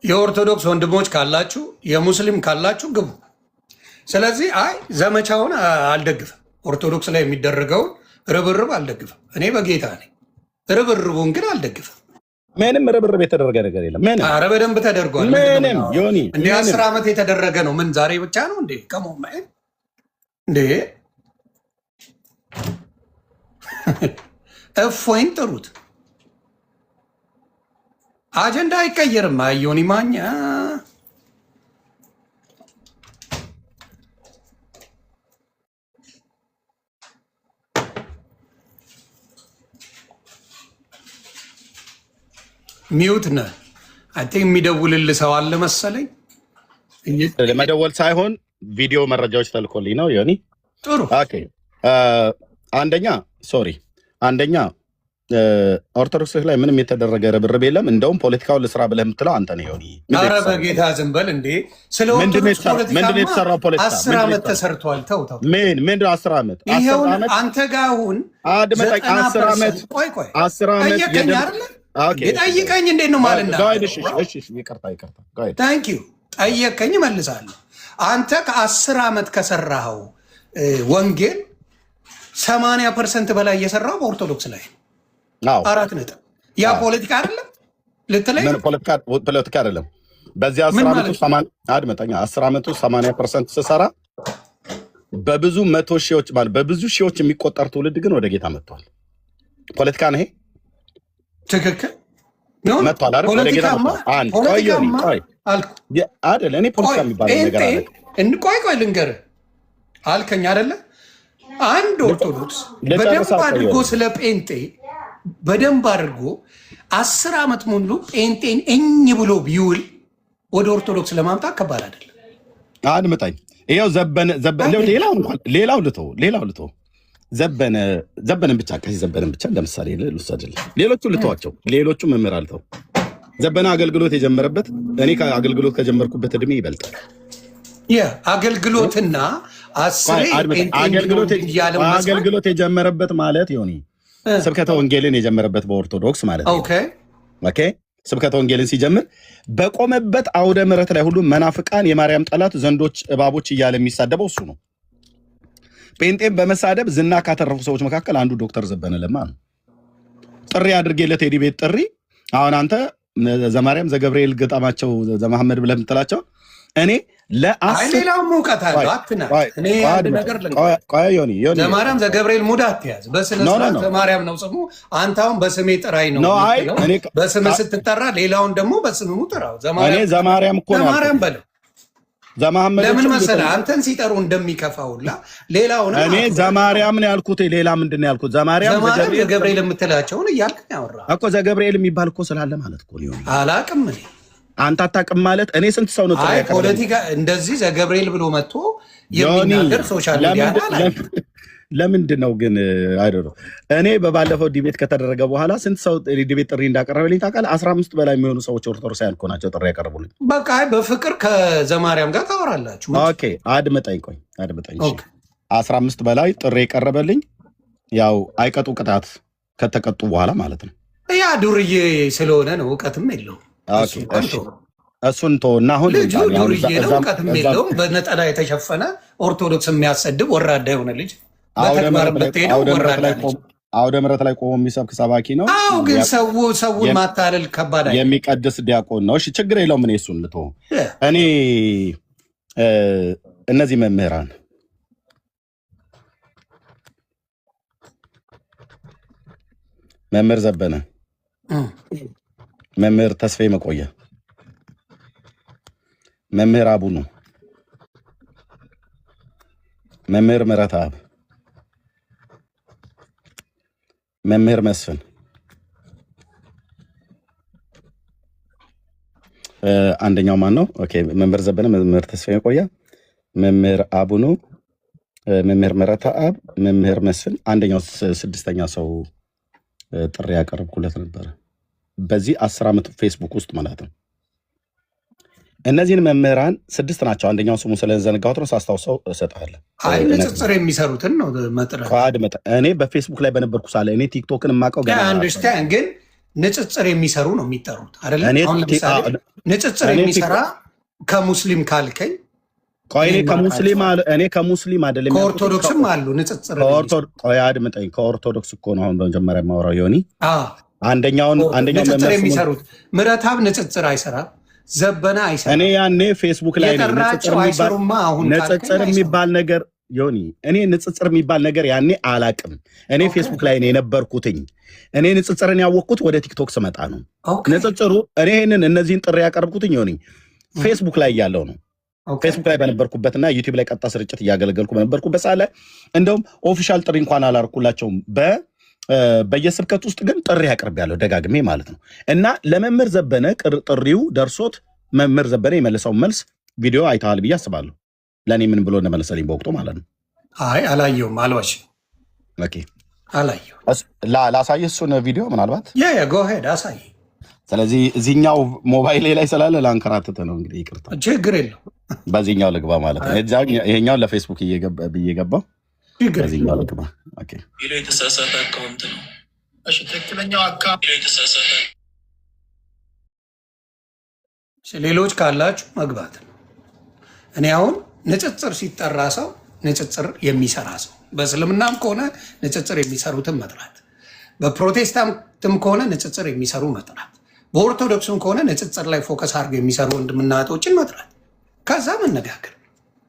የኦርቶዶክስ ወንድሞች ካላችሁ የሙስሊም ካላችሁ ግቡ። ስለዚህ አይ ዘመቻውን አልደግፍም፣ ኦርቶዶክስ ላይ የሚደረገውን ርብርብ አልደግፍም። እኔ በጌታ ነኝ፣ ርብርቡን ግን አልደግፍም። ምንም ርብርብ የተደረገ ነገር የለም። ምንም ኧረ በደንብ ተደርጓል። ምንም ዮኒ እንደ 10 ዓመት የተደረገ ነው። ምን ዛሬ ብቻ ነው እንዴ? ከሞማ እንዴ እፎይን ጥሩት። አጀንዳ አይቀየርም። ዮኒ ማኛ ሚውት ነህ። አይ ቲንክ የሚደውልልህ ሰው አለ መሰለኝ። ለመደወል ሳይሆን ቪዲዮ መረጃዎች ተልኮልኝ ነው ዮኒ። ጥሩ ኦኬ። አንደኛ ኦርቶዶክስ ላይ ምንም የተደረገ ርብርብ የለም። እንደውም ፖለቲካውን ልስራ ብለህ የምትለው አንተ ነው ዮኒ። ኧረ በጌታ ዝም በል እንዴ! ስለ ኦርቶዶክስ ፖለቲካ 10 ዓመት ተሰርቷል። ተው ምንድን ነው 10 ዓመት? አንተ ጋር አሁን 10 ዓመት ቆይ ጠየቀኝ አይደለ? ጠይቀኝ እንዴት ነው ማለት ነው? ታንክ ዩ ጠየቀኝ እመልሳለሁ። አንተ ከ10 ዓመት ከሰራኸው ወንጌል 80% በላይ እየሰራው በኦርቶዶክስ ላይ 4 ነጥብ። ያ ፖለቲካ አይደለም ልትለኝ? ፖለቲካ አይደለም። በዚህ 10 ዓመቱ 10 ዓመቱ 80% ስሰራ በብዙ መቶ ሺዎች ማለት በብዙ ሺዎች የሚቆጠር ትውልድ ግን ወደ ጌታ መጥቷል። ፖለቲካ ነው ይሄ? ትክክል መጥቷል አይደል? ወደ ጌታ መጥቷል። አይደል? እኔ ፖለቲካ የሚባለው ነገር አለ። ቆይ ልንገርህ አልከኝ አይደለ? አንድ ኦርቶዶክስ በደንብ አድርጎ ስለ ጴንጤ በደንብ አድርጎ 10 ዓመት ሙሉ ጴንጤን እኝ ብሎ ቢውል ወደ ኦርቶዶክስ ለማምጣት ከባድ አይደለም። አድምጠኝ። ይኸው ሌላው ልቶ ዘበነን ብቻ ከዚህ ዘበነን ብቻ ለምሳሌ ልውሰድልህ። ሌሎቹ ልተዋቸው፣ ሌሎቹ መምህር አልተው። ዘበነ አገልግሎት የጀመረበት እኔ አገልግሎት ከጀመርኩበት እድሜ ይበልጣል። አገልግሎትና አገልግሎት የጀመረበት ማለት ዮኒ ስብከተ ወንጌልን የጀመረበት በኦርቶዶክስ ማለት ነው። ኦኬ ስብከተ ወንጌልን ሲጀምር በቆመበት አውደ ምሕረት ላይ ሁሉ መናፍቃን፣ የማርያም ጠላት፣ ዘንዶች፣ እባቦች እያለ የሚሳደበው እሱ ነው። ጴንጤን በመሳደብ ዝና ካተረፉ ሰዎች መካከል አንዱ ዶክተር ዘበነ ለማ ነው። ጥሪ አድርጌለት የዲ ቤት ጥሪ አሁን አንተ ዘማርያም ዘገብርኤል ገጣማቸው ዘመሐመድ ብለህ የምትላቸው እኔ ሌላው ሙቀት አለው አትና እኔ አንድ ነገር ዘማርያም ዘገብርኤል ሙድ አትያዝ። በስነ ስርዓት ዘማርያም ነው ስሙ። አንተ አሁን በስሜ ጥራይ ነው በስም ስትጠራ ሌላውን ደግሞ በስሙ ጥራው። ዘማርያም እኮ ነው በለው። ለምን መሰለህ አንተን ሲጠሩ እንደሚከፋውላ ሌላውን እኔ ዘማርያም ነው ያልኩት። ሌላ ምንድን ነው ያልኩት? ዘማርያም ዘገብርኤል የምትላቸውን እያልክ ያወራ እኮ ዘገብርኤል የሚባል እኮ ስላለ ማለት እኮ ነው። አላቅም እኔ አንተ አታውቅም ማለት እኔ ስንት ሰው ነው አይ ፖለቲካ እንደዚህ ዘገብርኤል ብሎ መጥቶ የሚናገር ሶሻል ሚዲያ ለምንድን ነው ግን አይደለም። እኔ በባለፈው ዲቤት ከተደረገ በኋላ ስንት ሰው ዲቤት ጥሪ እንዳቀረበልኝ ታውቃለህ? 15 በላይ የሚሆኑ ሰዎች ኦርቶዶክሳውያን እኮ ናቸው ጥሪ ያቀረቡልኝ። በቃ በፍቅር ከዘማርያም ጋር ታወራላችሁ። ኦኬ አድምጠኝ 15 በላይ ጥሪ የቀረበልኝ ያው አይቀጡ ቅጣት ከተቀጡ በኋላ ማለት ነው። ያ ዱርዬ ስለሆነ ነው፣ እውቀትም የለውም። እሱን ተወና አሁን ልጁ ዱርዬ ነው፣ እውቀትም የለውም። በነጠላ የተሸፈነ ኦርቶዶክስ የሚያሰድብ ወራዳ የሆነ ልጅ አውደ ምሕረት ላይ ቆሞ የሚሰብክ ሰባኪ ነው። አዎ ግን ሰውን ማታለል ከባድ የሚቀድስ ዲያቆን ነው። እሺ ችግር የለውም። እኔ እሱን ልቶ እኔ እነዚህ መምህራን መምህር ዘበነ፣ መምህር ተስፋዬ መቆያ፣ መምህር አቡኑ፣ መምህር ምህረተአብ፣ መምህር መስፍን፣ አንደኛው ማን ነው? ኦኬ መምህር ዘበነ፣ መምህር ተስፋዬ መቆያ፣ መምህር አቡኑ፣ መምህር ምህረተአብ፣ መምህር መስፍን። አንደኛው 6ኛ ሰው ጥሪ ያቀረብኩለት ነበረ በዚህ 10 ዓመት ፌስቡክ ውስጥ ማለት ነው። እነዚህን መምህራን 6 ናቸው። አንደኛው ስሙ ስለዘነጋሁት ነው፣ ሳስታውሰው እሰጥሃለሁ። አይ ንጽጽር የሚሰሩትን ነው መጥራት። እኔ በፌስቡክ ላይ በነበርኩ ሳለ እኔ ቲክቶክን የማውቀው ገና አንደርስታንድ፣ ግን ንጽጽር የሚሰሩ ነው የሚጠሩት አይደለ? አሁን ለምሳሌ ንጽጽር የሚሰራ ከሙስሊም ካልከኝ እኔ ከሙስሊም አይደለም፣ ከኦርቶዶክስም አሉ ንጽጽር። ከኦርቶዶክስ እኮ ነው አሁን በመጀመሪያ የማወራው ዮኒ። አንደኛው ንጽጽር የሚሰሩት ምረታብ ንጽጽር አይሰራም፣ ዘበነ አይሰራም። እኔ ያኔ ፌስቡክ ላይ ንጽጽር የሚባል ነገር ዮኒ፣ እኔ ንጽጽር የሚባል ነገር ያኔ አላቅም። እኔ ፌስቡክ ላይ ነው የነበርኩትኝ። እኔ ንጽጽርን ያወቅኩት ወደ ቲክቶክ ስመጣ ነው። ንጽጽሩ እኔ እነዚህን ጥሪ ያቀርብኩትኝ ዮኒ ፌስቡክ ላይ ያለው ነው። ፌስቡክ ላይ በነበርኩበትና ዩቲዩብ ላይ ቀጥታ ስርጭት እያገለገልኩ በነበርኩበት ሰዓት ላይ እንደውም ኦፊሻል ጥሪ እንኳን አላርኩላቸውም። በየስብከት ውስጥ ግን ጥሪ ያቀርባለሁ ደጋግሜ ማለት ነው። እና ለመምህር ዘበነ ጥሪው ደርሶት መምህር ዘበነ የመለሰውን መልስ ቪዲዮ አይተሃል ብዬ አስባለሁ። ለእኔ ምን ብሎ እንደመለሰልኝ በወቅቱ ማለት ነው። አይ አላየሁም፣ አልዋሽም። ኦኬ አላየሁም። ላሳየህ እሱን ቪዲዮ ምናልባት ጎ ሄድ አሳይ። ስለዚህ እዚህኛው ሞባይሌ ላይ ስላለ ላንከራትተ ነው እንግዲህ ይቅርታ፣ ችግር የለው። በዚህኛው ልግባ ማለት ነው። ይሄኛውን ለፌስቡክ ብዬ ገባው። በዚህኛው ልግባ። ኦኬ የተሳሳተ አካውንት ነው። እሺ ትክክለኛው አካውንት የተሳሳተ። ሌሎች ካላችሁ መግባት ነው። እኔ አሁን ንጽጽር ሲጠራ ሰው ንጽጽር የሚሰራ ሰው፣ በእስልምናም ከሆነ ንጽጽር የሚሰሩትን መጥራት፣ በፕሮቴስታንትም ከሆነ ንጽጽር የሚሰሩ መጥራት፣ በኦርቶዶክስም ከሆነ ንጽጽር ላይ ፎከስ አድርገው የሚሰሩ ወንድምና እህቶችን መጥራት፣ ከዛ መነጋገር።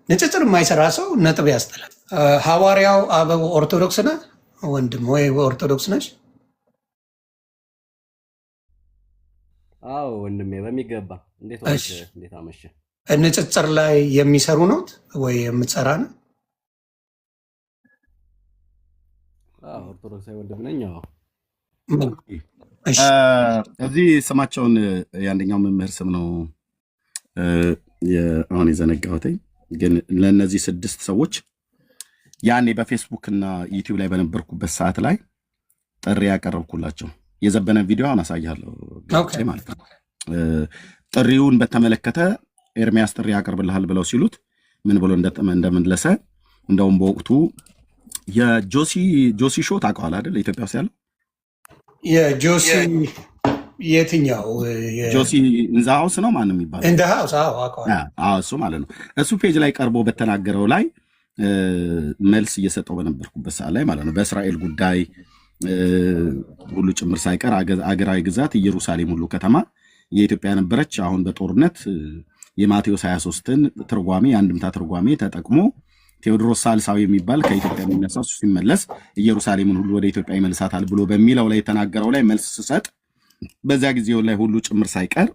ንጽጽር የማይሰራ ሰው ነጥብ ያስጥላል። ሐዋርያው አበው ኦርቶዶክስ ነህ ወንድም ወይ ኦርቶዶክስ ነች? አዎ ወንድሜ በሚገባ። እንዴት አመሸ? ንጽጽር ላይ የሚሰሩ ነው ወይ የምትሰራ ነው? ኦርቶዶክሳዊ ወንድም ነኝ። እዚህ ስማቸውን የአንደኛው መምህር ስም ነው አሁን የዘነጋሁትኝ፣ ግን ለእነዚህ 6 ሰዎች ያኔ በፌስቡክ እና ዩቲዩብ ላይ በነበርኩበት ሰዓት ላይ ጥሪ ያቀረብኩላቸው የዘበነ ቪዲዮ አሁን አሳያለሁ ማለት ነው። ጥሪውን በተመለከተ ኤርሚያስ ጥሪ ያቀርብልሃል ብለው ሲሉት ምን ብሎ እንደመለሰ እንደውም በወቅቱ የጆሲ ሾው ታውቀዋለህ አይደል? ኢትዮጵያ ውስጥ ያለው የጆሲ የትኛው ጆሲ ኢን ዘ ሃውስ ነው ማንም የሚባለው ኢን ዘ ሃውስ? እሱ ማለት ነው። እሱ ፔጅ ላይ ቀርቦ በተናገረው ላይ መልስ እየሰጠው በነበርኩበት ሰዓት ላይ ማለት ነው በእስራኤል ጉዳይ ሁሉ ጭምር ሳይቀር አገራዊ ግዛት ኢየሩሳሌም ሁሉ ከተማ የኢትዮጵያ ነበረች። አሁን በጦርነት የማቴዎስ 23ን ትርጓሜ የአንድምታ ትርጓሜ ተጠቅሞ ቴዎድሮስ ሳልሳዊ የሚባል ከኢትዮጵያ የሚነሳ እሱ ሲመለስ ኢየሩሳሌምን ሁሉ ወደ ኢትዮጵያ ይመልሳታል ብሎ በሚለው ላይ የተናገረው ላይ መልስ ስሰጥ በዚያ ጊዜው ላይ ሁሉ ጭምር ሳይቀር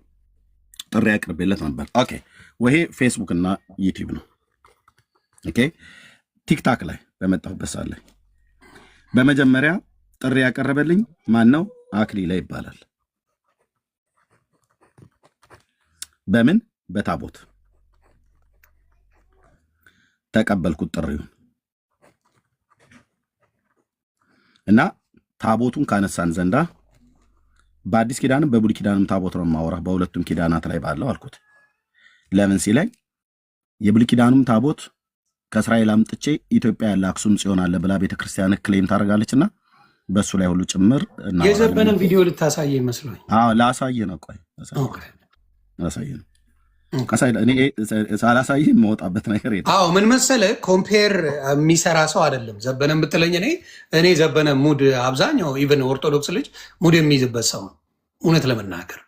ጥሪ ያቅርቤለት ነበር። ኦኬ ወሄ ፌስቡክ እና ዩቲዩብ ነው። ኦኬ ቲክታክ ላይ በመጣሁበት ሰዓት ላይ በመጀመሪያ ጥሪ ያቀረበልኝ ማን ነው? አክሊላ ይባላል። በምን በታቦት ተቀበልኩት ጥሪውን እና ታቦቱን ካነሳን ዘንዳ በአዲስ ኪዳንም በብሉይ ኪዳንም ታቦት ነው የማወራህ፣ በሁለቱም ኪዳናት ላይ ባለው አልኩት። ለምን ሲለኝ የብሉይ ኪዳኑም ታቦት ከእስራኤል አምጥቼ ኢትዮጵያ ያለ አክሱም ጽዮን አለ ብላ ቤተክርስቲያን ክሌም ታደርጋለችና በሱ ላይ ሁሉ ጭምር የዘበነን ቪዲዮ ልታሳየ ይመስለኝ። ላሳየ ነው። ቆይ ላሳየ ነው። ሳላሳይ የማወጣበት ነገር የለም። አዎ ምን መሰለህ፣ ኮምፔር የሚሰራ ሰው አይደለም ዘበነ ብትለኝ፣ እኔ ዘበነ ሙድ አብዛኛው ኢቨን ኦርቶዶክስ ልጅ ሙድ የሚይዝበት ሰው ነው። እውነት ለመናገር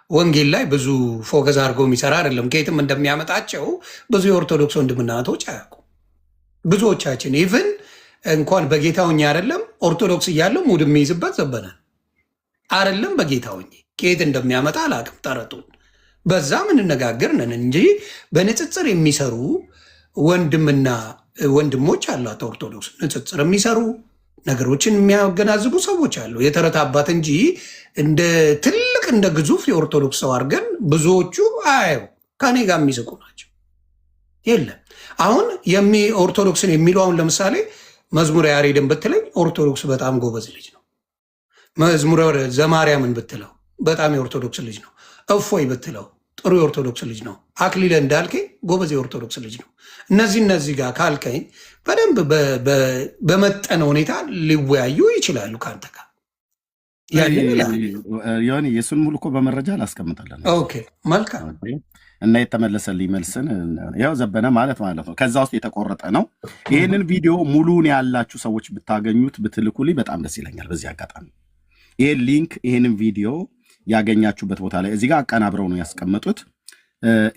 ወንጌል ላይ ብዙ ፎከስ አድርጎ የሚሰራ አይደለም። ከየትም እንደሚያመጣቸው ብዙ የኦርቶዶክስ ወንድምና እህቶች አያውቁ። ብዙዎቻችን ኢቨን እንኳን በጌታውኝ አይደለም ኦርቶዶክስ እያለው ሙድ የሚይዝበት ዘበነ አይደለም። በጌታውኝ ከየት እንደሚያመጣ አላውቅም ጠረጡን በዛ ምንነጋገር ነን እንጂ በንጽጽር የሚሰሩ ወንድምና ወንድሞች አሏት ኦርቶዶክስ። ንጽጽር የሚሰሩ ነገሮችን የሚያገናዝቡ ሰዎች አሉ። የተረት አባት እንጂ እንደ ትልቅ እንደ ግዙፍ የኦርቶዶክስ ሰው አድርገን ብዙዎቹ አየው ከኔ ጋር የሚስቁ ናቸው። የለም አሁን ኦርቶዶክስን የሚሉ አሁን ለምሳሌ መዝሙረ ያሬድን ብትለኝ ኦርቶዶክስ በጣም ጎበዝ ልጅ ነው። መዝሙረ ዘማርያምን ብትለው በጣም የኦርቶዶክስ ልጅ ነው። እፎይ ብትለው ጥሩ የኦርቶዶክስ ልጅ ነው። አክሊለ እንዳልከኝ ጎበዝ የኦርቶዶክስ ልጅ ነው። እነዚህ ጋር ካልከኝ በደንብ በመጠነ ሁኔታ ሊወያዩ ይችላሉ ከአንተ ጋር። ዮኒ የሱን ሙሉ እኮ በመረጃ አላስቀምጠለን። ኦኬ መልካም። እና የተመለሰልኝ መልስን ያው ዘበነ ማለት ነው። ከዛ ውስጥ የተቆረጠ ነው። ይህንን ቪዲዮ ሙሉን ያላችሁ ሰዎች ብታገኙት ብትልኩልኝ በጣም ደስ ይለኛል። በዚህ አጋጣሚ ይህን ሊንክ ይህንን ቪዲዮ ያገኛችሁበት ቦታ ላይ እዚህ ጋር አቀናብረው ነው ያስቀመጡት።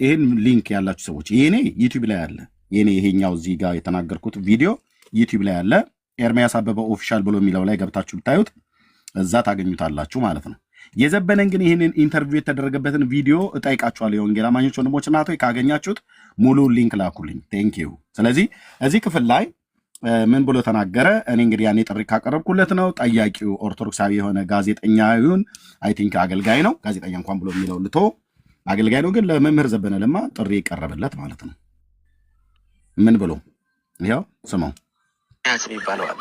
ይህን ሊንክ ያላችሁ ሰዎች ይሄኔ ዩቲዩብ ላይ አለ። ይሄኔ ይሄኛው እዚህ ጋር የተናገርኩት ቪዲዮ ዩቲዩብ ላይ አለ። ኤርሚያስ አበበ ኦፊሻል ብሎ የሚለው ላይ ገብታችሁ ብታዩት እዛ ታገኙታላችሁ ማለት ነው። የዘበነን ግን ይህንን ኢንተርቪው የተደረገበትን ቪዲዮ እጠይቃችኋለሁ። የወንጌል አማኞች ወንድሞች እናቶች ካገኛችሁት ሙሉ ሊንክ ላኩልኝ። ቴንክ ዩ። ስለዚህ እዚህ ክፍል ላይ ምን ብሎ ተናገረ? እኔ እንግዲህ ያኔ ጥሪ ካቀረብኩለት ነው። ጠያቂው ኦርቶዶክሳዊ የሆነ ጋዜጠኛ ይሁን አይ ቲንክ አገልጋይ ነው። ጋዜጠኛ እንኳን ብሎ የሚለው ልቶ አገልጋይ ነው። ግን ለመምህር ዘበነ ለማ ጥሪ የቀረበለት ማለት ነው። ምን ብሎ ይኸው ስማው። ኤርሚያስ የሚባለው አለ።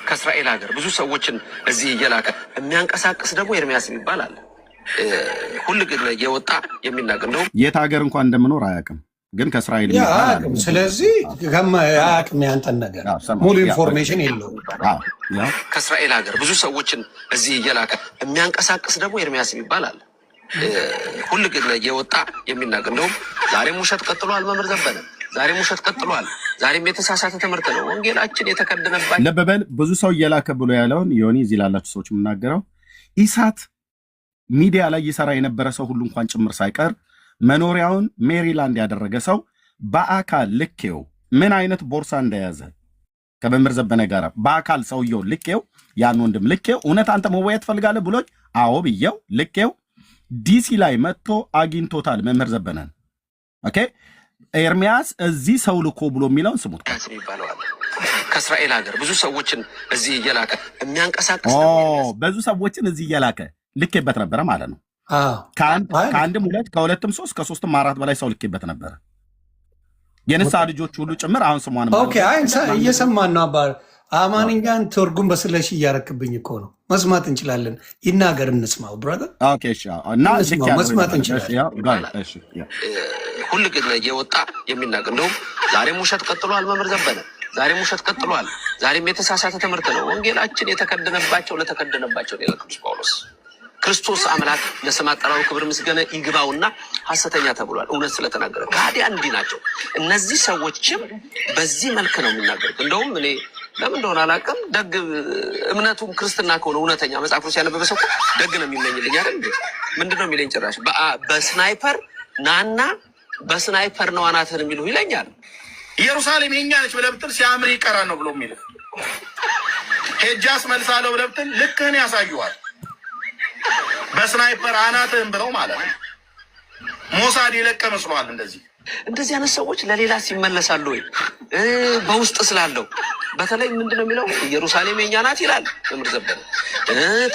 ከእስራኤል ሀገር ብዙ ሰዎችን እዚህ እየላከ የሚያንቀሳቅስ ደግሞ ኤርሚያስ የሚባል አለ። ሁሉ ግን እየወጣ የሚናገር ነው። የት ሀገር እንኳን እንደምኖር አያውቅም፣ ግን ከእስራኤል አያውቅም። ስለዚህ አያውቅም። ያንተን ነገር ሙሉ ኢንፎርሜሽን የለውም። ከእስራኤል ሀገር ብዙ ሰዎችን እዚህ እየላከ የሚያንቀሳቅስ ደግሞ ኤርሚያስ የሚባል አለ። ሁሉ ግን እየወጣ የሚናገር ነው። ዛሬም ውሸት ቀጥሏል። መምህር ዘበነ ዛሬም ውሸት ቀጥሏል። ዛሬም የተሳሳተ ትምህርት ነው። ወንጌላችን የተከደነባቸው ለበበል ብዙ ሰው እየላከ ብሎ ያለውን ዮኒ እዚህ ላላችሁ ሰዎች የምናገረው ኢሳት ሚዲያ ላይ ይሰራ የነበረ ሰው ሁሉ እንኳን ጭምር ሳይቀር መኖሪያውን ሜሪላንድ ያደረገ ሰው በአካል ልኬው ምን አይነት ቦርሳ እንደያዘ ከመምህር ዘበነ ጋር በአካል ሰውየው ልኬው ያን ወንድም ልኬው እውነት አንተ መወያየት ትፈልጋለህ ብሎኝ አዎ ብዬው ልኬው ዲሲ ላይ መጥቶ አግኝቶታል መምህር ዘበነን። ኦኬ ኤርሚያስ እዚህ ሰው ልኮ ብሎ የሚለውን ስሙት። ከእስራኤል ሀገር ብዙ ሰዎችን እዚህ እየላከ የሚያንቀሳቅስ ብዙ ሰዎችን እዚህ እየላከ ልኬበት ነበረ ማለት ነው። ከአንድም ሁለት ከሁለትም ሶስት ከሶስትም አራት በላይ ሰው ልኬበት ነበረ። የንስሐ ልጆች ሁሉ ጭምር አሁን ስሟን እየሰማን ነው። አባ አማንኛን ትርጉም በስለሽ እያረክብኝ እኮ ነው። መስማት እንችላለን። ይናገር እንስማው ብራዘር። እና መስማት እንችላለን። ሁሉ ግን እየወጣ የሚናገር እንደውም ዛሬም ውሸት ቀጥሏል። መምህር ዘበነ ዛሬም ውሸት ቀጥሏል። ዛሬም የተሳሳተ ትምህርት ነው። ወንጌላችን የተከደነባቸው ለተከደነባቸው ነው ቅዱስ ጳውሎስ። ክርስቶስ አምላክ ለስም አጠራሩ ክብር ምስጋና ይግባውና ሐሰተኛ ተብሏል። እውነት ስለተናገረ ከሃዲያን እንዲህ ናቸው። እነዚህ ሰዎችም በዚህ መልክ ነው የሚናገሩት። እንደውም እኔ ለምን እንደሆነ አላውቅም፣ ደግ እምነቱም ክርስትና ከሆነ እውነተኛ መጽሐፍ ቅዱስ ያነበበ ሰው ደግ ነው የሚመኝልኝ አይደል? ምንድን ነው የሚለኝ? ጭራሽ በስናይፐር ናና በስናይፐር ነው አናትህን የሚሉ ይለኛል። ኢየሩሳሌም የኛ ነች ብለህ ብትል ሲያምር ይቀራል ነው ብሎ የሚልህ ሄጄ አስመልሳለሁ ብለህ ብትል ልክህን ያሳዩዋል። በስናይፐር አናትህን ብለው ማለት ነው። ሞሳድ የለቀ መስሏል። እንደዚህ አይነት ሰዎች ለሌላ ሲመለሳሉ ወይ በውስጥ ስላለው በተለይ ምንድነው የሚለው? ኢየሩሳሌም የኛ ናት ይላል መምህር ዘበነ።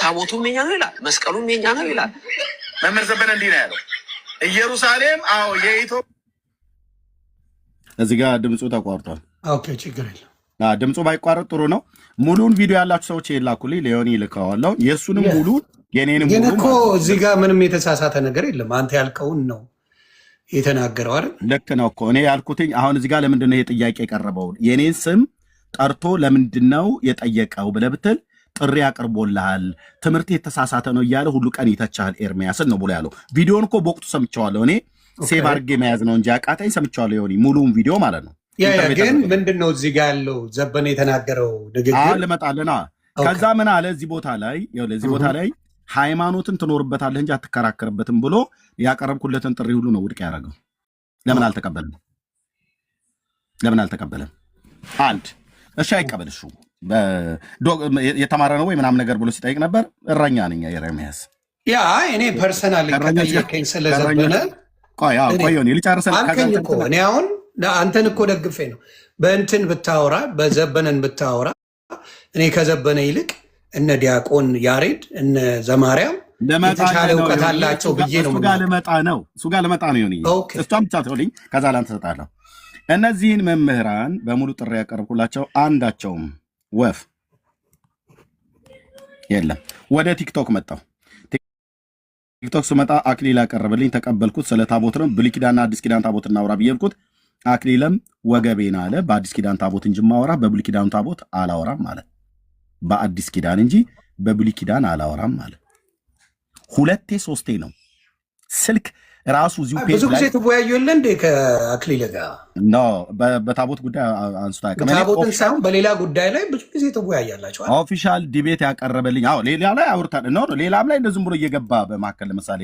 ታቦቱም የኛ ነው ይላል። መስቀሉም የኛ ነው ይላል መምህር ዘበነ። እንዲህ ነው ያለው። ኢየሩሳሌም አዎ የኢትዮጵያ። እዚህ ጋር ድምፁ ተቋርጧል። ኦኬ ችግር የለም። ድምፁ ባይቋረጥ ጥሩ ነው። ሙሉን ቪዲዮ ያላችሁ ሰዎች ይላኩልኝ። ሊዮኒ ልከዋለሁ። የእሱንም ሙሉ የኔንም ሙሉ። ግን እኮ እዚህ ጋር ምንም የተሳሳተ ነገር የለም። አንተ ያልከውን ነው የተናገረው አይደል? ልክ ነው እኮ እኔ ያልኩትኝ። አሁን እዚህ ጋር ለምንድን ነው የጥያቄ የቀረበው? የኔን ስም ጠርቶ ለምንድን ነው የጠየቀው ብለህ ብትል ጥሪ አቅርቦልሃል፣ ትምህርት የተሳሳተ ነው እያለ ሁሉ ቀን ይተቻል ኤርሚያስን ነው ብሎ ያለው። ቪዲዮን እኮ በወቅቱ ሰምቼዋለሁ እኔ ሴቭ አድርጌ መያዝ ነው እንጂ አቃተኝ። ሰምቼዋለሁ ዮኒ ሙሉውን ቪዲዮ ማለት ነው። ግን ምንድን ነው እዚህ ጋር ያለው ዘበነ የተናገረው ንግግር ልመጣልና ከዛ ምን አለ እዚህ ቦታ ላይ እዚህ ቦታ ላይ ሃይማኖትን ትኖርበታለህ እንጂ አትከራከርበትም ብሎ ያቀረብኩለትን ጥሪ ሁሉ ነው ውድቅ ያደረገው። ለምን አልተቀበለም? አንድ እሺ አይቀበል። እሱ የተማረ ነው ወይ ምናምን ነገር ብሎ ሲጠይቅ ነበር። እረኛ ነኝ ኤርሚያስ። እኔ ፐርሰናል ከጠየቀኝ ስለዘበነ ቆይ ልጨርሰን አልከኝ እኮ እኔ አሁን አንተን እኮ ደግፌ ነው በእንትን ብታወራ በዘበነን ብታወራ እኔ ከዘበነ ይልቅ እነ ዲያቆን ያሬድ እነ ዘማርያም የተሻለ እውቀት አላቸው ብዬ ነው። እሱ ጋር ልመጣ ነው ዮኒ። እሷም ብቻ ትሆልኝ ከዛ ላንተ እሰጣለሁ። እነዚህን መምህራን በሙሉ ጥሪ ያቀርብኩላቸው አንዳቸውም ወፍ የለም። ወደ ቲክቶክ መጣሁ። ቲክቶክ ስመጣ አክሊል አቀረበልኝ፣ ተቀበልኩት። ስለ ታቦት ነው ብሉይ ኪዳንና አዲስ ኪዳን ታቦት እናውራ ብዬልኩት አክሊለም ወገቤን አለ። በአዲስ ኪዳን ታቦት እንጂ ማወራ በብሉይ ኪዳን ታቦት አላወራም ማለት በአዲስ ኪዳን እንጂ በብሉይ ኪዳን አላወራም ማለት ሁለቴ ሶስቴ ነው ስልክ ራሱ እዚሁ ፔጅ ላይ ብዙ ጊዜ ተወያዩ የለ እንዴ ከአክሊል ጋር ኖ በታቦት ጉዳይ አንስታ ታቦትን ሳይሆን በሌላ ጉዳይ ላይ ብዙ ጊዜ ተወያያላችሁ። ኦፊሻል ዲቤት ያቀረበልኝ አዎ ሌላ ላይ አውርታል ነው ሌላም ላይ እንደዚህ ብሎ እየገባ በማከል ለምሳሌ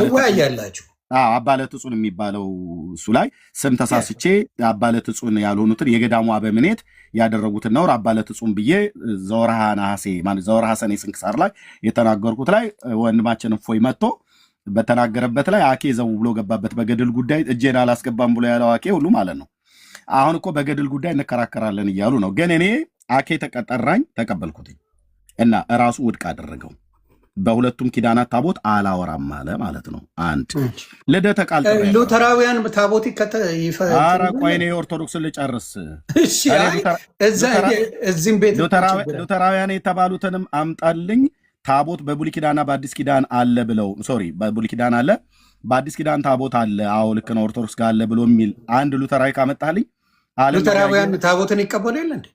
ተወያያላችሁ። አባለትጹን የሚባለው እሱ ላይ ስም ተሳስቼ አባለትጹን ያልሆኑትን የገዳሙ አበምኔት ያደረጉትን ነውር አባለትጹን ብዬ ዘወርሃ ነሐሴ ማለት ዘወርሃ ሰኔ ስንክሳር ላይ የተናገርኩት ላይ ወንድማችን እፎይ መጥቶ በተናገረበት ላይ አኬ ዘው ብሎ ገባበት። በገድል ጉዳይ እጄን አላስገባም ብሎ ያለው አኬ ሁሉ ማለት ነው። አሁን እኮ በገድል ጉዳይ እንከራከራለን እያሉ ነው። ግን እኔ አኬ ተቀጠራኝ ተቀበልኩትኝ እና እራሱ ውድቅ አደረገው። በሁለቱም ኪዳናት ታቦት አላወራም አለ ማለት ነው። አንድ ልደተ ቃል ሉተራውያን ታቦት ኧረ ቆይ እኔ ኦርቶዶክስን ልጨርስ። እዚህም ቤት ሉተራውያን የተባሉትንም አምጣልኝ። ታቦት በብሉይ ኪዳንና በአዲስ ኪዳን አለ ብለው በብሉይ ኪዳን አለ በአዲስ ኪዳን ታቦት አለ። አዎ ልክ ነው ኦርቶዶክስ ጋር አለ ብሎ የሚል አንድ ሉተራዊ ካመጣልኝ ሉተራውያን ታቦትን ይቀበሉ የለ እንዴ?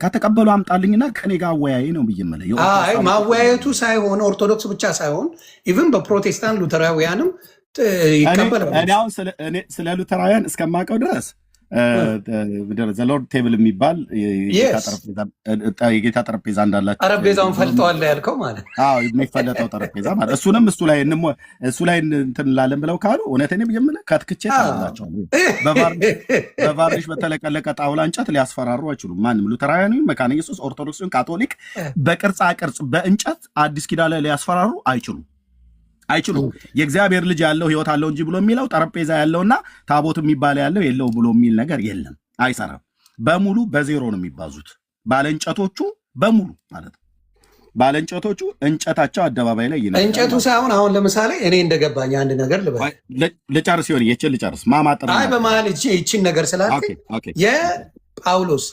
ከተቀበሉ አምጣልኝና ከኔ ጋር አወያይ ነው ብዬ የምልህ። አይ ማወያየቱ ሳይሆን ኦርቶዶክስ ብቻ ሳይሆን ኢቭን በፕሮቴስታንት ሉተራውያንም ይቀበላሉ። ስለ ሉተራውያን እስከማውቀው ድረስ ዘሎርድ ቴብል የሚባል የጌታ ጠረጴዛ እንዳላቸው ጠረጴዛውን ፈልጠዋል ያልከው ማለት የሚፈለጠው ጠረጴዛ ማለት እሱንም እሱ ላይ እንትን እንላለን ብለው ካሉ እውነቴን የምልህ ከትክቼ ታላቸው በቫርኒሽ በተለቀለቀ ጣውላ እንጨት ሊያስፈራሩ አይችሉም። ማንም ሉተራውያን፣ መካነ ኢየሱስ፣ ኦርቶዶክስን፣ ካቶሊክ በቅርጻ ቅርጽ በእንጨት አዲስ ኪዳን ላይ ሊያስፈራሩ አይችሉም። የእግዚአብሔር ልጅ ያለው ህይወት አለው እንጂ ብሎ የሚለው ጠረጴዛ ያለውና ታቦት የሚባል ያለው የለው ብሎ የሚል ነገር የለም። አይሰራም። በሙሉ በዜሮ ነው የሚባዙት ባለእንጨቶቹ በሙሉ ማለት ነው። ባለእንጨቶቹ እንጨታቸው አደባባይ ላይ ይነሳል። እንጨቱ ሳይሆን አሁን ለምሳሌ እኔ እንደገባኝ አንድ ነገር ልጨርስ ይሆን ልጨርስ ማማጠር በመሀል ይችን ነገር ስላልከኝ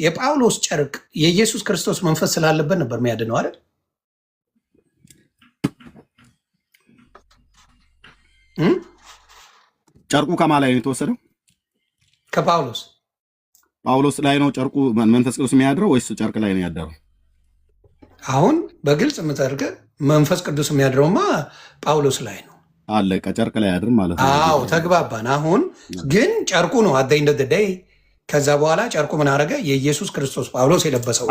የጳውሎስ ጨርቅ የኢየሱስ ክርስቶስ መንፈስ ስላለበት ነበር የሚያድነው አይደል? ጨርቁ ከማን ላይ ነው የተወሰደው? ጳውሎስ ላይ ነው ጨርቁ መንፈስ ቅዱስ የሚያድረው ወይስ ጨርቅ ላይ ነው ያደረው? አሁን በግልጽ የምታደርገ መንፈስ ቅዱስ የሚያድረውማ ጳውሎስ ላይ ነው። አለቀ። ጨርቅ ላይ ያድርም ማለት ነው። አዎ ተግባባን። አሁን ግን ጨርቁ ነው አደይንደ ደይ ከዛ በኋላ ጨርቁ ምን አደረገ? የኢየሱስ ክርስቶስ ጳውሎስ የለበሰው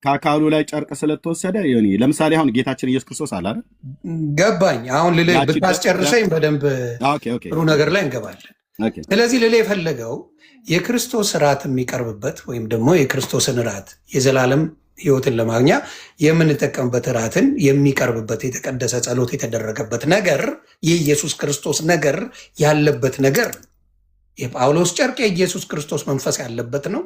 ከአካሉ ላይ ጨርቅ ስለተወሰደ ሆኒ ለምሳሌ አሁን ጌታችን ኢየሱስ ክርስቶስ አለ አይደል? ገባኝ። አሁን ልልህ ብታስጨርሰኝ በደንብ ጥሩ ነገር ላይ እንገባለን። ስለዚህ ልልህ የፈለገው የክርስቶስ ራት የሚቀርብበት ወይም ደግሞ የክርስቶስን ራት የዘላለም ሕይወትን ለማግኛ የምንጠቀምበት ራትን የሚቀርብበት የተቀደሰ ጸሎት የተደረገበት ነገር የኢየሱስ ክርስቶስ ነገር ያለበት ነገር የጳውሎስ ጨርቅ የኢየሱስ ክርስቶስ መንፈስ ያለበት ነው።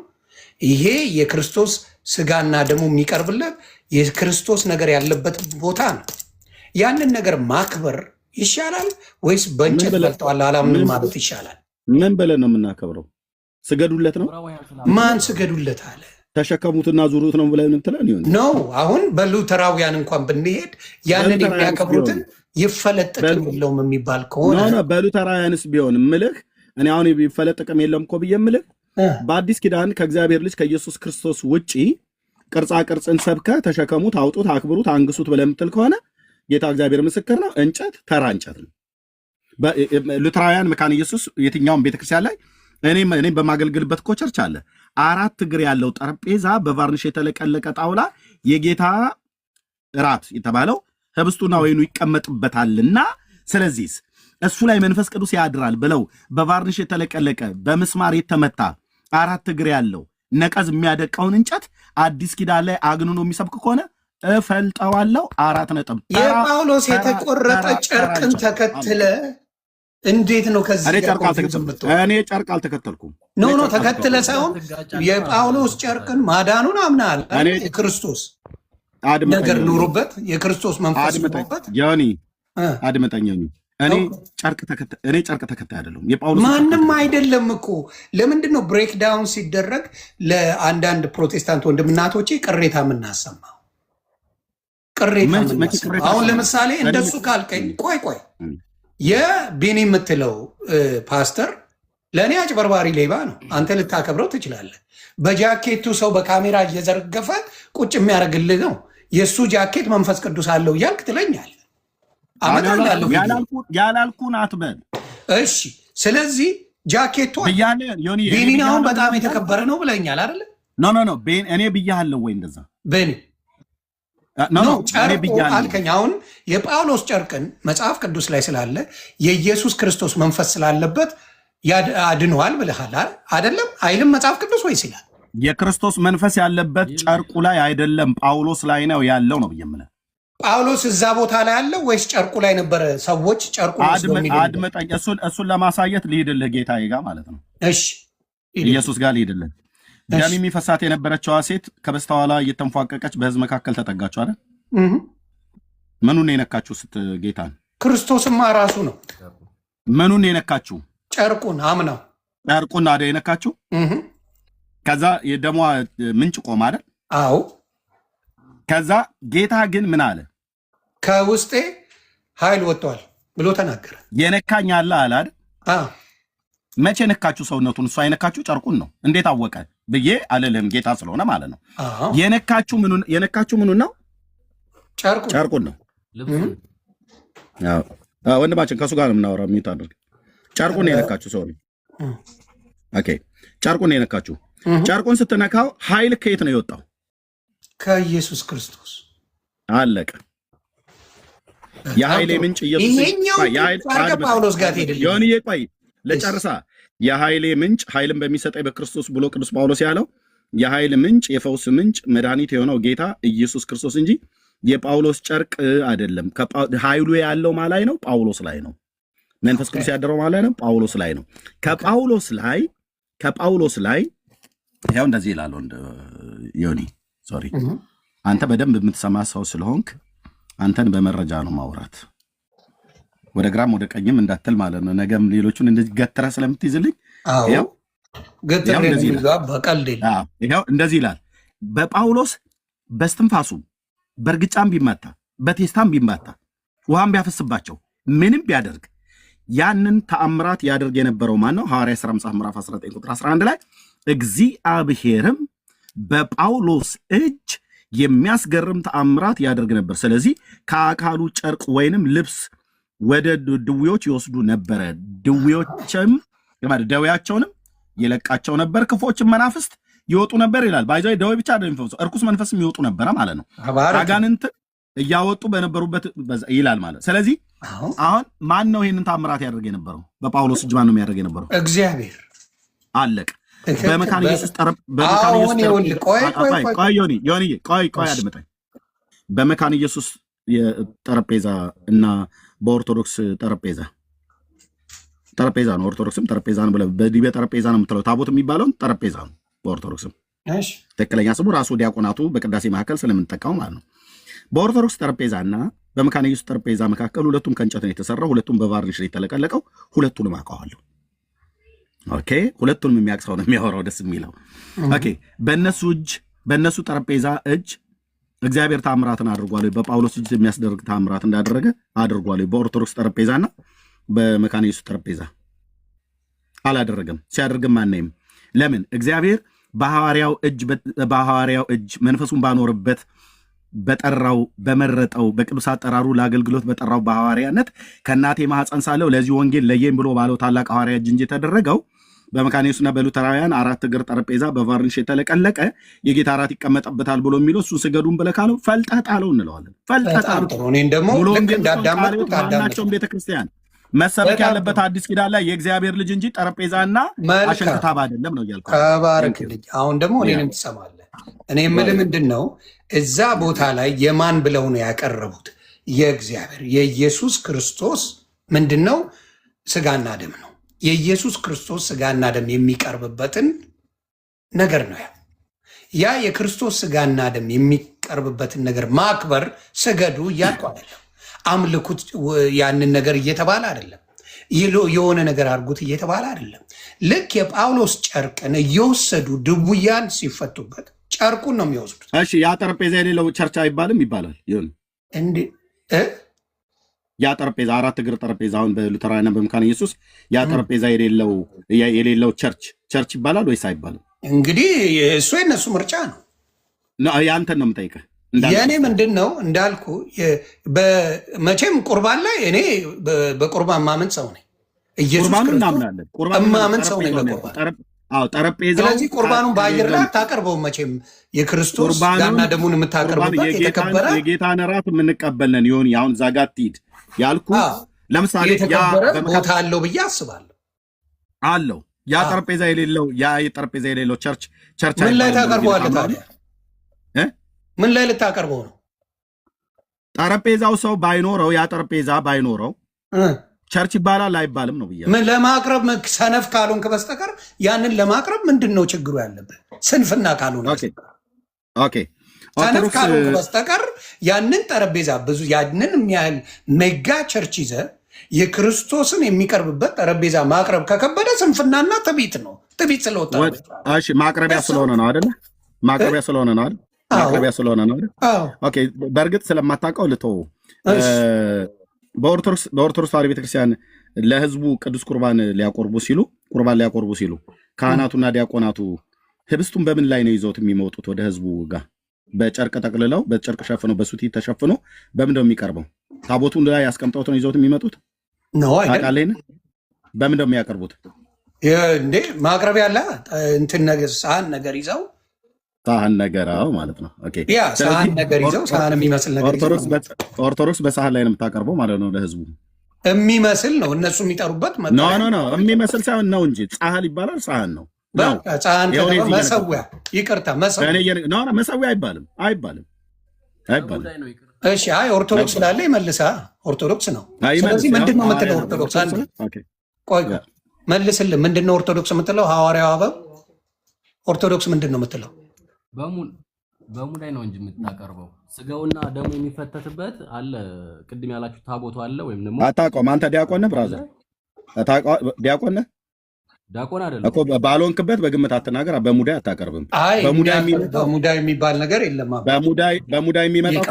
ይሄ የክርስቶስ ስጋና ደሙ የሚቀርብለት የክርስቶስ ነገር ያለበት ቦታ ነው። ያንን ነገር ማክበር ይሻላል ወይስ በእንጨት በልጠዋል አላምንም ማለት ይሻላል? ምን ብለን ነው የምናከብረው? ስገዱለት ነው። ማን ስገዱለት አለ? ተሸከሙትና ዙሩት ነው ብለን እንትለን ይሆን ነው። አሁን በሉተራውያን እንኳን ብንሄድ ያንን የሚያከብሩትን ይፈለጥ ጥቅም የለውም የሚባል ከሆነ በሉተራውያንስ ቢሆን ምልህ እኔ አሁን ይፈለጥ ጥቅም የለም እኮ ብዬ ምልህ በአዲስ ኪዳን ከእግዚአብሔር ልጅ ከኢየሱስ ክርስቶስ ውጪ ቅርጻ ቅርጽን ሰብከ ተሸከሙት፣ አውጡት፣ አክብሩት፣ አንግሱት ብለህ የምትል ከሆነ ጌታ እግዚአብሔር ምስክር ነው። እንጨት ተራ እንጨት ነው። ሉተራውያን መካነ ኢየሱስ የትኛውም ቤተክርስቲያን ላይ እኔም በማገልገልበት እኮ ቸርች አለ 4 እግር ያለው ጠረጴዛ በቫርኒሽ የተለቀለቀ ጣውላ የጌታ እራት የተባለው ህብስቱና ወይኑ ይቀመጥበታልና ስለዚህ እሱ ላይ መንፈስ ቅዱስ ያድራል ብለው በቫርኒሽ የተለቀለቀ በምስማር የተመታ 4 እግር ያለው ነቀዝ የሚያደቀውን እንጨት አዲስ ኪዳን ላይ አግንኖ የሚሰብክ ከሆነ እፈልጠዋለሁ 4 ነጥብ። የጳውሎስ የተቆረጠ ጨርቅን ተከትለ እንዴት ነው ከዚህ እኔ ጨርቅ አልተከተልኩም። ኖ ተከትለ ሳይሆን የጳውሎስ ጨርቅን ማዳኑን አምናል። የክርስቶስ ነገር ኑሩበት፣ የክርስቶስ መንፈስ ኑሩበት። ያኒ አድመጠኝ። እኔ ጨርቅ ተከታይ አይደለም። የጳውሎስ ማንም አይደለም እኮ። ለምንድን ነው ብሬክ ዳውን ሲደረግ ለአንዳንድ ፕሮቴስታንት ወንድምናቶቼ ቅሬታ የምናሰማው? ቅሬታ አሁን ለምሳሌ እንደሱ ካልከኝ ቆይ የቤኒ የምትለው ፓስተር ለእኔ አጭበርባሪ ሌባ ነው። አንተ ልታከብረው ትችላለህ። በጃኬቱ ሰው በካሜራ እየዘረገፈ ቁጭ የሚያደርግልህ ነው። የእሱ ጃኬት መንፈስ ቅዱስ አለው እያልክ ትለኛለህ። አመጣላለሁ ያላልኩን አትበል። እሺ፣ ስለዚህ ጃኬቱ ቤኒን አሁን በጣም የተከበረ ነው ብለኛል አይደለ? ኖ እኔ ብያለሁ ወይ እንደዛ ቤኒ አልከኝ። አሁን የጳውሎስ ጨርቅን መጽሐፍ ቅዱስ ላይ ስላለ የኢየሱስ ክርስቶስ መንፈስ ስላለበት አድነዋል ብለሃል አይደለም? አይልም መጽሐፍ ቅዱስ ወይስ ይላል? የክርስቶስ መንፈስ ያለበት ጨርቁ ላይ አይደለም ጳውሎስ ላይ ነው ያለው ነው ብዬምለ። ጳውሎስ እዛ ቦታ ላይ ያለው ወይስ ጨርቁ ላይ ነበረ? ሰዎች ጨርቁ አድመጠኝ። እሱን ለማሳየት ልሂድልህ ጌታዬ ጋር ማለት ነው። እሺ፣ ኢየሱስ ጋር ልሂድልህ። ደም የሚፈሳት የነበረችዋ ሴት ከበስተኋላ እየተንፏቀቀች በህዝብ መካከል ተጠጋችሁ አይደል? ምኑን የነካችሁ ጌታን? ክርስቶስማ ራሱ ነው። ምኑን የነካችሁ? ጨርቁን አምናው ጨርቁን አደ የነካችሁ። ከዛ የደሟ ምንጭ ቆም አይደል? አዎ። ከዛ ጌታ ግን ምን አለ? ከውስጤ ኃይል ወጥቷል ብሎ ተናገረ። የነካኝ አለ አይደል? መቼ ነካችሁ ሰውነቱን? እሱ አይነካችሁ ጨርቁን ነው። እንዴት አወቀ ብዬ አልልህም፣ ጌታ ስለሆነ ማለት ነው። የነካችሁ ምኑን ነው? ጨርቁን ነው። ወንድማችን ከእሱ ጋር ነው የምናወራው። ሚዩት አድርግ። ጨርቁን የነካችሁ ሰው ነው። ኦኬ፣ ጨርቁን የነካችሁ። ጨርቁን ስትነካው ኃይል ከየት ነው የወጣው? ከኢየሱስ ክርስቶስ። አለቀ። የኃይሌ ምንጭ ኢየሱስ። ጳውሎስ ጋር ሄድልኝ ቆይ ለጨርሳ። የኃይሌ ምንጭ ኃይልን በሚሰጠኝ በክርስቶስ ብሎ ቅዱስ ጳውሎስ ያለው የኃይል ምንጭ የፈውስ ምንጭ መድኃኒት የሆነው ጌታ ኢየሱስ ክርስቶስ እንጂ የጳውሎስ ጨርቅ አይደለም። ኃይሉ ያለው ማላይ ነው፣ ጳውሎስ ላይ ነው። መንፈስ ቅዱስ ያደረው ማለት ነው፣ ጳውሎስ ላይ ነው። ከጳውሎስ ላይ ያው እንደዚህ ይላል። ዮኒ ሶሪ፣ አንተ በደንብ የምትሰማ ሰው ስለሆንክ አንተን በመረጃ ነው ማውራት። ወደ ግራም ወደ ቀኝም እንዳትል ማለት ነው። ነገም ሌሎቹን እንደዚህ ገትራ ስለምትይዝልኝ ያው እንደዚህ ይላል። በጳውሎስ በስትንፋሱ በእርግጫም ቢመታ በቴስታም ቢመታ ውሃም ቢያፈስባቸው ምንም ቢያደርግ ያንን ተአምራት ያደርግ የነበረው ማን ነው? ሐዋርያ ሥራ መጽሐፍ ምዕራፍ 19 ቁጥር 11 ላይ እግዚአብሔርም በጳውሎስ እጅ የሚያስገርም ተአምራት ያደርግ ነበር። ስለዚህ ከአካሉ ጨርቅ ወይንም ልብስ ወደ ድውዮች ይወስዱ ነበረ፣ ደዌያቸውንም ይለቃቸው ነበር፣ ክፎችም መናፍስት ይወጡ ነበር ይላል። ባይዛይ ደዌ ብቻ አይደለም፣ እርኩስ መንፈስም ይወጡ ነበረ ማለት ነው። አጋንንት እያወጡ በነበሩበት ይላል ማለት። ስለዚህ አሁን ማን ነው ይህንን ታምራት ያደርግ የነበረው? በጳውሎስ እጅ ማን ነው የሚያደርግ የነበረው? እግዚአብሔር። አለቀ። በመካነ ኢየሱስ አድምጠኝ። በመካነ ኢየሱስ ጠረጴዛ እና በኦርቶዶክስ ጠረጴዛ ነው። ኦርቶዶክስም ጠረጴዛ ነው ብለህ በዲቤ ጠረጴዛ ነው የምትለው። ታቦት የሚባለውን ጠረጴዛ ነው በኦርቶዶክስም። ትክክለኛ ስሙ ራሱ ዲያቆናቱ በቅዳሴ መካከል ስለምንጠቀሙ ማለት ነው። በኦርቶዶክስ ጠረጴዛና በመካነ ኢየሱስ ጠረጴዛ መካከል ሁለቱም ከእንጨት ነው የተሰራው። ሁለቱም በቫርኒሽ ነው የተለቀለቀው። ሁለቱንም አውቀዋለሁ። ኦኬ፣ ሁለቱንም የሚያውቅ ሰው ነው የሚያወራው ደስ የሚለው። ኦኬ፣ በእነሱ ጠረጴዛ እጅ እግዚአብሔር ታምራትን አድርጓል። በጳውሎስ እጅ የሚያስደርግ ታምራት እንዳደረገ አድርጓል። በኦርቶዶክስ ጠረጴዛና በመካነ ኢየሱስ ጠረጴዛ አላደረገም። ሲያደርግም አናይም። ለምን? እግዚአብሔር በሐዋርያው እጅ መንፈሱን ባኖርበት በጠራው በመረጠው በቅዱስ አጠራሩ ለአገልግሎት በጠራው በሐዋርያነት ከእናቴ ማኅፀን ሳለሁ ለዚህ ወንጌል ለየም ብሎ ባለው ታላቅ ሐዋርያ እጅ እንጂ የተደረገው በመካነ ኢየሱስና በሉተራውያን 4 እግር ጠረጴዛ በቫርኒሽ የተለቀለቀ የጌታ እራት ይቀመጥበታል ብሎ የሚለው እሱን ስገዱን ብለህ ካለው ፈልጠህ ጣለው እንለዋለን። ፈልጠህ ጣለው። ቤተክርስቲያን መሰበክ ያለበት አዲስ ኪዳን ላይ የእግዚአብሔር ልጅ እንጂ ጠረጴዛና አሸንክታብ አይደለም ነው እያልኩ። አሁን ደግሞ እኔንም ትሰማለህ። እኔ የምልህ ምንድን ነው፣ እዛ ቦታ ላይ የማን ብለው ነው ያቀረቡት? የእግዚአብሔር የኢየሱስ ክርስቶስ ምንድን ነው? ስጋና ደም ነው። የኢየሱስ ክርስቶስ ስጋና ደም የሚቀርብበትን ነገር ነው። ያ የክርስቶስ ስጋና ደም የሚቀርብበትን ነገር ማክበር፣ ስገዱ እያልኩ አይደለም። አምልኩት ያንን ነገር እየተባለ አይደለም። የሆነ ነገር አድርጉት እየተባለ አይደለም። ልክ የጳውሎስ ጨርቅን እየወሰዱ ድውያን ሲፈቱበት ጨርቁን ነው የሚወስዱት። እሺ፣ ያ ጠረጴዛ የሌለው ቸርች አይባልም? ይባላል። ይሁን እንዴ ያ ጠረጴዛ 4 እግር ጠረጴዛ አሁን በሉተራውያን በመካነ ኢየሱስ ያ ጠረጴዛ የሌለው ቸርች ይባላል ወይስ አይባልም? እንግዲህ እሱ የነሱ ምርጫ ነው። ያንተን ነው የምጠይቅህ። የእኔ ምንድን ነው እንዳልኩ መቼም ቁርባን ላይ እኔ በቁርባን ማመን ሰው ነኝ። ኢየሱስ ክርስቶስ ማመን ሰው ነኝ በቁርባን። ስለዚህ ቁርባኑን በአየር ላይ አታቀርበውም። መቼም የክርስቶስ ጋና ደሙን የምታቀርቡበት የተከበረ የጌታን እራት የምንቀበልን ይሆን አሁን ዛጋት ሂድ ያልኩ ለምሳሌ ቦታ አለው ብዬ አስባለሁ። አለው ያ ጠረጴዛ የሌለው ቸርች ምን ላይ ታቀርበዋለህ ታዲያ? ምን ላይ ልታቀርበው ነው? ጠረጴዛው ሰው ባይኖረው ያ ጠረጴዛ ባይኖረው ቸርች ይባላል አይባልም ነው ብዬ ምን ለማቅረብ ሰነፍ ካልሆንክ በስተቀር ያንን ለማቅረብ ምንድን ነው ችግሩ ያለበት? ስንፍና ካልሆነ ሰነፍ ካልሆንክ በስተቀር ያንን ጠረጴዛ ያንን የሚያህል ሜጋ ቸርች ይዘ የክርስቶስን የሚቀርብበት ጠረጴዛ ማቅረብ ከከበደ ስንፍናና ትዕቢት ነው። ትዕቢት ስለወጣ ማቅረቢያ ስለሆነ ነው አይደለ? ማቅረቢያ ስለሆነ ነው አይደል? ማቅረቢያ ስለሆነ ነው አይደል? ኦኬ። በእርግጥ ስለማታውቀው ልተው። በኦርቶዶክስ ተዋሕዶ ቤተክርስቲያን ለህዝቡ ቅዱስ ቁርባን ሊያቆርቡ ሲሉ ካህናቱና ዲያቆናቱ ህብስቱን በምን ላይ ነው ይዘውት የሚመጡት? ወደ ህዝቡ ጋር በጨርቅ ጠቅልለው በጨርቅ ሸፍነው በሱቲ ተሸፍኖ በምን ነው የሚቀርበው? ታቦቱን ላይ ያስቀምጠውት ነው ይዘውት የሚመጡት ነው አይደል? በምን ነው የሚያቀርቡት? እንዴ ማቅረቢያ አለ እንትን ነገር ሳህን ነገር ይዘው ሳህን ነገራው ማለት ነው። ኦኬ ያ ሳህን ነገር ይዘው ሳህን የሚመስል ነገር ኦርቶዶክስ በሳህን ላይ ነው የምታቀርበው ማለት ነው። ለህዝቡ የሚመስል ነው እነሱ የሚጠሩበት ኖ የሚመስል ሳይሆን ነው እንጂ ጻህል ይባላል። ሳህን ነው ሳህን መሰዊያ፣ ይቅርታ መሰዊያ አይባልም። እሺ አይ ኦርቶዶክስ ስላለ ይመልሳ ኦርቶዶክስ ነው። ስለዚህ ምንድን ነው የምትለው ኦርቶዶክስ? ቆይ መልስልን። ምንድን ነው ኦርቶዶክስ የምትለው? ሐዋርያው አበው ኦርቶዶክስ ምንድን ነው የምትለው? በሙዳይ ነው እንጂ የምታቀርበው ስጋውና ደሙ የሚፈተትበት አለ። ቅድም ያላችሁ ታቦቱ አለ ወይም ደግሞ አታውቀውም አንተ? ዲያቆን ነህ ብራዘር? ዲያቆን ነህ? ዲያቆን አይደለም እኮ ባልሆንክበት በግምት አትናገር። በሙዳይ አታቀርብም። በሙዳይ የሚባል ነገር የለም። በሙዳይ የሚመጣው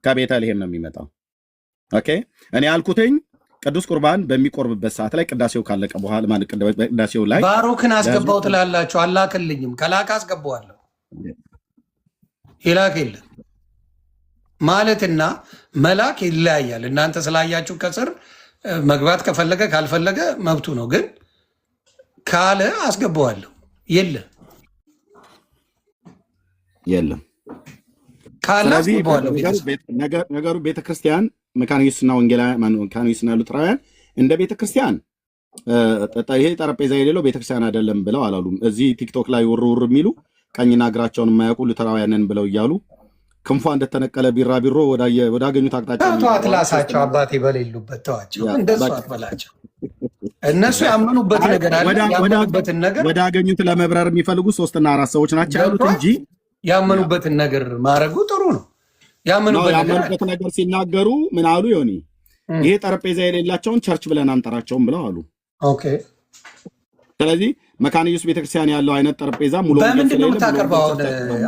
ከቤተልሔም ነው የሚመጣው። ኦኬ እኔ ያልኩትኝ ቅዱስ ቁርባን በሚቆርብበት ሰዓት ላይ ቅዳሴው ካለቀ በኋላ ማለት ቅዳሴው ላይ ባሮክን አስገባው ትላላችሁ። አላክልኝም። ከላክ አስገባዋለሁ። ይላክ የለም ማለትና መላክ ይለያያል። እናንተ ስላያችሁ ከስር መግባት ከፈለገ ካልፈለገ መብቱ ነው። ግን ካለ አስገባዋለሁ። የለም ካለ አስገባዋለሁ። ነገሩ ቤተክርስቲያን መካነ ኢየሱስና መካነ ኢየሱስና ሉተራውያን እንደ ቤተክርስቲያን ይሄ ጠረጴዛ የሌለው ቤተክርስቲያን አይደለም ብለው አላሉም። እዚህ ቲክቶክ ላይ ውርውር የሚሉ ቀኝና እግራቸውን የማያውቁ ሉተራውያንን ብለው እያሉ ክንፏ እንደተነቀለ ቢራቢሮ ወዳገኙት አቅጣጫ አትላሳቸው። አባቴ በሌሉበት ተዋቸው። እንደሱ አትበላቸው። እነሱ ያመኑበት ነገር አለ። ያመኑበትን ነገር ወዳገኙት ለመብረር የሚፈልጉ 3 እና 4 ሰዎች ናቸው ያሉት እንጂ ያመኑበትን ነገር ማድረጉ ጥሩ ነው። ያመኑበት ነገር ሲናገሩ ምን አሉ? ዮኒ ይሄ ጠረጴዛ የሌላቸውን ቸርች ብለን አንጠራቸውም ብለው አሉ። ኦኬ ስለዚህ መካነ ኢየሱስ ቤተክርስቲያን ያለው አይነት ጠረጴዛ ሙሉ በምንድን ነው የምታቀርበው?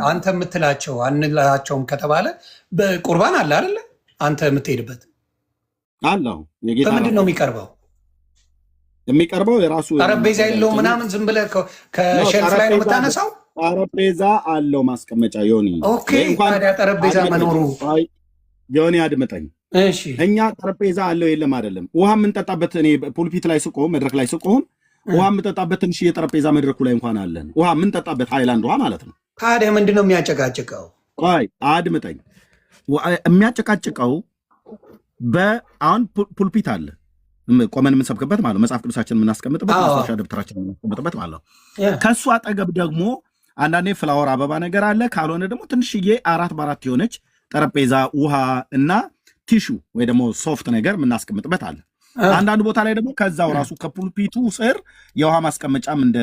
አንተ የምትላቸው አንላቸውም ከተባለ በቁርባን አለ አይደለ? አንተ የምትሄድበት አለው። በምንድን ነው የሚቀርበው? የራሱ ጠረጴዛ የለውም ምናምን ዝም ብለህ ከሸልፍ ላይ ነው የምታነሳው። ጠረጴዛ አለው ማስቀመጫ። ዮኒ ታዲያ ጠረጴዛ መኖሩ ዮኒ አድምጠኝ። እኛ ጠረጴዛ አለው የለም አይደለም። ውሃ የምንጠጣበት እኔ ፑልፒት ላይ ስቆም መድረክ ላይ ስቆም ውሃ የምንጠጣበት ትንሽ የጠረጴዛ መድረኩ ላይ እንኳን አለን። ውሃ የምንጠጣበት ሃይላንድ ውሃ ማለት ነው። ታዲያ ምንድን ነው የሚያጨቃጭቀው? ቆይ አድምጠኝ። የሚያጨቃጭቀው አሁን ፑልፒት አለ ቆመን የምንሰብክበት ማለት ነው። መጽሐፍ ቅዱሳችን የምናስቀምጥበት ማስታወሻ ደብተራችን የምናስቀምጥበት ማለት ነው። ከእሱ አጠገብ ደግሞ አንዳንዴ ፍላወር አበባ ነገር አለ። ካልሆነ ደግሞ ትንሽዬ 4x4 የሆነች ጠረጴዛ ውሃ እና ቲሹ ወይ ደግሞ ሶፍት ነገር የምናስቀምጥበት አለ። አንዳንድ ቦታ ላይ ደግሞ ከዛው ራሱ ከፑልፒቱ ስር የውሃ ማስቀመጫም እንደ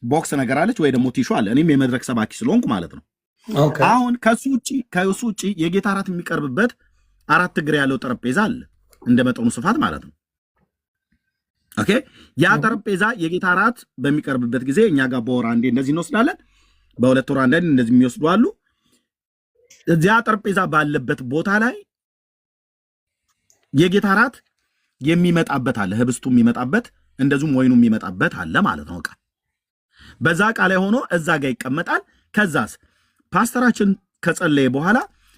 ቦክስ ነገር አለች ወይ ደግሞ ቲሹ አለ። እኔም የመድረክ ሰባኪ ስለሆንኩ ማለት ነው። አሁን ከሱ ውጭ የጌታ እራት የሚቀርብበት 4 እግር ያለው ጠረጴዛ አለ እንደ መጠኑ ስፋት ማለት ነው። ኦኬ ያ ጠረጴዛ የጌታ እራት በሚቀርብበት ጊዜ እኛ ጋር በወር አንዴ እንደዚህ እንወስዳለን። በ2 ወር አንዴ እንደዚህ የሚወስዱ አሉ። እዚያ ጠረጴዛ ባለበት ቦታ ላይ የጌታ እራት የሚመጣበት አለ፣ ህብስቱ የሚመጣበት እንደዚሁም ወይኑ የሚመጣበት አለ ማለት ነው። ዕቃ በዛ ዕቃ ላይ ሆኖ እዛ ጋር ይቀመጣል። ከዛስ ፓስተራችን ከጸለየ በኋላ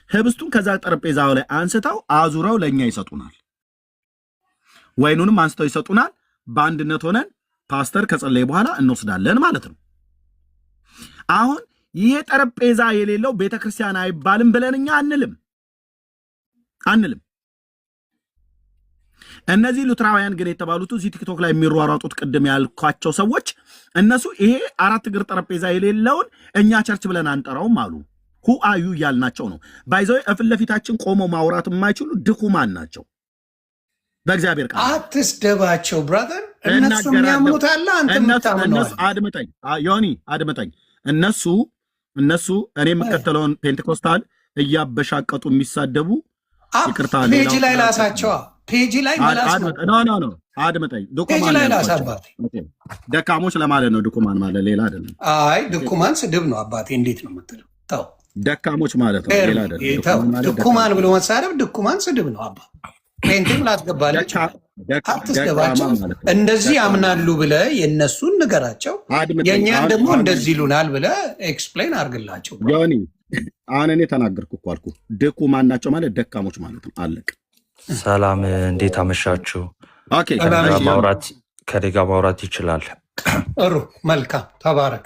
ህብስቱን ከዛ ጠረጴዛው ላይ አንስተው አዙረው ለኛ ይሰጡናል። ወይኑንም አንስተው ይሰጡናል። በአንድነት ሆነን ፓስተር ከጸለየ በኋላ እንወስዳለን ማለት ነው። አሁን ይሄ ጠረጴዛ የሌለው ቤተክርስቲያን አይባልም ብለን እኛ አንልም። እነዚህ ሉትራውያን ግን የተባሉት እዚህ ቲክቶክ ላይ የሚሯሯጡት ቅድም ያልኳቸው ሰዎች እነሱ ይሄ 4 እግር ጠረጴዛ የሌለውን እኛ ቸርች ብለን አንጠራውም አሉ። ሁ አዩ እያልናቸው ነው። ባይዘው እፍል ለፊታችን ቆመው ማውራት የማይችሉ ድኩማን ናቸው። በእግዚአብሔር ቃል አትስደባቸው ብራዘር። እነሱ የሚያምኑት አለ፣ አንተ የምታምነው አድምጠኝ ዮኒ አድምጠኝ። እነሱ እኔ የምከተለውን ፔንቴኮስታል እያበሻቀጡ የሚሳደቡ ይቅርታ ፔጅ ላይ ላሳቸዋ ፔጅ ላይ ኖ አድምጠኝ። ደካሞች ለማለት ነው። ድኩማን ማለት ሌላ አይደለም። አይ ድኩማን ስድብ ነው አባቴ። እንዴት ነው የምትለው? ተው ደካሞች ማለት ነው ሌላ አይደለም። ድኩማን ብሎ መሳደብ ድኩማን ስድብ ነው አባ። ፔንትም ላትገባለች አትስደባቸው። እንደዚህ ያምናሉ ብለህ የእነሱን ንገራቸው፣ የእኛን ደግሞ እንደዚህ ይሉናል ብለህ ኤክስፕሌን አድርግላቸው። ዮኒ አሁን እኔ ተናገርኩ እኮ አልኩ። ድኩማን ናቸው ማለት ደካሞች ማለት ነው። አለቅ ሰላም፣ እንዴት አመሻችሁ? ከኔ ጋር ማውራት ይችላል? ጥሩ መልካም፣ ተባረክ።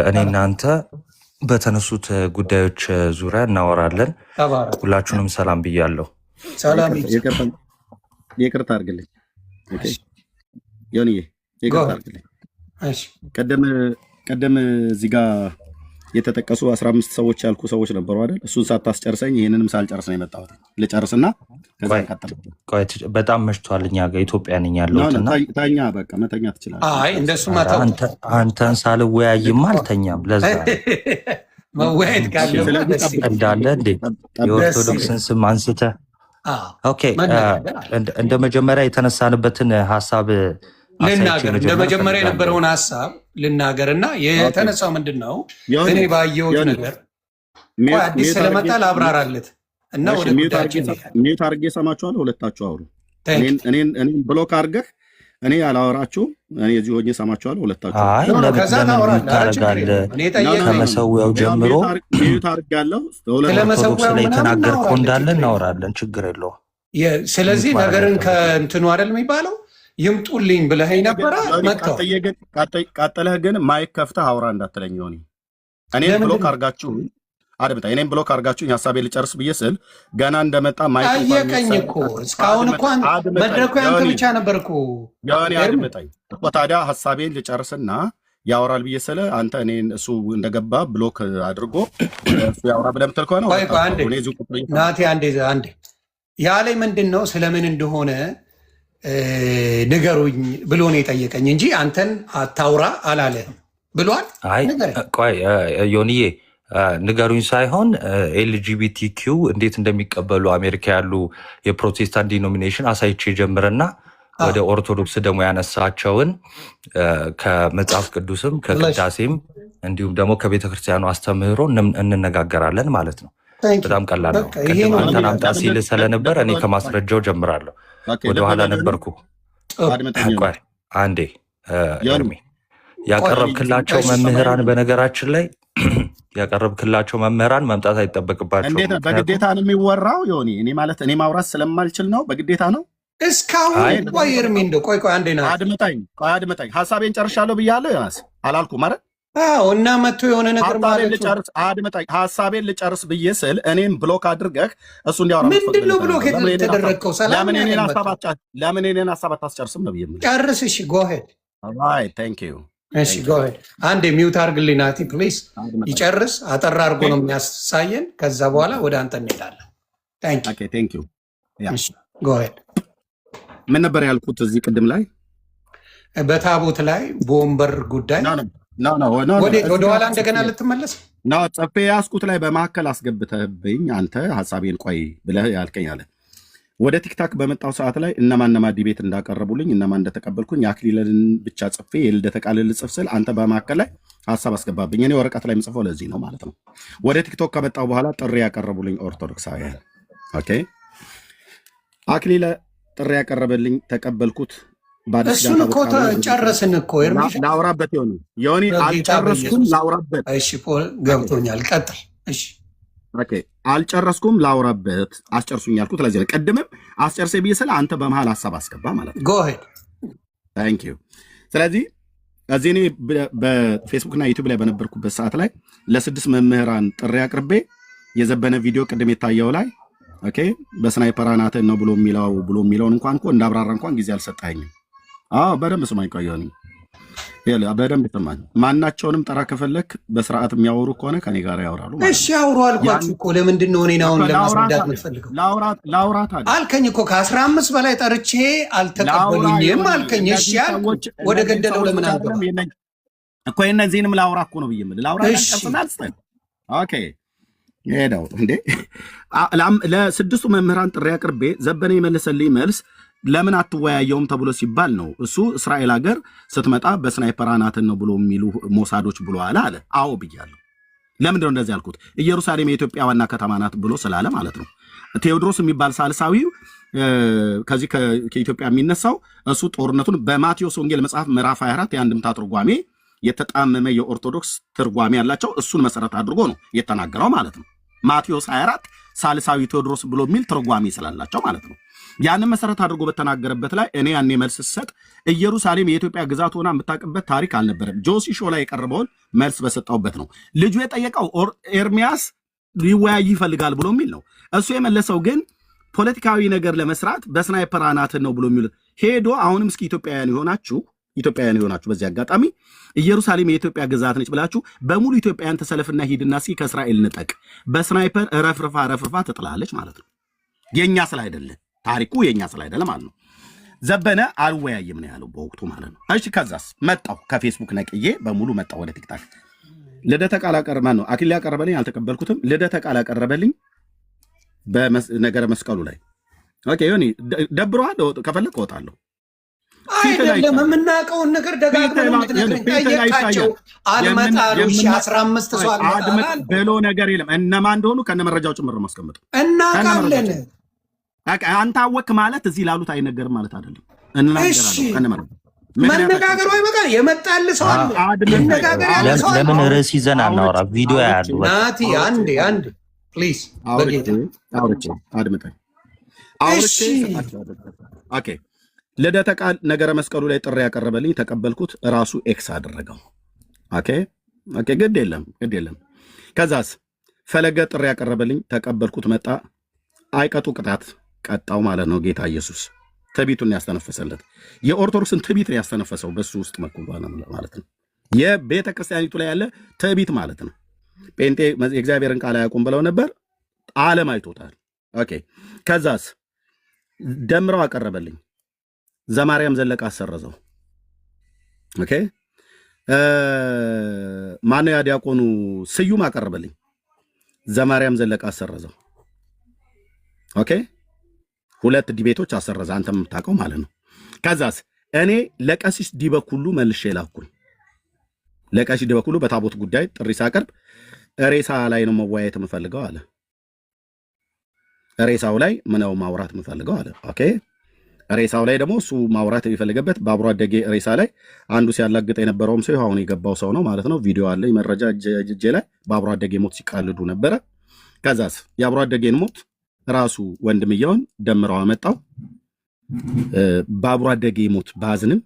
እኔ እናንተ በተነሱት ጉዳዮች ዙሪያ እናወራለን። ሁላችሁንም ሰላም ብያለሁ። ሰላም። ይቅርታ አድርግልኝ ዮኒዬ፣ ይቅርታ አድርግልኝ። ቀደም እዚህ ጋር የተጠቀሱ 15 ሰዎች ያልኩ ሰዎች ነበሩ አይደል? እሱን ሳታስጨርሰኝ ይህንንም ሳልጨርስ ነው የመጣሁት። ልጨርስና ከዛ እንቀጥል። በጣም መሽቷል። እኛ ጋር ኢትዮጵያ ነኝ ያለሁትና ተኛ፣ በቃ መተኛ ትችላለህ። አይ እንደሱማ አንተን ሳልወያይማ አልተኛም። ለዛ መወያየት ካለበት እንዳለ እንዴ የኦርቶዶክስን ስም አንስተህ ኦኬ። እንደ መጀመሪያ የተነሳንበትን ሀሳብ ልናገር፣ እንደ መጀመሪያ የነበረውን ሀሳብ ልናገርና የተነሳው ምንድን ነው? እኔ ባየሁት ነገር አዲስ ስለመጣ ላብራራለት እና ወደ ሚዩት አድርጌ ሰማችኋለሁ። ሁለታችሁ አውሩ። እኔን ብሎክ አድርገህ እኔ አላወራችሁም። እኔ እዚህ ሆኜ ሰማችኋለሁ። ሁለታችሁ ከመሰዊያው ጀምሮ ሚዩት አድርጌያለሁ። ኦርቶዶክስ ላይ የተናገርከው እንዳለ እናወራለን። ችግር የለውም። ስለዚህ ነገርን ከእንትኑ አይደል የሚባለው ይምጡልኝ ብለህ ነበረ። ቀጥለህ ግን ማይክ ከፍተህ አውራ እንዳትለኝ ሆኒ። እኔም ብሎክ አድርጋችሁ አድምጠኝ። እኔም ብሎክ አድርጋችሁ ሀሳቤን ልጨርስ ብዬ ስል ገና እንደመጣ ማይክ ጠየቀኝ እኮ። እስካሁን እንኳን መድረኩ ያንተ ብቻ ነበር እኮ ሆኒ። አድምጠኝ እኮ ታዲያ ሀሳቤን ልጨርስና ያወራል ብዬ ስለ አንተ እኔን እሱ እንደገባ ብሎክ አድርጎ እሱ ያወራ ብለህ የምትል ከሆነ ናቴ አንዴ ያለኝ ምንድን ነው ስለምን እንደሆነ ንገሩኝ ብሎ ነው የጠየቀኝ እንጂ አንተን አታውራ አላለህም ብሏል። ቆይ ዮኒዬ ንገሩኝ ሳይሆን ኤልጂቢቲኪው እንዴት እንደሚቀበሉ አሜሪካ ያሉ የፕሮቴስታንት ዲኖሚኔሽን አሳይቼ ጀምርና ወደ ኦርቶዶክስ ደግሞ ያነሳቸውን ከመጽሐፍ ቅዱስም ከቅዳሴም እንዲሁም ደግሞ ከቤተክርስቲያኑ አስተምህሮ እንነጋገራለን ማለት ነው። በጣም ቀላል ነው። ቅድም አንተን አምጣ ሲል ስለነበር እኔ ከማስረጃው ጀምራለሁ። ወደኋላ ነበርኩ። ቆይ አንዴ እርሜ ያቀረብክላቸው መምህራን በነገራችን ላይ ያቀረብክላቸው መምህራን መምጣት አይጠበቅባቸው። በግዴታ ነው የሚወራው ዮኒ። እኔ ማለት እኔ ማውራት ስለማልችል ነው። በግዴታ ነው እስካሁን። ቆይ እርሜ እንደው ቆይ አንዴ ነው አድምጠኝ። ሀሳቤን ጨርሻለሁ ብያለሁ ዮናስ አላልኩም ማለት እና መጥቶ የሆነ ነገር ማለት አድምጠኝ። ሀሳቤን ልጨርስ ብዬ ስል እኔም ብሎክ አድርገህ እሱ እንዲያወራ ምንድን ነው ብሎክ የተደረግከው? ለምን እኔን ሀሳብ አታስጨርስም ነው ብዬ ጨርስ። እሺ ጎሄድ። ታንክ ዩ። እሺ ጎሄድ። አንዴ ሚውት አድርግልኝ ናቲ ፕሊዝ። ይጨርስ። አጠራ አድርጎ ነው የሚያሳየን። ከዛ በኋላ ወደ አንተ እንሄዳለን። ታንክ ዩ። ጎሄድ። ምን ነበር ያልኩት እዚህ ቅድም ላይ በታቦት ላይ በወንበር ጉዳይ ወደኋላ እንደገና ልትመለስ ጽፌ ያስኩት ላይ በመካከል አስገብተህብኝ አንተ ሀሳቤን ቆይ ብለህ ያልከኝ አለ። ወደ ቲክታክ በመጣው ሰዓት ላይ እነማ ዲቤት እንዳቀረቡልኝ እነማ እንደተቀበልኩኝ የአክሊልን ብቻ ጽፌ የልደተ ቃልን ልጽፍ ስል አንተ በመካከል ላይ ሀሳብ አስገባብኝ። እኔ ወረቀት ላይ የምጽፈው ለዚህ ነው ማለት ነው። ወደ ቲክቶክ ከመጣሁ በኋላ ጥሪ ያቀረቡልኝ ኦርቶዶክሳውያን ኦኬ፣ አክሊለ ጥሪ ያቀረበልኝ ተቀበልኩት። እሱን እኮ ጨረስን እኮ ኤርሚሻ። ላውራበት ዮኒ አልጨረስኩም፣ ላውራበት። እሺ ፖል ገብቶኛል፣ ቀጥል። እሺ ኦኬ፣ አልጨረስኩም፣ ላውራበት። አስጨርሱኝ ያልኩት ለዚህ ነው። ቅድምም አስጨርሴ ብዬ ስለ አንተ በመሃል ሀሳብ አስገባ ማለት ነው። ጎ ሄድ ታንክ ዩ። ስለዚህ እዚህ እኔ በፌስቡክ እና ዩቲዩብ ላይ በነበርኩበት ሰዓት ላይ ለ6 መምህራን ጥሪ አቅርቤ የዘበነ ቪዲዮ ቅድም የታየው ላይ ኦኬ፣ በስናይፐር አናትህን ነው ብሎ የሚለውን እንኳን እኮ እንዳብራራ እንኳን ጊዜ አልሰጠኸኝም። በደንብ ስማኝ፣ ቆየሁኝ በደንብ ስማኝ። ማናቸውንም ጠራ ከፈለክ በስርዓት የሚያወሩ ከሆነ ከኔ ጋር ያወራሉ። እሺ አውሩ አልኳችሁ እኮ። ለምንድን ነው እኔን አሁን ለማስረዳት የምትፈልገው? ላውራት አልከኝ እኮ ከ15 በላይ ጠርቼ አልተቀበሉኝም አልከኝ። እሺ ያልኩት ወደ ገደለው ለምን አልገባም እኮ። የእነዚህንም ላውራ እኮ ነው ብዬ የምልህ ላውራ ቀርጽናል። ኦኬ ሄደው እንዴ ለ6ቱ መምህራን ጥሪ አቅርቤ ዘበነ የመለሰልኝ መልስ ለምን አትወያየውም ተብሎ ሲባል ነው። እሱ እስራኤል ሀገር ስትመጣ በስናይፐር አናትን ነው ብሎ የሚሉ ሞሳዶች ብሎ አለ። አዎ ብያለሁ። ለምንድን ነው እንደዚህ ያልኩት? ኢየሩሳሌም የኢትዮጵያ ዋና ከተማ ናት ብሎ ስላለ ማለት ነው። ቴዎድሮስ የሚባል ሳልሳዊው ከዚህ ከኢትዮጵያ የሚነሳው እሱ ጦርነቱን በማቴዎስ ወንጌል መጽሐፍ ምዕራፍ 24 የአንድምታ ትርጓሜ የተጣመመ የኦርቶዶክስ ትርጓሜ ያላቸው እሱን መሰረት አድርጎ ነው የተናገረው ማለት ነው። ማቴዎስ 24 ሳልሳዊ ቴዎድሮስ ብሎ የሚል ትርጓሜ ስላላቸው ማለት ነው። ያንን መሰረት አድርጎ በተናገረበት ላይ እኔ ያኔ መልስ ሰጥ ኢየሩሳሌም የኢትዮጵያ ግዛት ሆና የምታውቅበት ታሪክ አልነበረም። ጆሲ ሾ ላይ የቀረበውን መልስ በሰጠውበት ነው። ልጁ የጠየቀው ኤርሚያስ ሊወያይ ይፈልጋል ብሎ የሚል ነው። እሱ የመለሰው ግን ፖለቲካዊ ነገር ለመስራት በስናይፐር አናትን ነው ብሎ የሚል ሄዶ አሁንም እስኪ ኢትዮጵያውያን የሆናችሁ በዚህ አጋጣሚ ኢየሩሳሌም የኢትዮጵያ ግዛት ነች ብላችሁ በሙሉ ኢትዮጵያውያን ተሰለፍና ሂድና እስኪ ከእስራኤል ንጠቅ፣ በስናይፐር ረፍርፋ ትጥላለች ማለት ነው። የኛ ስላይደለ ታሪኩ የኛ ስላይደለ ማለት ነው። ዘበነ አልወያይም ነው ያለው በወቅቱ ማለት ነው። እሺ ከዛስ መጣው ከፌስቡክ ነቅዬ በሙሉ መጣው ወደ ቲክታክ። ልደተ ቃል አቀረበ ነው አክሊል ያቀረበልኝ፣ አልተቀበልኩትም። ልደተ ቃል አቀረበልኝ በነገረ መስቀሉ ላይ ኦኬ። ዮኒ ደብረዋል፣ ከፈለክ እወጣለሁ። አይደለም የምናውቀውን ነገር ደጋግመን ጠየቃቸው። አልመጣሉ 15 ሰው አልመጣል ብሎ ነገር የለም። እነማን እንደሆኑ ከነ መረጃው ጭምር ማስቀመጥ እናውቃለን። አንተ አወክ ማለት እዚህ ላሉት አይነገርም ማለት አይደለም። እናገራለሁ ከነ መረጃው መነጋገሩ አይመጣ የመጣል ሰው አለ። መነጋገር ያለ ሰው ለምን ርዕስ ይዘን አናወራ? ቪዲዮ ያሉ ናቲ አንዴ ፕሊዝ አውርቼ አድምጠኝ። ኦኬ ልደተ ቃል ነገረ መስቀሉ ላይ ጥሪ ያቀረበልኝ ተቀበልኩት። ራሱ ኤክስ አደረገው። ኦኬ ግድ የለም። ከዛስ ፈለገ ጥሪ ያቀረበልኝ ተቀበልኩት። መጣ አይቀጡ ቅጣት ቀጣው ማለት ነው። ጌታ ኢየሱስ ትዕቢቱን ያስተነፈሰለት የኦርቶዶክስን ትዕቢት ያስተነፈሰው በሱ ውስጥ መኩል ማለት ነው። የቤተ ክርስቲያኒቱ ላይ ያለ ትዕቢት ማለት ነው። ጴንጤ የእግዚአብሔርን ቃል አያውቁም ብለው ነበር። ዓለም አይቶታል። ኦኬ ከዛስ ደምረው አቀረበልኝ። ዘማርያም ዘለቀ አሰረዘው። ኦኬ ማነው ያ ዲያቆኑ ስዩም አቀረበልኝ። ዘማርያም ዘለቀ አሰረዘው። ኦኬ 2 ዲቤቶች አሰረዘ፣ አንተም የምታውቀው ማለት ነው። ከዛስ እኔ ለቀሲስ ዲበኩሉ መልሼ ላኩኝ። ለቀሲስ ዲበኩሉ በታቦት ጉዳይ ጥሪ ሳቀርብ ሬሳ ላይ ነው መወያየት የምፈልገው አለ። ሬሳው ላይ ምነው ማውራት የምፈልገው አለ። ኦኬ ሬሳው ላይ ደግሞ እሱ ማውራት የሚፈልገበት በአብሮ አደጌ ሬሳ ላይ አንዱ ሲያላግጥ የነበረውም ሰው አሁን የገባው ሰው ነው ማለት ነው። ቪዲዮ አለ፣ መረጃ እጄ ላይ በአብሮ አደጌ ሞት ሲቃልዱ ነበረ። ከዛስ የአብሮ አደጌን ሞት ራሱ ወንድምየውን ደምረው አመጣው። በአብሮ አደጌ ሞት ባዝንም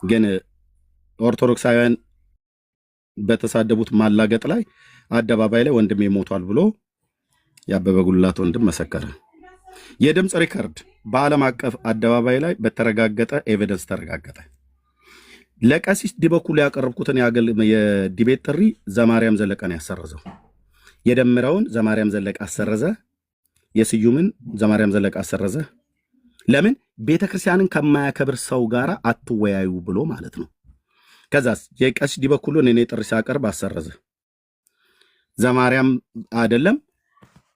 ግን ኦርቶዶክሳውያን በተሳደቡት ማላገጥ ላይ አደባባይ ላይ ወንድሜ ሞቷል ብሎ ያበበ ጉልላት ወንድም መሰከረ። የድምፅ ሪከርድ በዓለም አቀፍ አደባባይ ላይ በተረጋገጠ ኤቪደንስ ተረጋገጠ። ለቀሲስ ዲበኩሉ ያቀረብኩትን የዲቤት ጥሪ ዘማርያም ዘለቀን ያሰረዘው። የደምረውን ዘማርያም ዘለቀ አሰረዘ። የስዩምን ዘማርያም ዘለቀ አሰረዘ። ለምን ቤተክርስቲያንን ከማያከብር ሰው ጋር አትወያዩ ብሎ ማለት ነው። ከዛስ የቀሲስ ዲበኩሉን እኔ ጥሪ ሲያቀርብ አሰረዘ። ዘማርያም አይደለም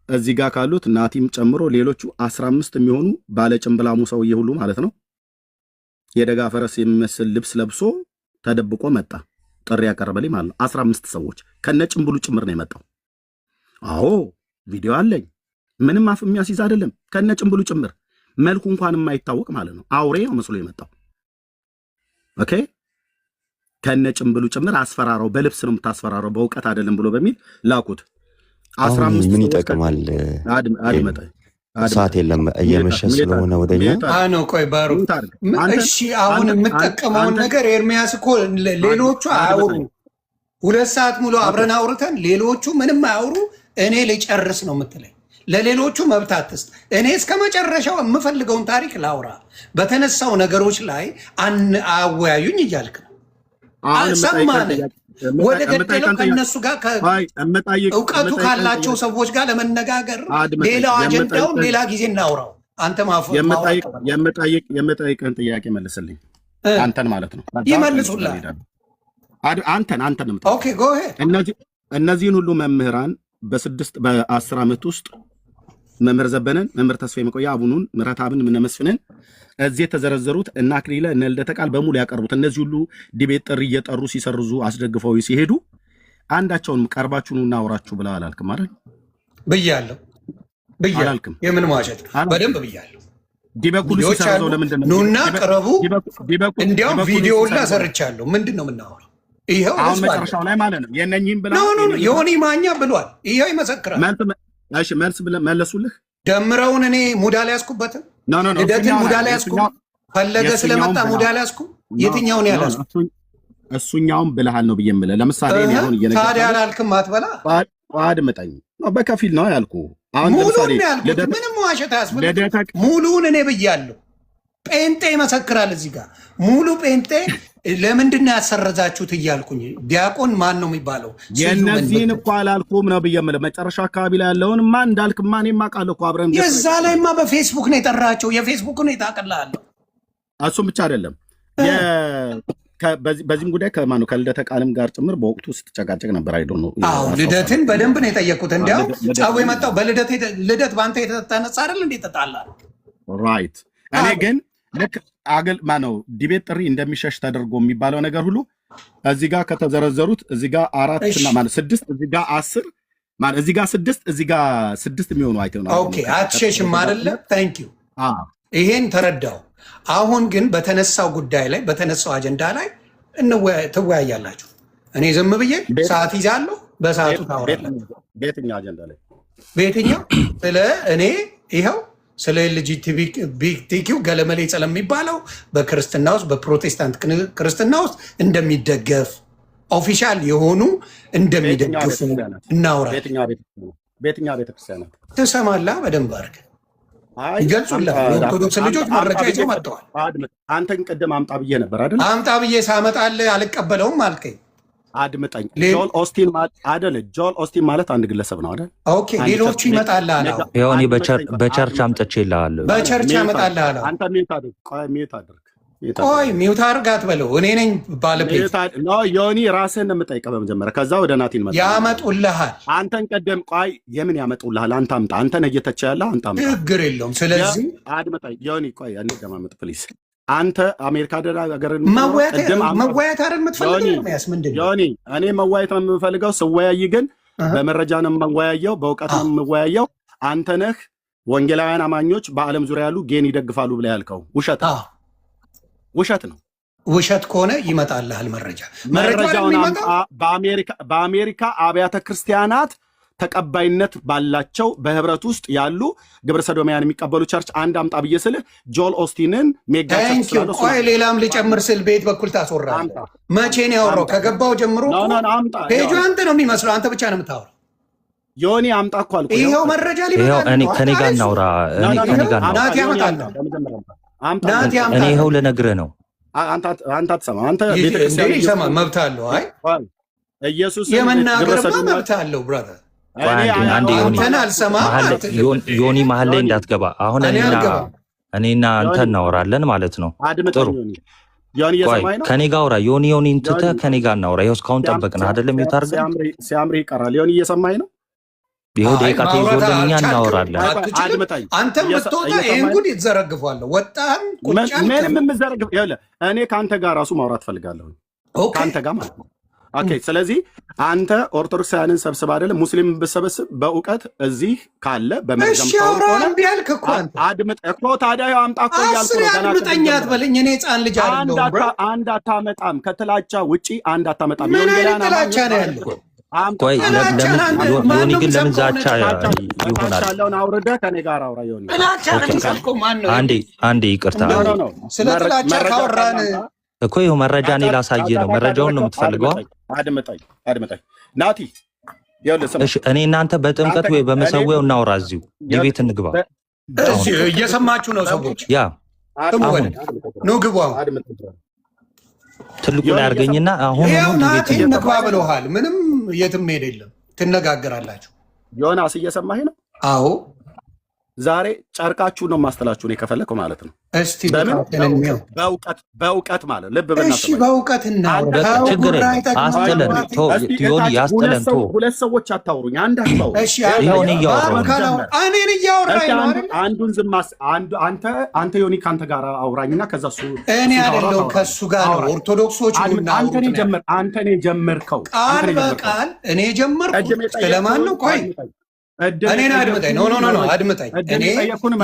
እዚህ ጋር ካሉት ናቲም ጨምሮ ሌሎቹ 15 የሚሆኑ ባለጭምብላሙ ሰውዬ ሁሉ ማለት ነው የደጋ ፈረስ የሚመስል ልብስ ለብሶ ተደብቆ መጣ። ጥሪ ያቀረበልኝ ማለት ነው። 15 ሰዎች ከነ ጭምብሉ ጭምር ነው የመጣው። አዎ ቪዲዮ አለኝ። ምንም አፍ የሚያስይዝ አይደለም። ከነ ጭምብሉ ጭምር መልኩ እንኳን የማይታወቅ ማለት ነው። አውሬ ነው መስሎ የመጣው። ኦኬ ከነ ጭምብሉ ጭምር አስፈራራው። በልብስ ነው የምታስፈራራው በእውቀት አይደለም ብሎ በሚል ላኩት። 15 ምን ይጠቅማል? አድመጠኝ ሰዓት የለም እየመሸ ስለሆነ ወደኛ ነው። ቆይ ባሩ እሺ፣ አሁን የምጠቀመውን ነገር ኤርሚያስ እኮ ሌሎቹ አያውሩ። 2 ሰዓት ሙሉ አብረን አውርተን ሌሎቹ ምንም አያውሩ። እኔ ልጨርስ ነው የምትለኝ። ለሌሎቹ መብት አትስጥ። እኔ እስከ መጨረሻው የምፈልገውን ታሪክ ላውራ። በተነሳው ነገሮች ላይ አወያዩኝ እያልክ ነው። ሰማን። ወደ ገደለው ከእነሱ ጋር እውቀቱ ካላቸው ሰዎች ጋር ለመነጋገር ሌላው አጀንዳውን ሌላ ጊዜ እናውራው። አንተ የምጠይቅህን ጥያቄ መልስልኝ። አንተን ማለት ነው። ይመልሱልሃል። አንተን ኦኬ ጎ ሄድ። እነዚህን ሁሉ መምህራን በ10 ዓመት ውስጥ መምህር ዘበነን፣ መምህር ተስፋዬ መቆያ፣ አቡኑን፣ ምረታብን፣ ምነመስፍንን እዚህ የተዘረዘሩት እና አክሊለ እነ ልደተ ቃል በሙሉ ያቀርቡት እነዚህ ሁሉ ዲቤት ጥሪ እየጠሩ ሲሰርዙ አስደግፈው ሲሄዱ አንዳቸውንም ቀርባችሁን እናውራችሁ ብለው አላልክም አይደል? ብያለሁ። አላልክም? የምን ማሸት በደንብ ብያለሁ። ዲበኩሉ ሲሰርዘው ለምንድን ነው ኑና ቅረቡ? እንዲያውም ቪዲዮ ሁላ ሰርቻለሁ። ምንድን ነው የምናወራው? ይኸው አሁን መጨረሻው ላይ ማለት ነው የነኝም ብላ ዮኒ ማኛ ብሏል። ይኸው ይመሰክራል። እሺ መልስ መለሱልህ። ደምረውን እኔ ሙዳ ላይ ያስኩበትን ልደትን ሙዳ ላይ ያስኩ ፈለገ ስለመጣ ሙዳ ላይ ያስኩ የትኛውን ያላስኩ እሱኛውን ብለሃል ነው ብዬ የምልህ። ለምሳሌ እኔ አሁን ታዲያ አላልክም አትበላ። አድምጠኝ በከፊል ነው ያልኩ። አሁን ሙሉን ያልኩት ምንም ዋሸት አያስፈልግም። ሙሉን እኔ ብያለሁ። ጴንጤ ይመሰክራል እዚህ ጋር ሙሉ ጴንጤ ለምንድን ነው ያሰረዛችሁት እያልኩኝ። ዲያቆን ማን ነው የሚባለው? የእነዚህን እኮ አላልኩም ነው ብዬ የምልህ። መጨረሻ አካባቢ ላይ ያለውን ማን እንዳልክ ማን የማውቃለሁ እኮ አብረን የዛ ላይማ በፌስቡክ ነው የጠራቸው። የፌስቡክ ነው የታቀላለሁ። እሱም ብቻ አይደለም በዚህም ጉዳይ ከማነው ከልደተ ቃልም ጋር ጭምር በወቅቱ ስትጨቃጨቅ ነበር። አይዶ ነው። አዎ ልደትን በደንብ ነው የጠየቁት። እንዲያውም ጫው የመጣው ልደት በአንተ የተነሳ አይደል እንዴ? ተጣላል። ራይት። እኔ ግን ልክ አገል ማነው ዲቤት ጥሪ እንደሚሸሽ ተደርጎ የሚባለው ነገር ሁሉ እዚህ ጋር ከተዘረዘሩት እዚህ ጋር 4 እና ማለት 6 እዚህ ጋር 10 ማለት እዚህ ጋር 6 እዚህ ጋር 6 የሚሆኑ አይተው ነው። ኦኬ አትሸሽም አይደለ? ታንክ ዩ። ይሄን ተረዳው። አሁን ግን በተነሳው ጉዳይ ላይ በተነሳው አጀንዳ ላይ ትወያያላችሁ። እኔ ዝም ብዬ ሰዓት ይዛለሁ። በሰዓቱ ታወራላችሁ። በየትኛው አጀንዳ ላይ? በየትኛው ስለ እኔ ይኸው ስለ ኤልጂቢቲኪው ገለመሌ ስለሚባለው በክርስትና ውስጥ በፕሮቴስታንት ክርስትና ውስጥ እንደሚደገፍ ኦፊሻል የሆኑ እንደሚደግፉ እናውራለን። በየትኛው ቤተክርስቲያን ትሰማለህ? በደንብ አድርገህ ይገልጹልሃል። የኦርቶዶክስ ልጆች መረጃ ይዘው መጥተዋል። አንተን ቅድም አምጣ ብዬ ነበር አይደል? አምጣ ብዬ ሳመጣልህ አልቀበለውም አልከኝ። አድምጠኝ። ጆል ኦስቲን አይደል? ጆል ኦስቲን ማለት አንድ ግለሰብ ነው አይደል? ኦኬ ሌሎቹ ይመጣልሃል። ይሁን በቸርች አምጥቼልሃለሁ። በቸርች ያመጣልሃል። አንተ ሚውት አድርግ። ቆይ ሚውት አድርግ አትበለው። እኔ ነኝ ባለቤት። ዮኒ ራስህን ነው የምጠይቀው በመጀመሪያ፣ ከዛ ወደ ናቲን መጣ። ያመጡልሃል። አንተን ቀደም። ቆይ የምን ያመጡልሃል? አንተ አምጣ። አንተ ነህ እየተቸ ያለህ። አንተ አምጣ። ችግር የለውም። ስለዚህ አድምጠኝ ዮኒ። ቆይ እንደማመጥ ፕሊዝ። አንተ አሜሪካ ሀገር መወያየት አይደል የምትፈልገው? ያስ ምንድን ነው ዮኒ? እኔ መወያየት ነው የምፈልገው። ስወያይ ግን በመረጃ ነው የምወያየው፣ በእውቀት ነው የምወያየው። አንተ ነህ ወንጌላውያን አማኞች በዓለም ዙሪያ ያሉ ጌን ይደግፋሉ ብለህ ያልከው ውሸት ነው። ውሸት ከሆነ ይመጣልሃል መረጃ። መረጃውን በአሜሪካ አብያተ ክርስቲያናት ተቀባይነት ባላቸው በህብረት ውስጥ ያሉ ግብረ ሰዶማውያን የሚቀበሉ ቸርች አንድ አምጣ ብዬ ስልህ ጆል ኦስቲንን ሜጋ ቸርች ስላለው ቆይ ሌላም ሊጨምር ስል ቤት በኩል ታስወራለህ። መቼ ነው ያወራው? ከገባው ጀምሮ ፔጁ አንተ ነው የሚመስለው። አንተ ብቻ ነው የምታወራው። ዮኒ አምጣ እኮ አልኩህ። ይኸው መረጃ ሊመጣ እኔ ከኔ ጋር እናውራ። ናቲ ያመጣልህ። እኔ ይኸው ልነግርህ ነው። አንተ አትሰማም። አንተ ቤተክርስቲያን ይሰማል፣ መብት አለው። አይ ኢየሱስ የመናገርማ መብት አለው ብራዘር። ዮኒ መሀል ላይ እንዳትገባ። አሁን እኔና አንተ እናወራለን ማለት ነው። ጥሩ ከኔ ጋር አውራ። ዮኒን ትተህ ከኔ ጋር እናውራ። ይኸው እስካሁን ጠበቅን አይደለም? ሲያምርህ ይቀራል። ዮኒ እየሰማኝ ነው። ይኸው ደቂቃ ተይዞልን እኛ እናወራለን። አንተም ብትወጣ ይህን ጉድ ይዘረግፏለሁ። ወጣህም ምንም የምዘረግፍ እኔ ከአንተ ጋር ራሱ ማውራት ፈልጋለሁ። ከአንተ ጋር ማለት ነው። ኦኬ። ስለዚህ አንተ ኦርቶዶክሳውያንን ሰብስብ አይደለም ሙስሊም ብሰበስብ በእውቀት እዚህ ካለ በመርገም አድምጥ እኮ ታዲያ አምጣ እኮ እያልኩ ነው። አድምጠኛ አትበለኝ። እኔ ሕፃን ልጅ አይደለሁም። አንድ አታመጣም፣ ከጥላቻ ውጪ አንድ አታመጣም። ምን አይነት ጥላቻ ነው ያለው? ቆይ ዮኒ ግን ለምን ዛቻ ይሆናል? አውርደህ ከኔ ጋር አውራ ዮኒ። አንዴ ይቅርታ፣ ስለ ጥላቻ ካወራን እኮ ይኸው መረጃ እኔ ላሳየ ነው። መረጃውን ነው የምትፈልገው? አድምጠኝ ናቲ። እሺ እኔ እናንተ በጥምቀት ወይ በመሰዊያው እናውራ። እዚሁ የቤት እንግባ። እየሰማችሁ ነው ሰዎች? ያ ኑ ግቡ። ትልቁ ላይ አድርገኝና አሁን ናቲ እንግባ ብለውሃል። ምንም የትም ሄድ የለም። ትነጋገራላችሁ። ዮናስ እየሰማህ ነው? አዎ ዛሬ ጨርቃችሁ ነው ማስተላችሁ ነው ከፈለከው ማለት ነው። እስቲ በእውቀት ማለት ልብ በእናትህ እሺ፣ በእውቀት ችግር አስተለን ዮኒ ያስተለን ሁለት ሰዎች አታውሩኝ፣ አንድ አታውሩ። እሺ እኔን እያወራኝ ነው አይደል? አንዱን ዝማስ አንተ ዮኒ ካንተ ጋር አውራኝና ከዛ እሱ እኔ አይደለሁም ከሱ ጋር ነው። ኦርቶዶክሶች አንተ ነህ ጀመርከው ቃል በቃል እኔ ጀመርኩት። ስለማን ነው? ቆይ እኔን አድምጠኝ። ኖ አድምጠኝ። እኔ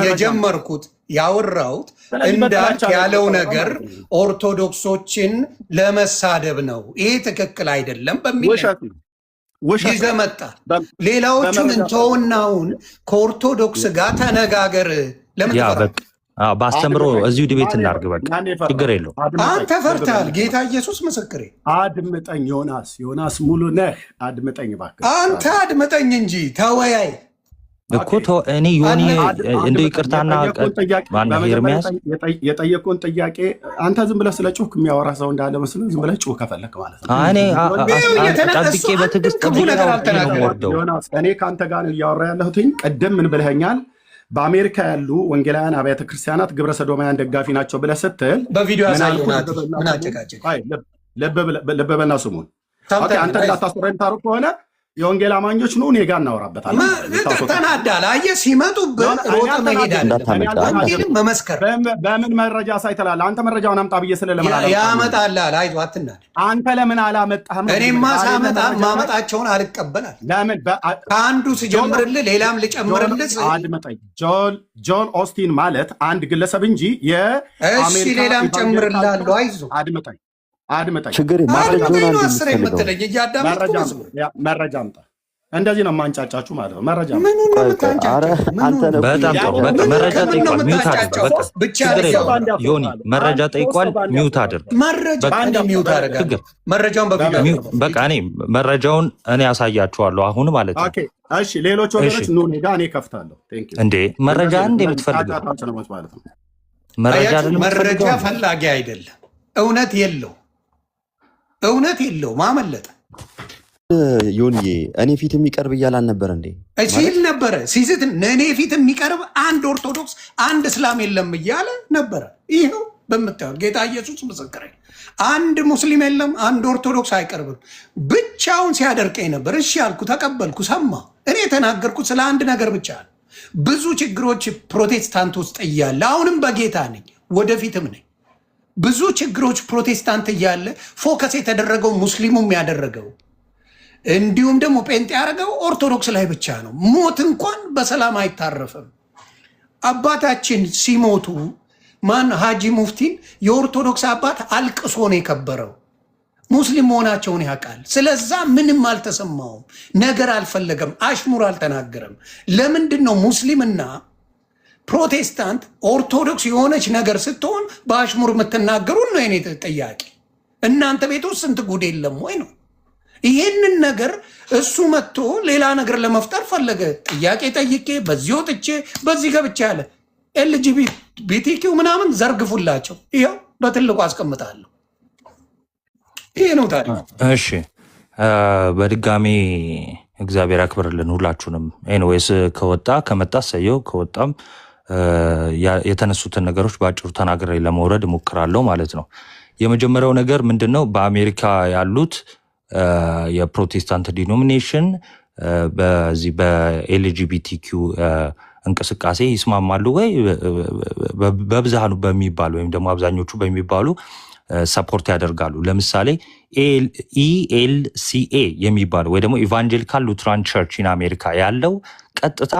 የጀመርኩት ያወራሁት እንዳልክ ያለው ነገር ኦርቶዶክሶችን ለመሳደብ ነው። ይሄ ትክክል አይደለም በሚል ይዘህ መጣ። ሌላዎቹን እንተውናውን ከኦርቶዶክስ ጋር ተነጋገር። ለምን በአስተምሮ እዚሁ ድቤት እናድርግ። በቃ ችግር የለው። አንተ ፈርታል። ጌታ ኢየሱስ ምስክሬ። አድምጠኝ ዮናስ ሙሉ ነህ። አድምጠኝ እባክህ። አንተ አድምጠኝ እንጂ ተወያይ እኮ እኔ ዮኒ እንደ ይቅርታና ኤርሚያስ የጠየቁን ጥያቄ አንተ ዝም ብለህ ስለ ጩህ የሚያወራ ሰው እንዳለ መስሎ ዝም ብለህ ጩህ ከፈለክ ማለት ነው። እኔ ጠብቄ በትዕግስት ዮናስ፣ እኔ ከአንተ ጋር እያወራ ያለሁትኝ ቅድም ምን ብለኸኛል? በአሜሪካ ያሉ ወንጌላውያን አብያተ ክርስቲያናት ግብረ ሰዶማውያን ደጋፊ ናቸው ብለህ ስትል በቪዲዮ ልብ በልና ስሙን አንተ እንዳታስረኝ ታሩ ከሆነ የወንጌል አማኞች ነው እኔ ጋር እናወራበታለን። ተናዳል። አየህ ሲመጡብህ ሮጥ መሄድ አለብህ። መመስከር በምን መረጃ ሳይተላል አንተ መረጃውን አምጣ ብዬ ስለለምን ያመጣልሃል። አይዞህ አትናደድ። አንተ ለምን አላመጣህም? እኔማ ሳመጣ ማመጣቸውን አልቀበላል። ለምን ከአንዱ ስጀምርልህ ሌላም ልጨምርልህ። አድምጠኝ። ጆን ኦስቲን ማለት አንድ ግለሰብ እንጂ እሺ ሌላም ጨምርልሃለሁ። አይዞህ አድምጠኝ። ችግር መረጃ አምጣ። እንደዚህ ነው የማንጫጫችሁ ማለት ነው። መረጃ መረጃ ጠይቋል። ሚውት አድርግ። ዮኒ መረጃ ጠይቋል። ሚውት አድርግ። በቃ እኔ መረጃውን እኔ ያሳያችኋለሁ አሁን ማለት ነው። እሺ ሌሎች ወገኖች ኑ እኔ ጋር እኔ ከፍታለሁ። እንዴ መረጃ እንደ የምትፈልገው መረጃ ፈላጊ አይደለም። እውነት የለው ማመለጠ ዮኒዬ እኔ ፊት የሚቀርብ እያላን ነበር እንዴ? ሲል ነበረ ሲዝት እኔ ፊት የሚቀርብ አንድ ኦርቶዶክስ አንድ እስላም የለም እያለ ነበረ። ይኸው በምታዩት ጌታ ኢየሱስ ምስክሬ፣ አንድ ሙስሊም የለም አንድ ኦርቶዶክስ አይቀርብም። ብቻውን ሲያደርቀኝ ነበር። እሺ አልኩ፣ ተቀበልኩ፣ ሰማ። እኔ የተናገርኩት ስለ አንድ ነገር ብቻ ነው። ብዙ ችግሮች ፕሮቴስታንት ውስጥ እያለ አሁንም በጌታ ነኝ፣ ወደፊትም ነኝ። ብዙ ችግሮች ፕሮቴስታንት እያለ ፎከስ የተደረገው ሙስሊሙም ያደረገው እንዲሁም ደግሞ ጴንጤ ያደረገው ኦርቶዶክስ ላይ ብቻ ነው። ሞት እንኳን በሰላም አይታረፍም። አባታችን ሲሞቱ ሀጂ ሙፍቲን የኦርቶዶክስ አባት አልቅሶ ነው የከበረው። ሙስሊም መሆናቸውን ያውቃል። ስለዛ ምንም አልተሰማውም፣ ነገር አልፈለገም፣ አሽሙር አልተናገረም። ለምንድን ነው ሙስሊምና ፕሮቴስታንት ኦርቶዶክስ የሆነች ነገር ስትሆን በአሽሙር የምትናገሩን ነው የኔ ጥያቄ። እናንተ ቤት ውስጥ ስንት ጉድ የለም ወይ ነው? ይሄንን ነገር እሱ መጥቶ ሌላ ነገር ለመፍጠር ፈለገ። ጥያቄ ጠይቄ በዚህ ወጥቼ በዚህ ገብቼ ያለ ኤልጂቢቲኪው ምናምን ዘርግፉላቸው፣ ይኸው በትልቁ አስቀምጣለሁ። ይሄ ነው ታዲያ። እሺ በድጋሚ እግዚአብሔር ያክብርልን ሁላችሁንም። ኤኒዌይስ ከመጣ ሰየው፣ ከወጣም የተነሱትን ነገሮች በአጭሩ ተናግሬ ለመውረድ እሞክራለሁ ማለት ነው። የመጀመሪያው ነገር ምንድን ነው? በአሜሪካ ያሉት የፕሮቴስታንት ዲኖሚኔሽን በዚህ በኤልጂቢቲኪው እንቅስቃሴ ይስማማሉ ወይ? በብዛኑ በሚባሉ ወይም ደግሞ አብዛኞቹ በሚባሉ ሰፖርት ያደርጋሉ። ለምሳሌ ኢኤልሲኤ የሚባለው ወይ ደግሞ ኢቫንጀሊካል ሉትራን ቸርች ኢን አሜሪካ ያለው ቀጥታ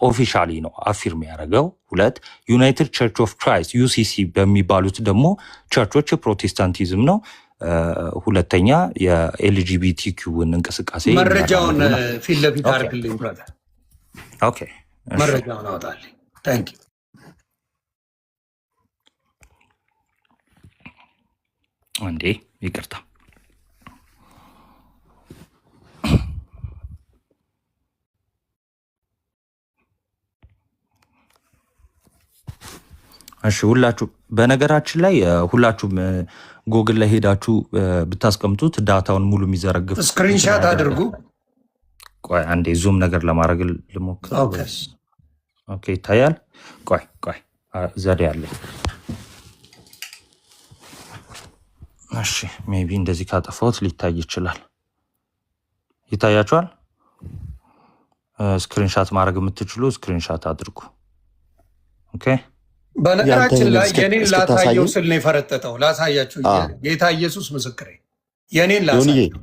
ኦፊሻሊ ነው አፊርም ያደረገው። 2 ዩናይትድ ቸርች ኦፍ ክራይስት ዩሲሲ በሚባሉት ደግሞ ቸርቾች የፕሮቴስታንቲዝም ነው። ሁለተኛ የኤልጂቢቲኪውን እንቅስቃሴ መረጃውን ፊት ለፊት አድርግልኝ ብራዘር። ኦኬ መረጃውን አውጣልኝ። ታንክ ዩ። እንዴ ይቅርታ። እሺ ሁላችሁ በነገራችን ላይ ሁላችሁም ጎግል ላይ ሄዳችሁ ብታስቀምጡት ዳታውን ሙሉ የሚዘረግፍ ስክሪንሻት አድርጉ። ቆይ አንዴ ዙም ነገር ለማድረግ ልሞክር። ኦኬ ይታያል። ቆይ ዘዴ አለ። እሺ ሜቢ እንደዚህ ካጠፋሁት ሊታይ ይችላል። ይታያችኋል? ስክሪንሻት ማድረግ የምትችሉ ስክሪንሻት አድርጉ። ኦኬ በነገራችን ላይ የኔን ላሳየው ስል ነው የፈረጠጠው። ላሳያችሁ። ጌታ ኢየሱስ ምስክሬ፣ የኔን ላሳየው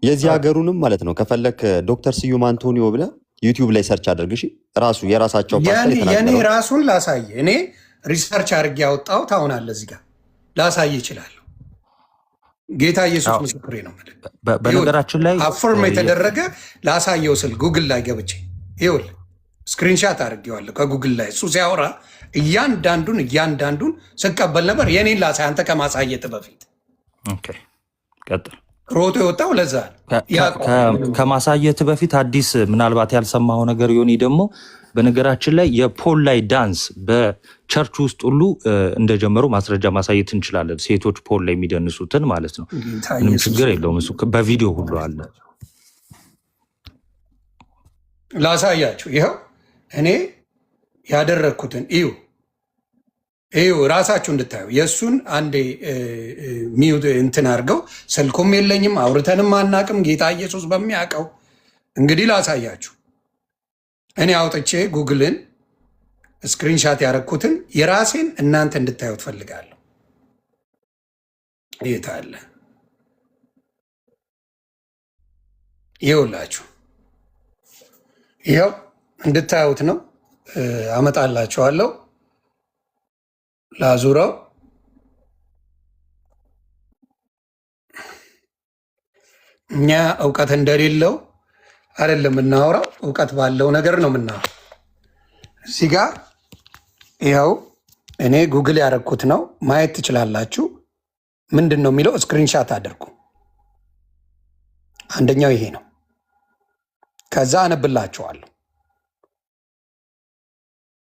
የዚህ ሀገሩንም ማለት ነው። ከፈለክ ዶክተር ስዩም አንቶኒዮ ብለህ ዩቲዩብ ላይ ሰርች አድርግ። እሺ ራሱ የራሳቸው የኔ ራሱን ላሳየ። እኔ ሪሰርች አድርጌ ያወጣሁት አሁን አለ እዚህ ጋር ላሳይ ይችላል። ጌታ ኢየሱስ ምስክሬ ነው። በነገራችን ላይ አፎርም የተደረገ ላሳየው ስል ጉግል ላይ ገብቼ ይኸውልህ ስክሪንሻት አድርጌዋለሁ ከጉግል ላይ እሱ ሲያወራ እያንዳንዱን ስቀበል ነበር። የኔን ላሳይ አንተ ከማሳየት በፊት ቀጥል። ሮጦ የወጣው ለዛ ከማሳየት በፊት አዲስ ምናልባት ያልሰማው ነገር ዮኒ ደግሞ በነገራችን ላይ የፖል ላይ ዳንስ በቸርች ውስጥ ሁሉ እንደጀመሩ ማስረጃ ማሳየት እንችላለን። ሴቶች ፖል ላይ የሚደንሱትን ማለት ነው። ምንም ችግር የለውም። እሱ በቪዲዮ ሁሉ አለ። ላሳያችሁ። ይኸው እኔ ያደረግኩትን እዩ ራሳችሁ እንድታዩ። የእሱን አንዴ ሚውት እንትን አድርገው። ስልኩም የለኝም አውርተንም አናቅም። ጌታ ኢየሱስ በሚያውቀው እንግዲህ ላሳያችሁ። እኔ አውጥቼ ጉግልን ስክሪንሻት ያደረግኩትን የራሴን እናንተ እንድታዩ ትፈልጋለሁ። የት አለ? ይኸውላችሁ፣ ይኸው እንድታዩት ነው። አመጣላችኋለሁ። ላዙረው። እኛ እውቀት እንደሌለው አይደለም የምናወራው፣ እውቀት ባለው ነገር ነው የምናወራው። እዚህ ጋ ይኸው እኔ ጉግል ያደረግኩት ነው፣ ማየት ትችላላችሁ። ምንድን ነው የሚለው? ስክሪንሻት አድርጉ። አንደኛው ይሄ ነው። ከዛ አነብላችኋለሁ።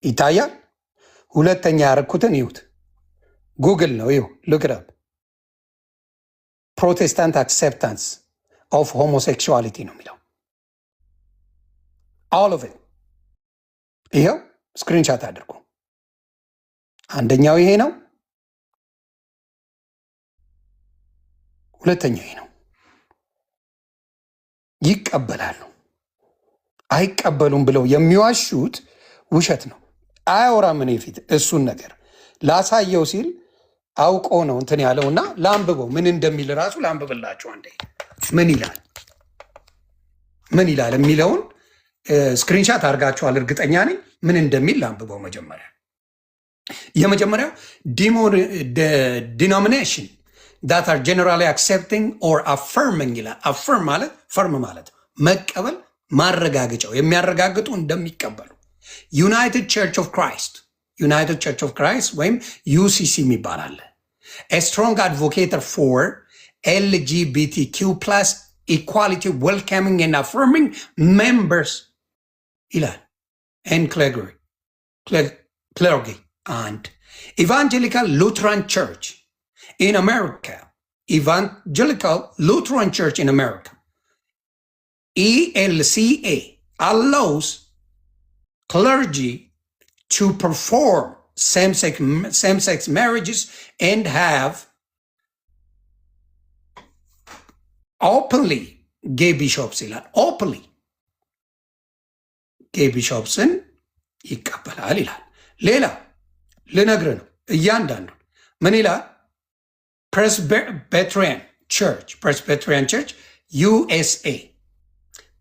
ይታያል። ሁለተኛ ያደረግኩትን ይሁት ጉግል ነው። ይሁ ልቅረብ። ፕሮቴስታንት አክሴፕታንስ ኦፍ ሆሞሴክሹዋሊቲ ነው የሚለው all of it። ይኸው ስክሪንሻት አድርጉ። አንደኛው ይሄ ነው። ሁለተኛው ይሄ ነው። ይቀበላሉ አይቀበሉም ብለው የሚዋሹት ውሸት ነው። አያወራም። እኔ ፊት እሱን ነገር ላሳየው ሲል አውቆ ነው እንትን ያለውና ላንብበው ምን እንደሚል ራሱ ላንብብላችሁ አንዴ። ምን ይላል የሚለውን ስክሪንሻት አድርጋችኋል እርግጠኛ ነኝ። ምን እንደሚል ላንብበው። መጀመሪያ የመጀመሪያው ዲኖሚኔሽን that are generally accepting or affirming ይላል። affirm ማለት ፈርም ማለት መቀበል፣ ማረጋገጫው የሚያረጋግጡ እንደሚቀበሉ ዩናይትድ ቸርች ኦፍ ክራይስት ወይም ዩሲሲ የሚባል አለ። a strong advocator for LGBTQ+ equality, welcoming and affirming members ይላል። and clergy and Evangelical Lutheran Church in America. Evangelical Lutheran Church in America, ELCA, allows clergy to perform same-sex marriages and have openly gay bishops ይላል። openly gay bishops-ን ይቀበላል ይላል። ሌላ ልነግርህ ነው እያንዳንዱ ምን ይላል? Presbyterian Church, USA,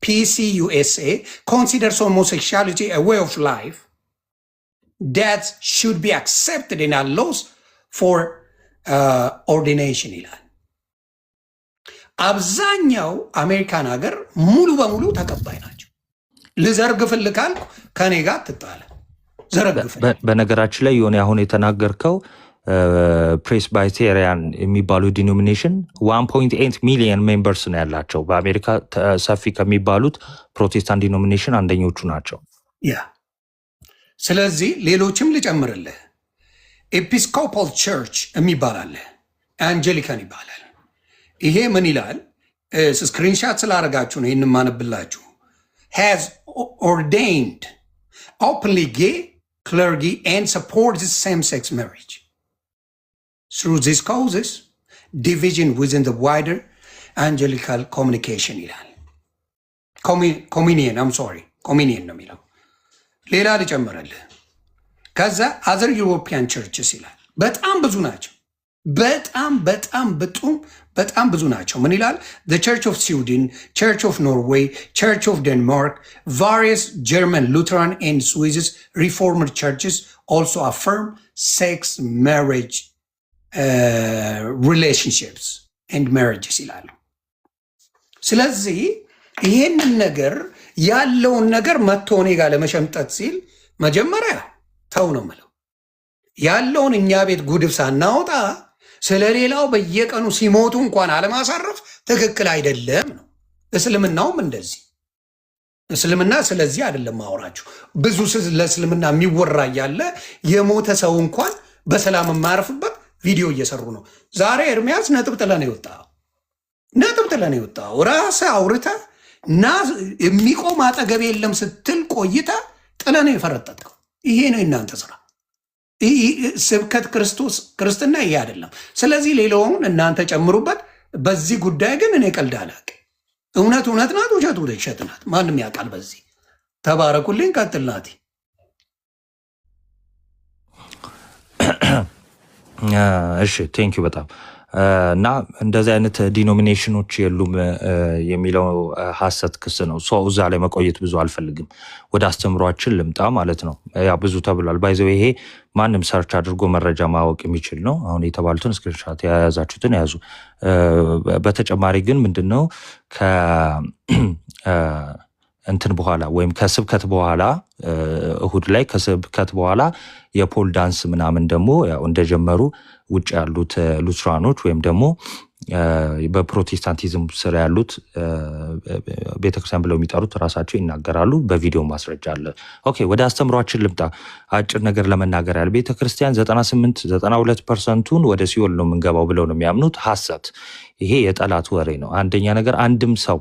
PCUSA, considers homosexuality a way of life that should be accepted in our laws for ordination ይላል። አብዛኛው አሜሪካን ሀገር ሙሉ በሙሉ ተቀባይ ናቸው። ልዘርግፍልህ ካልኩ ከኔ ጋር ትጣለ ዘረግፍልህ። በነገራችን ላይ የሆነ አሁን የተናገርከው ፕሬስባይቴሪያን የሚባሉ ዲኖሚኔሽን 1.8 ሚሊዮን ሜምበርስ ነው ያላቸው። በአሜሪካ ሰፊ ከሚባሉት ፕሮቴስታንት ዲኖሚኔሽን አንደኞቹ ናቸው። ያ ስለዚህ ሌሎችም ልጨምርልህ። ኤፒስኮፓል ቸርች የሚባል አለ፣ አንጀሊካን ይባላል። ይሄ ምን ይላል? ስክሪንሻት ስላደረጋችሁ ነው ይህን ማነብላችሁ። has ordained openly gay clergy and supports same-sex marriage. Through these causes, division within the wider evangelical communication ይላል። ኮሚኒየን ነው የሚለው። ሌላ ልጨምረልህ። ከዛ አዘር ዩሮፒያን ቸርችስ ይላል። በጣም ብዙ ናቸው። በጣም ብዙ ናቸው። ምን ይላል? the Church of Sweden, Church of Norway, Church of Denmark, various German Lutheran and Swiss Reformed churches also affirm sex marriage relationships and marriages ይላሉ። ስለዚህ ይህንን ነገር ያለውን ነገር መጥቶ እኔ ጋር ለመሸምጠት ሲል መጀመሪያ ተው ነው የምለው። ያለውን እኛ ቤት ጉድፍ ሳናወጣ ስለሌላው በየቀኑ ሲሞቱ እንኳን አለማሳረፍ ትክክል አይደለም ነው። እስልምናውም እንደዚህ። እስልምና ስለዚህ አይደለም ማወራችሁ። ብዙ ለእስልምና የሚወራ ያለ የሞተ ሰው እንኳን በሰላም የማያርፍበት ቪዲዮ እየሰሩ ነው። ዛሬ ኤርሚያስ ነጥብ ጥለን የወጣው ራስህ አውርተህ እና የሚቆም አጠገብ የለም ስትል ቆይታ ጥለን የፈረጠጥከው ይሄ ነው የእናንተ ስራ። ስብከት ክርስትና ይሄ አይደለም። ስለዚህ ሌላውን እናንተ ጨምሩበት። በዚህ ጉዳይ ግን እኔ ቀልድ አላውቅም። እውነት ናት፣ ውሸት ናት። ማንም ያውቃል። በዚህ ተባረኩልኝ። ቀጥል ናቲ። እሺ ቴንኪዩ በጣም እና እንደዚህ አይነት ዲኖሚኔሽኖች የሉም የሚለው ሐሰት ክስ ነው። ሰው እዛ ላይ መቆየት ብዙ አልፈልግም። ወደ አስተምሯችን ልምጣ ማለት ነው። ያ ብዙ ተብሏል። ባይዘው ይሄ ማንም ሰርች አድርጎ መረጃ ማወቅ የሚችል ነው። አሁን የተባሉትን ስክሪንሻት የያዛችሁትን ያዙ። በተጨማሪ ግን ምንድነው እንትን በኋላ ወይም ከስብከት በኋላ እሁድ ላይ ከስብከት በኋላ የፖል ዳንስ ምናምን ደግሞ ያው እንደጀመሩ ውጭ ያሉት ሉትራኖች ወይም ደግሞ በፕሮቴስታንቲዝም ስር ያሉት ቤተክርስቲያን ብለው የሚጠሩት ራሳቸው ይናገራሉ። በቪዲዮ ማስረጃ አለ። ኦኬ ወደ አስተምሯችን ልምጣ። አጭር ነገር ለመናገር ያለ ቤተክርስቲያን 98-92% ወደ ሲኦል ነው የምንገባው ብለው ነው የሚያምኑት። ሐሰት። ይሄ የጠላት ወሬ ነው። አንደኛ ነገር አንድም ሰው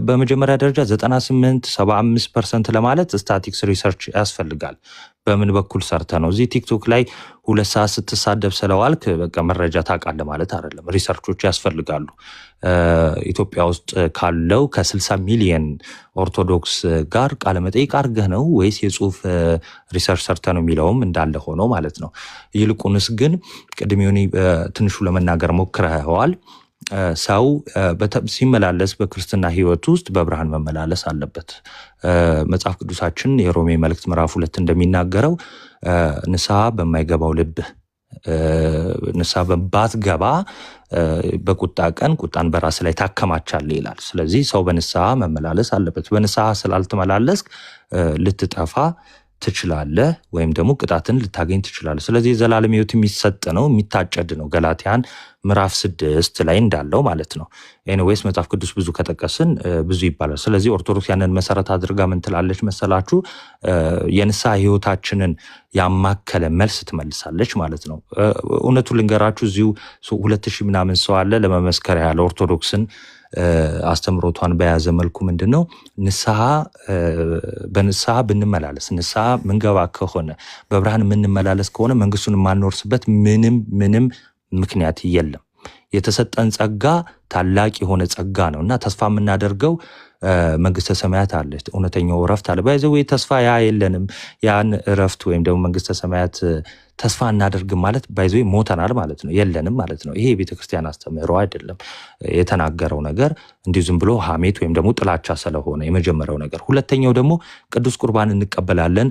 በመጀመሪያ ደረጃ 98-75% ለማለት ስታቲክስ ሪሰርች ያስፈልጋል። በምን በኩል ሰርተ ነው እዚህ ቲክቶክ ላይ 2 ሰዓት ስትሳደብ ስለዋልክ በቃ መረጃ ታውቃለህ ማለት አይደለም። ሪሰርቾች ያስፈልጋሉ። ኢትዮጵያ ውስጥ ካለው ከ60 ሚሊዮን ኦርቶዶክስ ጋር ቃለመጠይቅ አድርገህ ነው ወይስ የጽሁፍ ሪሰርች ሰርተ ነው የሚለውም እንዳለ ሆኖ ማለት ነው። ይልቁንስ ግን ቅድሚውን ትንሹ ለመናገር ሞክረዋል። ሰው ሲመላለስ በክርስትና ህይወት ውስጥ በብርሃን መመላለስ አለበት። መጽሐፍ ቅዱሳችን የሮሜ መልእክት ምዕራፍ 2 እንደሚናገረው ንስሐ በማይገባው ልብህ ንስሐ ባትገባ በቁጣ ቀን ቁጣን በራስ ላይ ታከማቻለህ ይላል። ስለዚህ ሰው በንስሐ መመላለስ አለበት። በንስሐ ስላልተመላለስክ ልትጠፋ ትችላለህ ወይም ደግሞ ቅጣትን ልታገኝ ትችላለህ። ስለዚህ የዘላለም ህይወት የሚሰጥ ነው፣ የሚታጨድ ነው። ገላትያን ምዕራፍ 6 ላይ እንዳለው ማለት ነው። ኤኒዌይስ መጽሐፍ ቅዱስ ብዙ ከጠቀስን ብዙ ይባላል። ስለዚህ ኦርቶዶክስ ያንን መሰረት አድርጋ ምን ትላለች መሰላችሁ? የንስሐ ህይወታችንን ያማከለ መልስ ትመልሳለች ማለት ነው። እውነቱን ልንገራችሁ እዚሁ 2000 ምናምን ሰው አለ ለመመስከር ያለ ኦርቶዶክስን አስተምሮቷን በያዘ መልኩ ምንድነው በንስሐ ብንመላለስ ንስሐ ምንገባ ከሆነ በብርሃን የምንመላለስ ከሆነ መንግስቱን የማንወርስበት ምንም ምክንያት የለም። የተሰጠን ጸጋ ታላቅ የሆነ ጸጋ ነው እና ተስፋ የምናደርገው መንግስተ ሰማያት አለች፣ እውነተኛው እረፍት አለ። ባይዘው ተስፋ ያ የለንም ያን እረፍት ወይም ደግሞ መንግስተ ሰማያት ተስፋ እናደርግም ማለት ባይዘው ሞተናል ማለት ነው፣ የለንም ማለት ነው። ይሄ የቤተክርስቲያን አስተምህሮ አይደለም። የተናገረው ነገር እንዲሁ ዝም ብሎ ሐሜት ወይም ደግሞ ጥላቻ ስለሆነ የመጀመሪያው ነገር። ሁለተኛው ደግሞ ቅዱስ ቁርባን እንቀበላለን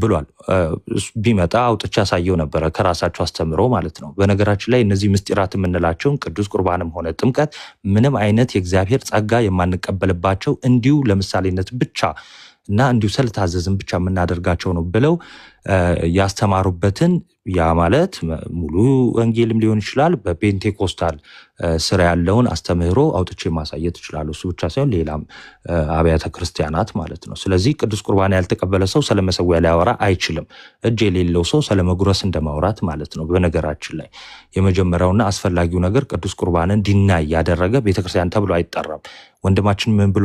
ብሏል። ቢመጣ አውጥቻ ያሳየው ነበረ ከራሳቸው አስተምሮ ማለት ነው። በነገራችን ላይ እነዚህ ምስጢራት የምንላቸውን ቅዱስ ቁርባንም ሆነ ጥምቀት ምንም አይነት የእግዚአብሔር ጸጋ የማንቀበልባቸው እንዲሁ ለምሳሌነት ብቻ እና እንዲሁ ስለታዘዝን ብቻ የምናደርጋቸው ነው ብለው ያስተማሩበትን ያ ማለት ሙሉ ወንጌልም ሊሆን ይችላል በፔንቴኮስታል ስራ ያለውን አስተምህሮ አውጥቼ ማሳየት ይችላል። እሱ ብቻ ሳይሆን ሌላም አብያተ ክርስቲያናት ማለት ነው። ስለዚህ ቅዱስ ቁርባን ያልተቀበለ ሰው ስለመሰዊያ ሊያወራ አይችልም። እጅ የሌለው ሰው ስለመጉረስ እንደማውራት ማለት ነው። በነገራችን ላይ የመጀመሪያውና አስፈላጊው ነገር ቅዱስ ቁርባንን ዲናይ ያደረገ ቤተክርስቲያን ተብሎ አይጠራም። ወንድማችን ምን ብሎ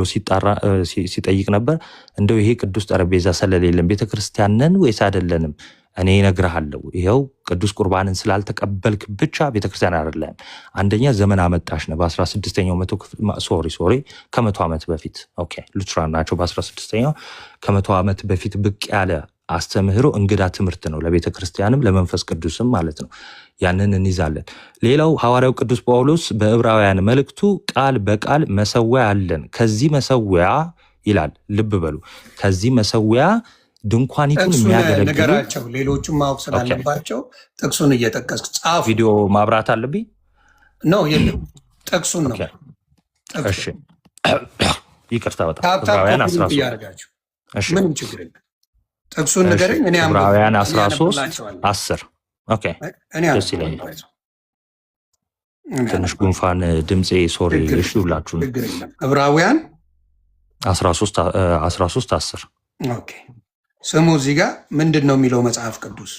ሲጠይቅ ነበር? እንደው ይሄ ቅዱስ ጠረጴዛ ስለሌለን ቤተክርስቲያን ነን ወይስ አይደለንም? እኔ እነግርሃለሁ፣ ይኸው ቅዱስ ቁርባንን ስላልተቀበልክ ብቻ ቤተክርስቲያን አይደለም። አንደኛ ዘመን አመጣሽ ነው። በ16ኛው መቶ ከመቶ ዓመት በፊት ሉትራን ናቸው። በ16ኛው ከመቶ ዓመት በፊት ብቅ ያለ አስተምህሮ እንግዳ ትምህርት ነው ለቤተክርስቲያንም ለመንፈስ ቅዱስም ማለት ነው። ያንን እንይዛለን። ሌላው ሐዋርያው ቅዱስ ጳውሎስ በዕብራውያን መልእክቱ ቃል በቃል መሰዊያ አለን፣ ከዚህ መሰዊያ ይላል። ልብ በሉ፣ ከዚህ መሰዊያ ድንኳኒቱን የሚያገለግሉ ነገራቸው ሌሎቹም ማወቅ ስላለባቸው ጥቅሱን እየጠቀስክ ጻፍ። ቪዲዮ ማብራት አለብኝ ነው የለም፣ ጥቅሱን ነው። እሺ ይቅርታ፣ በጣም ዕብራውያን 13 ያርጋችሁ። ምንም ችግር የለም። ጥቅሱን ንገረኝ። እኔ ዕብራውያን 13:10 ኦኬ። ደስ ይለኛል። ትንሽ ጉንፋን ድምጼ ሶሪ። እሺ ሁላችሁ ዕብራውያን 13:10 ኦኬ። ስሙ እዚህ ጋር ምንድን ነው የሚለው መጽሐፍ ቅዱስ?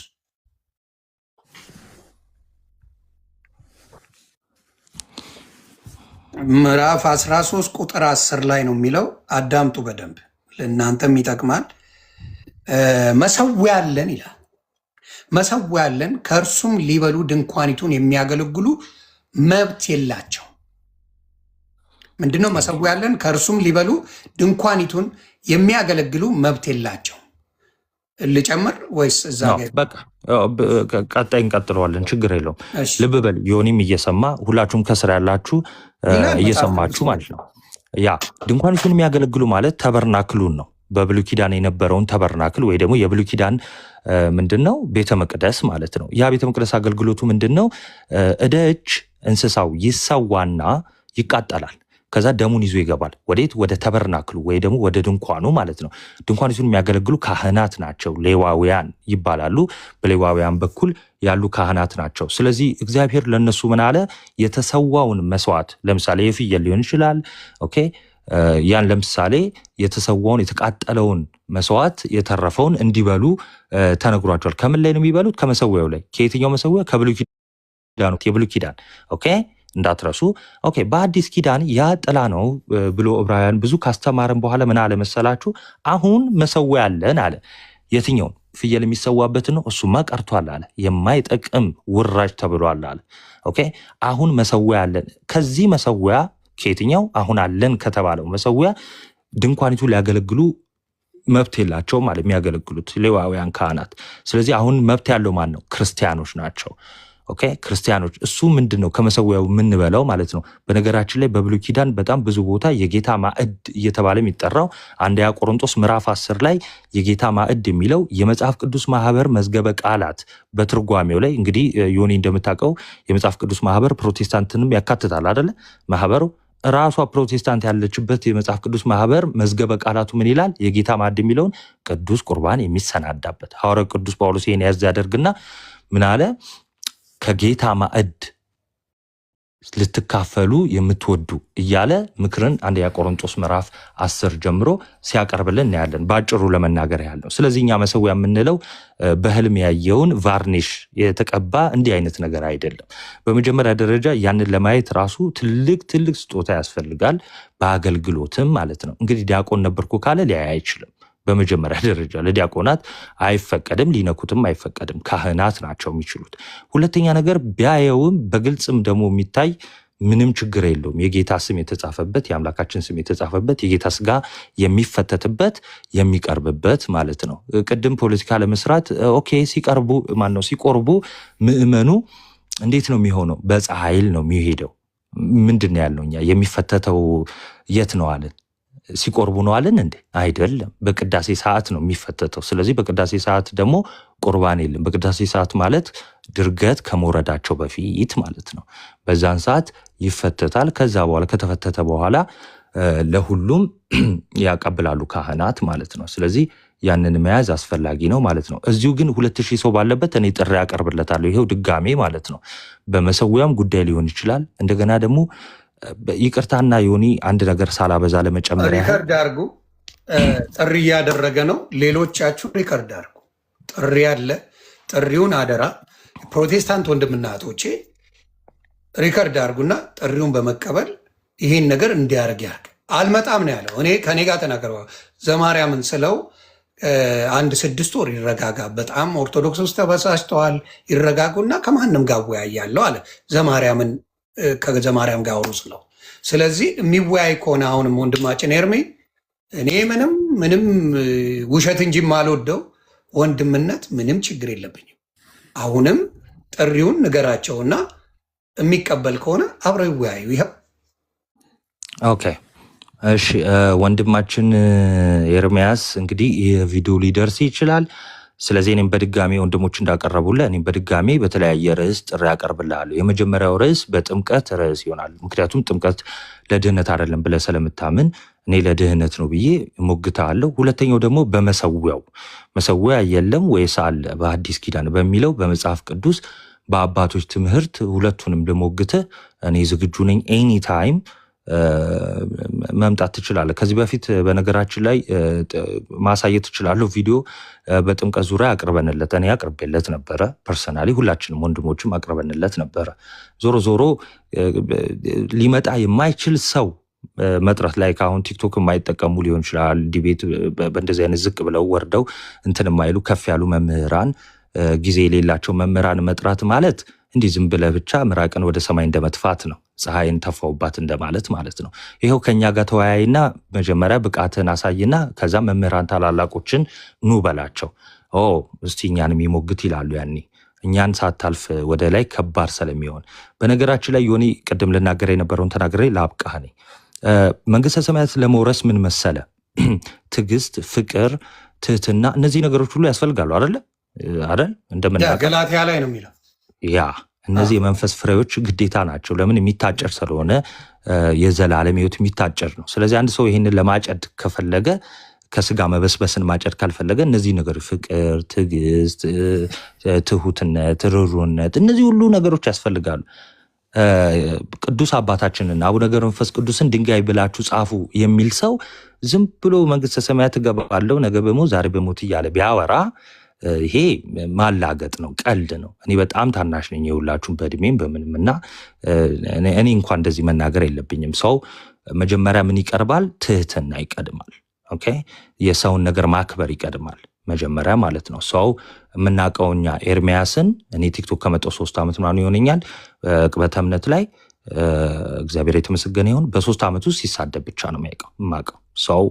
ምዕራፍ 13 ቁጥር 10 ላይ ነው የሚለው። አዳምጡ በደንብ ለእናንተም ይጠቅማል። መሰዊያ አለን ይላል። መሰዊያ አለን፣ ከእርሱም ሊበሉ ድንኳኒቱን የሚያገለግሉ መብት የላቸው። ምንድነው መሰዊያ አለን? ከእርሱም ሊበሉ ድንኳኒቱን የሚያገለግሉ መብት የላቸው። ልጨምር ወይስ እዛ በቃ ቀጣይ እንቀጥለዋለን፣ ችግር የለውም። ልብ በል ዮኒም እየሰማ ሁላችሁም ከስራ ያላችሁ እየሰማችሁ ማለት ነው። ያ ድንኳኒቱን የሚያገለግሉ ማለት ተበርናክሉን ነው። በብሉይ ኪዳን የነበረውን ተበርናክል ወይ ደግሞ የብሉይ ኪዳን ምንድነው ቤተ መቅደስ ማለት ነው። ያ ቤተ መቅደስ አገልግሎቱ ምንድነው? እደ እጅ እንስሳው ይሰዋና ይቃጠላል። ከዛ ደሙን ይዞ ይገባል። ወዴት? ወደ ተበርናክሉ ወይ ደግሞ ወደ ድንኳኑ ማለት ነው። ድንኳኒቱን የሚያገለግሉ ካህናት ናቸው፣ ሌዋውያን ይባላሉ። በሌዋውያን በኩል ያሉ ካህናት ናቸው። ስለዚህ እግዚአብሔር ለነሱ ምን አለ? የተሰዋውን መስዋዕት ለምሳሌ የፍየል ሊሆን ይችላል። ኦኬ ያን ለምሳሌ የተሰዋውን የተቃጠለውን መስዋዕት የተረፈውን እንዲበሉ ተነግሯቸዋል። ከምን ላይ ነው የሚበሉት? ከመሰዊያው ላይ። ከየትኛው መሰዊያ? የብሉይ ኪዳን ኦኬ እንዳትረሱ። ኦኬ በአዲስ ኪዳን ያ ጥላ ነው ብሎ ዕብራውያን ብዙ ካስተማረን በኋላ ምን አለ መሰላችሁ? አሁን መሰዊያ አለን አለ። የትኛውን? ፍየል የሚሰዋበት ነው። እሱማ ቀርቷል አለ። የማይጠቅም ውራጅ ተብሏል አለ። ኦኬ አሁን መሰዊያ አለን። ከዚህ መሰዊያ ከየትኛው? አሁን አለን ከተባለው መሰዊያ ድንኳኒቱ ሊያገለግሉ መብት የላቸውም ማለት የሚያገለግሉት ሌዋውያን ካህናት። ስለዚህ አሁን መብት ያለው ማን ነው? ክርስቲያኖች ናቸው። ኦኬ ክርስቲያኖች። እሱ ምንድነው? ከመሰዊያው የምንበላው ማለት ነው። በነገራችን ላይ በብሉይ ኪዳን በጣም ብዙ ቦታ የጌታ ማዕድ እየተባለ የሚጠራው አንደኛ ቆሮንቶስ ምዕራፍ 10 ላይ የጌታ ማዕድ የሚለው የመጽሐፍ ቅዱስ ማህበር መዝገበ ቃላት በትርጓሜው ላይ እንግዲህ ዮኒ እንደምታውቀው የመጽሐፍ ቅዱስ ማህበር ፕሮቴስታንትንም ያካትታል አይደለ? ማህበሩ ራሷ ፕሮቴስታንት ያለችበት የመጽሐፍ ቅዱስ ማህበር መዝገበ ቃላቱ ምን ይላል? የጌታ ማዕድ የሚለውን ቅዱስ ቁርባን የሚሰናዳበት ሐዋርያው ቅዱስ ጳውሎስ ይሄን ያዝ ያደርግና ምን አለ? ከጌታ ማዕድ ልትካፈሉ የምትወዱ እያለ ምክርን አንደኛ ቆሮንቶስ ምዕራፍ 10 ጀምሮ ሲያቀርብልን እናያለን። ባጭሩ ለመናገር ያህል ነው። ስለዚህ እኛ መሰዊያ የምንለው በህልም ያየውን ቫርኒሽ የተቀባ እንዲህ አይነት ነገር አይደለም። በመጀመሪያ ደረጃ ያንን ለማየት ራሱ ትልቅ ስጦታ ያስፈልጋል፣ በአገልግሎትም ማለት ነው። እንግዲህ ዲያቆን ነበርኩ ካለ ሊያይ አይችልም። በመጀመሪያ ደረጃ ለዲያቆናት አይፈቀድም፣ ሊነኩትም አይፈቀድም። ካህናት ናቸው የሚችሉት። ሁለተኛ ነገር ቢያየውም በግልጽም ደግሞ የሚታይ ምንም ችግር የለውም። የጌታ ስም የተጻፈበት የአምላካችን ስም የተጻፈበት የጌታ ስጋ የሚፈተትበት የሚቀርብበት ማለት ነው። ቅድም ፖለቲካ ለመስራት ኦኬ ሲቀርቡ ማነው ሲቆርቡ ምእመኑ እንዴት ነው የሚሆነው? በፀሐይል ነው የሚሄደው። ምንድን ነው ያለው? እኛ የሚፈተተው የት ነው አለን? ሲቆርቡ ነው አለን እንዴ? አይደለም፣ በቅዳሴ ሰዓት ነው የሚፈተተው። ስለዚህ በቅዳሴ ሰዓት ደግሞ ቁርባን የለም። በቅዳሴ ሰዓት ማለት ድርገት ከመውረዳቸው በፊት ማለት ነው። በዛን ሰዓት ይፈተታል። ከዛ በኋላ ከተፈተተ በኋላ ለሁሉም ያቀብላሉ ካህናት ማለት ነው። ስለዚህ ያንን መያዝ አስፈላጊ ነው ማለት ነው። እዚሁ ግን 2000 ሰው ባለበት እኔ ጥሪ ያቀርብለታለሁ። ይሄው ድጋሜ ማለት ነው። በመሰዊያም ጉዳይ ሊሆን ይችላል። እንደገና ደግሞ ይቅርታና ዮኒ አንድ ነገር ሳላበዛ ለመጨመር ሪከርድ አድርጉ። ጥሪ እያደረገ ነው። ሌሎቻችሁ ሪከርድ አድርጉ። ጥሪ አለ። ጥሪውን አደራ ፕሮቴስታንት ወንድምና እህቶቼ ሪከርድ አድርጉና ጥሪውን በመቀበል ይህን ነገር እንዲያደርግ ያርግ። አልመጣም ነው ያለው። እኔ ከኔ ጋር ተናገረ ዘማርያምን ስለው 6 ወር ይረጋጋ፣ በጣም ኦርቶዶክስ ውስጥ ተበሳጭተዋል፣ ይረጋጉና ከማንም ጋር ወያያለሁ አለ። ዘማርያምን ከዘማርያም ጋር አውሩ ስለው፣ ስለዚህ የሚወያይ ከሆነ አሁንም ወንድማችን ኤርሜ እኔ ምንም ውሸት እንጂ ማልወደው ወንድምነት ምንም ችግር የለብኝም። አሁንም ጥሪውን ንገራቸውና የሚቀበል ከሆነ አብረው ይወያዩ። ይኸው ኦኬ። እሺ ወንድማችን ኤርሚያስ እንግዲህ የቪዲዮ ሊደርስ ይችላል። ስለዚህ እኔም በድጋሚ ወንድሞች እንዳቀረቡልህ እኔም በድጋሚ በተለያየ ርዕስ ጥሪ ያቀርብልሃለሁ። የመጀመሪያው ርዕስ በጥምቀት ርዕስ ይሆናል። ምክንያቱም ጥምቀት ለድህነት አይደለም ብለህ ስለምታምን እኔ ለድህነት ነው ብዬ ሞግታለሁ። ሁለተኛው ደግሞ በመሰዊያው መሰዊያ የለም ወይስ አለ በአዲስ ኪዳን በሚለው በመጽሐፍ ቅዱስ በአባቶች ትምህርት ሁለቱንም ልሞግትህ እኔ ዝግጁ ነኝ። ኤኒ ታይም መምጣት ትችላለህ። ከዚህ በፊት በነገራችን ላይ ማሳየት ትችላለሁ። ቪዲዮ በጥምቀት ዙሪያ አቅርበንለት እኔ አቅርቤለት ነበረ። ፐርሰናሊ ሁላችንም ወንድሞችም አቅርበንለት ነበረ። ዞሮ ሊመጣ የማይችል ሰው መጥራት ላይ ከአሁን ቲክቶክ የማይጠቀሙ ሊሆን ይችላል። ዲቤት በእንደዚህ አይነት ዝቅ ብለው ወርደው እንትን የማይሉ ከፍ ያሉ መምህራን ጊዜ የሌላቸው መምህራን መጥራት ማለት እንዲህ ዝም ብለህ ብቻ ምራቅን ወደ ሰማይ እንደመጥፋት ነው። ፀሐይን ተፋውባት እንደማለት ማለት ነው። ይኸው ከኛ ጋር ተወያይና መጀመሪያ ብቃትን አሳይና ከዛ መምህራን ታላላቆችን ኑ በላቸው። እስቲ እኛን የሚሞግት ይላሉ። ያኔ እኛን ሳታልፍ ወደ ላይ ከባድ ስለሚሆን በነገራችን ላይ ዮኒ ቅድም ልናገር የነበረውን ተናግሬ ላብቃህ ነኝ። መንግስተ ሰማያት ለመውረስ ምን መሰለ? ትዕግስት፣ ፍቅር፣ ትህትና እነዚህ ነገሮች ሁሉ ያስፈልጋሉ አይደል? እንደምናገር ገላትያ ላይ ነው የሚለው ያ እነዚህ የመንፈስ ፍሬዎች ግዴታ ናቸው። ለምን? የሚታጨር ስለሆነ የዘላለም ሕይወት የሚታጨር ነው። ስለዚህ አንድ ሰው ይህንን ለማጨድ ከፈለገ ከስጋ መበስበስን ማጨድ ካልፈለገ እነዚህ ነገሮች ፍቅር፣ ትዕግስት፣ ትሁትነት፣ ርሩነት እነዚህ ሁሉ ነገሮች ያስፈልጋሉ። ቅዱስ አባታችንን አቡነ ገብረ መንፈስ ቅዱስን ድንጋይ ብላችሁ ጻፉ የሚል ሰው ዝም ብሎ መንግስተ ሰማያት እገባለሁ ነገ በሞት ዛሬ በሞት እያለ ቢያወራ ይሄ ማላገጥ ነው፣ ቀልድ ነው። እኔ በጣም ታናሽ ነኝ የሁላችሁም በእድሜም በምንም እና እኔ እንኳን እንደዚህ መናገር የለብኝም። ሰው መጀመሪያ ምን ይቀድማል? ትህትና ይቀድማል። ኦኬ፣ የሰውን ነገር ማክበር ይቀድማል መጀመሪያ ማለት ነው። ሰው የምናውቀው እኛ ኤርሚያስን እኔ ቲክቶክ ከመጣሁ 3 ዓመት ምናምን ይሆነኛል። ቅበተ እምነት ላይ እግዚአብሔር የተመሰገነ ይሁን በ3 ዓመት ውስጥ ሲሳደብ ብቻ ነው የማውቀው። ሰው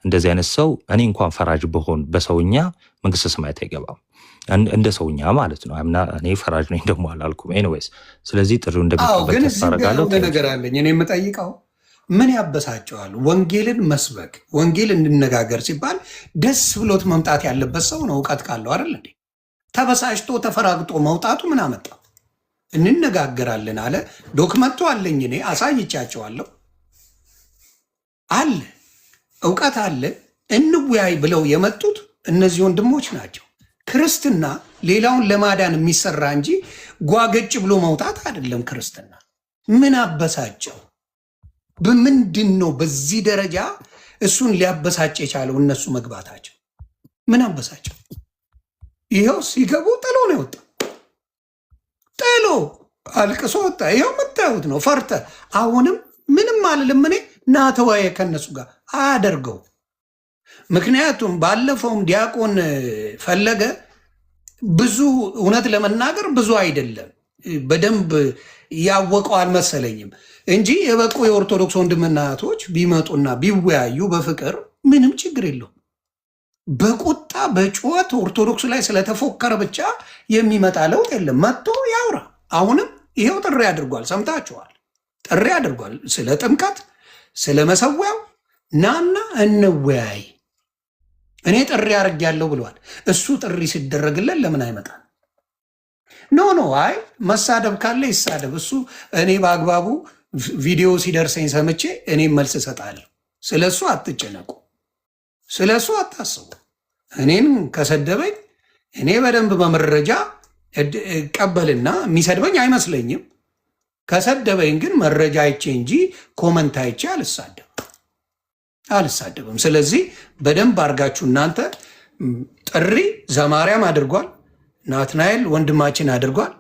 እንደዚህ አይነት ሰው እኔ እንኳን ፈራጅ በሆን በሰውኛ መንግስተ ሰማያት አይገባም። እንደ ሰውኛ ማለት ነው። እኔ ፈራጅ ነኝ ደግሞ አላልኩም። ኤኒዌይስ ስለዚህ ጥሪው እንደሚቀበል ተስፋ አደርጋለሁ። ግን ነገር አለኝ እኔ የምጠይቀው ምን ያበሳጨዋል? ወንጌልን መስበክ ወንጌል እንድነጋገር ሲባል ደስ ብሎት መምጣት ያለበት ሰው ነው። እውቀት ካለው አይደል እንዴ? ተበሳጭቶ ተፈራግጦ መውጣቱ ምን አመጣው? እንነጋገራለን አለ። ዶክመንቱ አለኝ እኔ አሳይቻቸዋለሁ። አለ እውቀት አለ። እንወያይ ብለው የመጡት እነዚህ ወንድሞች ናቸው። ክርስትና ሌላውን ለማዳን የሚሰራ እንጂ ጓገጭ ብሎ መውጣት አይደለም። ክርስትና ምን አበሳጨው? በምንድን ነው በዚህ ደረጃ እሱን ሊያበሳጭ የቻለው? እነሱ መግባታቸው ምን አበሳጨው? ይኸው ሲገቡ ጥሎ ነው የወጣ። ጥሎ አልቅሶ ወጣ። ይኸው የምታዩት ነው። ፈርተ አሁንም ምንም አልልም እኔ ና ተወያየ ከነሱ ጋር አያደርገው። ምክንያቱም ባለፈውም ዲያቆን ፈለገ ብዙ እውነት ለመናገር ብዙ አይደለም፣ በደንብ ያወቀው አልመሰለኝም እንጂ የበቁ የኦርቶዶክስ ወንድምና እህቶች ቢመጡና ቢወያዩ በፍቅር ምንም ችግር የለውም። በቁጣ በጩኸት ኦርቶዶክሱ ላይ ስለተፎከረ ብቻ የሚመጣ ለውጥ የለም። መጥቶ ያውራ። አሁንም ይሄው ጥሪ አድርጓል፣ ሰምታችኋል። ጥሪ አድርጓል ስለ ጥምቀት፣ ስለ መሰዊያው ናና እንወያይ። እኔ ጥሪ አድርጌያለሁ ብለዋል። እሱ ጥሪ ሲደረግለን ለምን አይመጣም? ኖ አይ መሳደብ ካለ ይሳደብ። እሱ እኔ በአግባቡ ቪዲዮ ሲደርሰኝ ሰምቼ እኔም መልስ እሰጣለሁ። ስለ እሱ አትጨነቁ፣ ስለ እሱ አታስቡ። እኔን ከሰደበኝ እኔ በደንብ በመረጃ እቀበልና የሚሰድበኝ አይመስለኝም። ከሰደበኝ ግን መረጃ አይቼ እንጂ ኮመንት አይቼ አልሳደብም። ስለዚህ በደንብ አድርጋችሁ እናንተ ጥሪ ዘማርያም አድርጓል፣ ናትናኤል ወንድማችን አድርጓል፣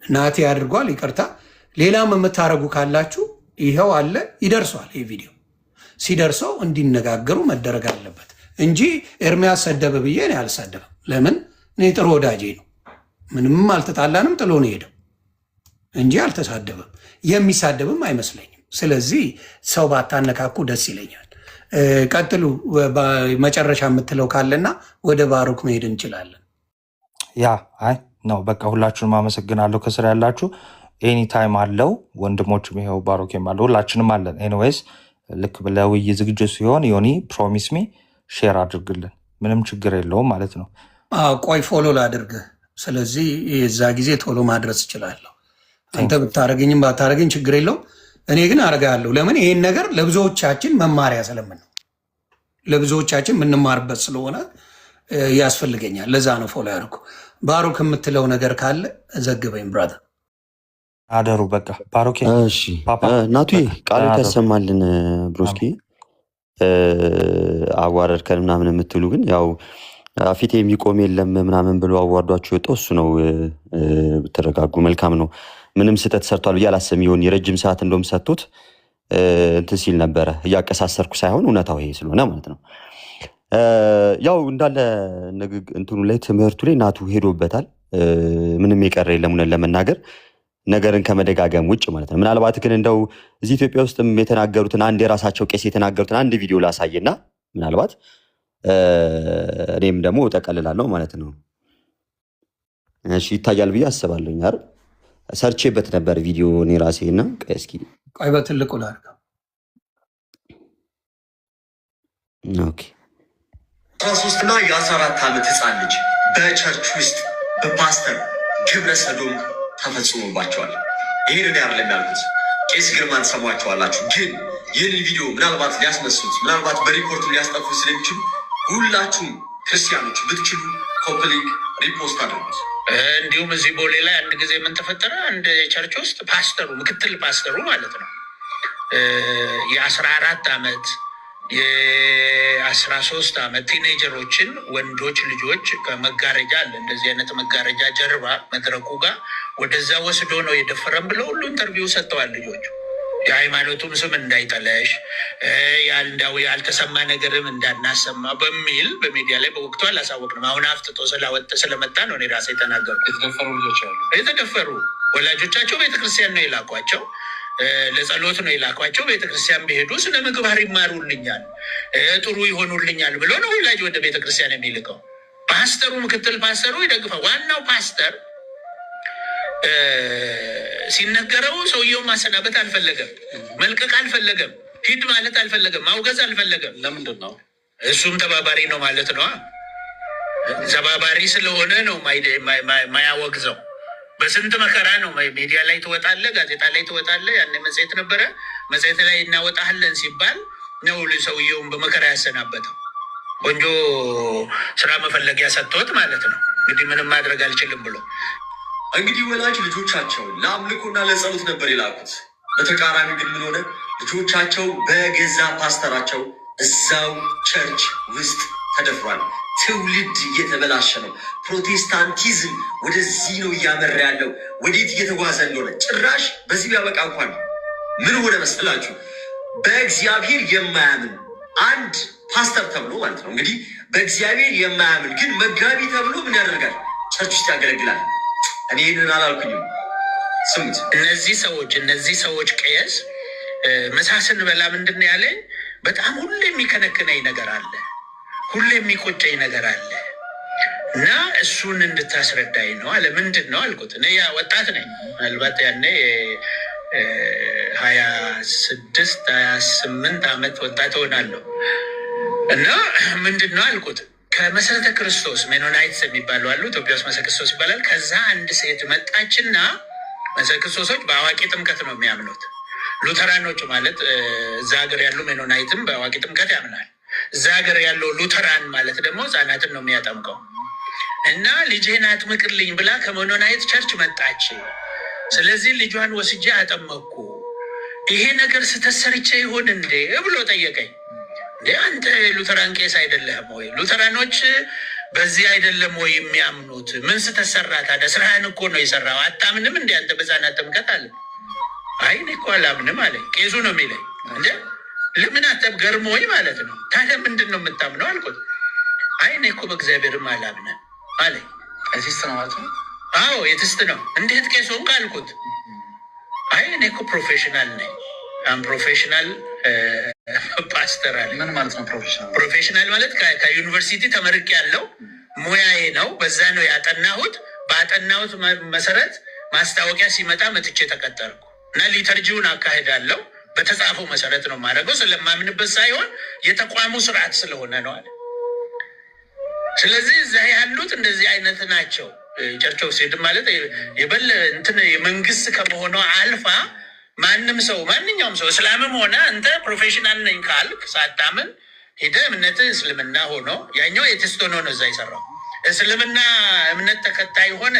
ናቴ አድርጓል። ይቅርታ ሌላም የምታረጉ ካላችሁ ይኸው አለ፣ ይደርሷል። ይህ ቪዲዮ ሲደርሰው እንዲነጋገሩ መደረግ አለበት እንጂ ኤርሚያስ ሰደበ ብዬ እኔ አልሳደብም። ለምን? እኔ ጥሩ ወዳጄ ነው። ምንም አልተጣላንም፣ ጥሎ ነው ሄደው እንጂ አልተሳደበም። የሚሳደብም አይመስለኝም። ስለዚህ ሰው ባታነካኩ ደስ ይለኛል። ቀጥሉ። መጨረሻ የምትለው ካለና ወደ ባሮክ መሄድ እንችላለን። አይ ነው በቃ ሁላችሁንም አመሰግናለሁ። ከስራ ያላችሁ ኤኒ ታይም አለው ወንድሞችም ይኸው ባሮክም አለው ሁላችንም አለን። ኤኒዌይስ ልክ ለውይይት ዝግጅት ሲሆን ዮኒ ፕሮሚስ ሚ ሼር አድርግልን፣ ምንም ችግር የለውም ማለት ነው። ቆይ ፎሎ ላድርግህ። ስለዚህ የዛ ጊዜ ቶሎ ማድረስ እችላለሁ። አንተ ብታረገኝም ባታረገኝ ችግር የለውም። እኔ ግን አረጋለሁ። ለምን? ይሄን ነገር ለብዙዎቻችን መማሪያ ስለምን ነው፣ ለብዙዎቻችን የምንማርበት ስለሆነ ያስፈልገኛል። ለዛ ነው ፎሎ ያደርኩ። ባሮክ የምትለው ነገር ካለ ዘግበኝ ብራዘር። አደሩ በቃ ባሮክ። ናቱ ቃል ያሰማልን ብሮስኪ። አዋረድከን ምናምን የምትሉ ግን ያው ፊት የሚቆም የለም ምናምን ብሎ አዋርዷችሁ የወጣው እሱ ነው። ብትረጋጉ መልካም ነው። ምንም ስህተት ሰርቷል ብዬ አላስብም። ይሆን የረጅም ሰዓት እንደውም ሰጥቶት እንትን ሲል ነበረ። እያቀሳሰርኩ ሳይሆን እውነታው ይሄ ስለሆነ ማለት ነው። ያው እንዳለ እንትኑ ላይ ትምህርቱ ላይ ናቱ ሄዶበታል። ምንም የቀረ የለም እውነት ለመናገር ነገርን ከመደጋገም ውጭ ማለት ነው። ምናልባት ግን እንደው እዚህ ኢትዮጵያ ውስጥም የተናገሩትን አንድ የራሳቸው ቄስ የተናገሩትን አንድ ቪዲዮ ላሳይና ምናልባት እኔም ደግሞ እጠቀልላለሁ ማለት ነው። እሺ ይታያል ብዬ አስባለሁ። አይደል ሰርቼበት ነበር ቪዲዮ እኔ ራሴና እስኪ ቆይ በትልቁ ላድርገው። ኦኬ 13 እና የ14 ዓመት ህፃን ልጅ በቸርች ውስጥ በፓስተር ግብረ ሰዶም ተፈጽሞባቸዋል። ይህን አይደለም ያልኩት፣ ቄስ ግርማን ሰሟቸዋላችሁ። ግን ይህን ቪዲዮ ምናልባት ሊያስነሱት፣ ምናልባት በሪፖርት ሊያስጠፉ ስለሚችሉ ሁላችሁም ክርስቲያኖች ብትችሉ ኮፕሊንግ ሪፖስት አድርጉት። እንዲሁም እዚህ ቦሌ ላይ አንድ ጊዜ ምን ተፈጠረ? አንድ ቸርች ውስጥ ፓስተሩ ምክትል ፓስተሩ ማለት ነው የ14 ዓመት የ13 ዓመት ቲኔጀሮችን ወንዶች ልጆች ከመጋረጃ አለ እንደዚህ አይነት መጋረጃ ጀርባ መድረኩ ጋር ወደዛ ወስዶ ነው የደፈረም ብለው ሁሉ ኢንተርቪው ሰጥተዋል። ልጆቹ የሃይማኖቱም ስም እንዳይጠለሽ ያልተሰማ ነገርም እንዳናሰማ በሚል በሚዲያ ላይ በወቅቱ አላሳወቅንም። አሁን አፍጥጦ ስለመጣ ነው እኔ ራሴ የተናገርኩት። የተደፈሩ ልጆች አሉ። የተደፈሩ ወላጆቻቸው ቤተክርስቲያን ነው የላኳቸው፣ ለጸሎት ነው የላኳቸው። ቤተክርስቲያን ቢሄዱ ስነ ምግባር ይማሩልኛል፣ ጥሩ ይሆኑልኛል ብሎ ነው ወላጅ ወደ ቤተክርስቲያን የሚልከው። ፓስተሩ ምክትል ፓስተሩ ይደግፋል። ዋናው ፓስተር ሲነገረው ሰውየው ማሰናበት አልፈለገም፣ መልቀቅ አልፈለገም፣ ሂድ ማለት አልፈለገም፣ ማውገዝ አልፈለገም። ለምንድን ነው? እሱም ተባባሪ ነው ማለት ነው። ተባባሪ ስለሆነ ነው ማያወግዘው። በስንት መከራ ነው ሚዲያ ላይ ትወጣለ፣ ጋዜጣ ላይ ትወጣለ። ያን መጽሔት ነበረ፣ መጽሔት ላይ እናወጣለን ሲባል ነው ሰውየውን በመከራ ያሰናበተው። ቆንጆ ስራ መፈለጊያ ሰጥቶት ማለት ነው። እንግዲህ ምንም ማድረግ አልችልም ብሎ እንግዲህ ወላጅ ልጆቻቸውን ለአምልኮና ለጸሎት ነበር የላኩት። በተቃራኒ ግን ምን ሆነ? ልጆቻቸው በገዛ ፓስተራቸው እዛው ቸርች ውስጥ ተደፍሯል። ትውልድ እየተበላሸ ነው። ፕሮቴስታንቲዝም ወደዚህ ነው እያመራ ያለው። ወዴት እየተጓዘ እንደሆነ ጭራሽ በዚህ ቢያበቃ እንኳን ምን ሆነ መሰላችሁ? በእግዚአብሔር የማያምን አንድ ፓስተር ተብሎ ማለት ነው እንግዲህ በእግዚአብሔር የማያምን ግን መጋቢ ተብሎ ምን ያደርጋል? ቸርች ውስጥ ያገለግላል። እኔ ይህንን አላልኩኝም። ስሙት። እነዚህ ሰዎች ቄስ ምሳ ስንበላ ምንድን ነው ያለኝ? በጣም ሁሌ የሚከነክነኝ ነገር አለ፣ ሁሌ የሚቆጨኝ ነገር አለ እና እሱን እንድታስረዳኝ ነው አለ። ምንድን ነው አልኩት። እኔ ወጣት ነኝ፣ ምናልባት ያኔ 26-28 ዓመት ወጣት ሆናለሁ። እና ምንድን ነው አልኩት። ከመሰረተ ክርስቶስ ሜኖናይትስ የሚባሉ አሉ፣ ኢትዮጵያ ውስጥ መሰረተ ክርስቶስ ይባላል። ከዛ አንድ ሴት መጣችና መሰረተ ክርስቶሶች በአዋቂ ጥምቀት ነው የሚያምኑት። ሉተራኖች ማለት እዛ ሀገር ያሉ ሜኖናይትም በአዋቂ ጥምቀት ያምናል። እዛ ሀገር ያለው ሉተራን ማለት ደግሞ ህጻናትን ነው የሚያጠምቀው። እና ልጄን አጥምቅልኝ ብላ ከሜኖናይት ቸርች መጣች። ስለዚህ ልጇን ወስጄ አጠመቅኩ። ይሄ ነገር ስተሰርቼ ይሆን እንዴ ብሎ ጠየቀኝ። እንዴ አንተ ሉተራን ቄስ አይደለህም ወይ? ሉተራኖች በዚህ አይደለም ወይ የሚያምኑት? ምን ስተሰራ ታዲያ? ስራህን እኮ ነው የሰራው። አታምንም እንዴ አንተ በህፃናት ጥምቀት አለ? አይ እኔ እኮ አላምንም አለ። ቄሱ ነው የሚለኝ። እንዴ ለምን አጠብ ገርሞኝ ማለት ነው። ታዲያ ምንድን ነው የምታምነው አልኩት። አይ እኔ እኮ በእግዚአብሔርም አላምንም አለ። ቴስት ነው ማለት ነው? አዎ የትስት ነው። እንዴት ቄስ ሆንክ አልኩት። አይ እኔ እኮ ፕሮፌሽናል ነኝ። ፕሮፌሽናል ፓስተር አለ። ምን ማለት ነው ፕሮፌሽናል? ፕሮፌሽናል ማለት ከዩኒቨርሲቲ ተመርቄ ያለው ሙያዬ ነው። በዛ ነው ያጠናሁት። ባጠናሁት መሰረት ማስታወቂያ ሲመጣ መጥቼ ተቀጠርኩ እና ሊተርጂውን አካሄዳለሁ። በተጻፈው መሰረት ነው የማደርገው። ስለማምንበት ሳይሆን የተቋሙ ስርዓት ስለሆነ ነው አለ። ስለዚህ እዛ ያሉት እንደዚህ አይነት ናቸው። ቸርች ኦፍ ሴድ ማለት የበለ እንትን የመንግስት ከመሆኗ አልፋ ማንኛውም ሰው እስላምም ሆነ አንተ ፕሮፌሽናል ነኝ ካልክ ሳታምን ሄደህ እምነትህ እስልምና ሆኖ ያኛው የቴስት ሆኖ ነው እዛ ይሰራው። እስልምና እምነት ተከታይ ሆነ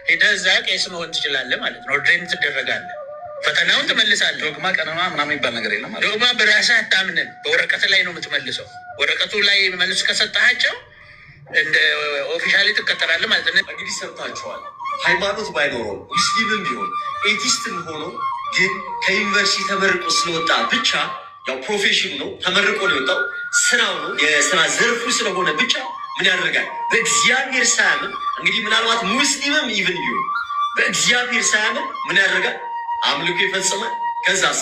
ሄደህ እዛ ቄስ መሆን ትችላለህ ማለት ነው። ኦርዴን ትደረጋለህ፣ ፈተናውን ትመልሳለህ። ዶግማ ቀኖና ምናምን የሚባል ነገር የለም። ዶግማ በራስህ አታምንም፣ በወረቀት ላይ ነው የምትመልሰው። ወረቀቱ ላይ መልስ ከሰጣቸው እንደ ኦፊሻሊ ትቀጠራለህ ማለት ነው። እንግዲህ ሰምታችኋል። ሃይማኖት ባይኖረው ሙስሊምም ቢሆን ኤቲስትም ሆኖ ግን ከዩኒቨርሲቲ ተመርቆ ስለወጣ ብቻ ያው ፕሮፌሽኑ ነው ተመርቆ ነው የወጣው፣ ስራው ነው የስራ ዘርፉ ስለሆነ ብቻ ምን ያደርጋል? በእግዚአብሔር ሳያምን እንግዲህ ምናልባት ሙስሊምም ኢቭን ቢሆን በእግዚአብሔር ሳያምን ምን ያደርጋል? አምልኮ ይፈጽማል። ከዛስ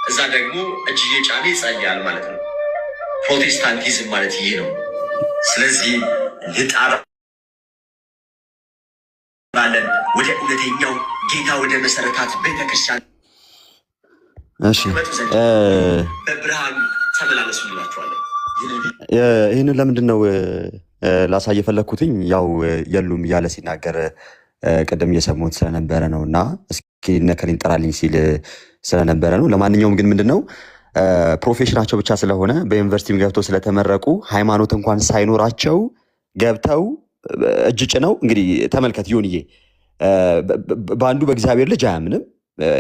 እዛ ደግሞ እጅ እየጫነ ይጸልያል ማለት ነው። ፕሮቴስታንቲዝም ማለት ይሄ ነው። ስለዚህ ልጣራለን ወደ እውነተኛው ጌታ ወደ መሰረታት ቤተክርስቲያን በብርሃኑ ተመላለሱ እንላቸዋለን። ይህንን ለምንድን ነው ላሳይ የፈለግኩትኝ? ያው የሉም እያለ ሲናገር ቅድም እየሰሙት ስለነበረ ነው እና እስኪ ነከሪን ጠራልኝ ሲል ስለነበረ ነው። ለማንኛውም ግን ምንድን ነው ፕሮፌሽናቸው ብቻ ስለሆነ በዩኒቨርሲቲም ገብተው ስለተመረቁ ሃይማኖት እንኳን ሳይኖራቸው ገብተው እጅ ጭነው እንግዲህ ተመልከት። ይሁንዬ በአንዱ በእግዚአብሔር ልጅ አያምንም።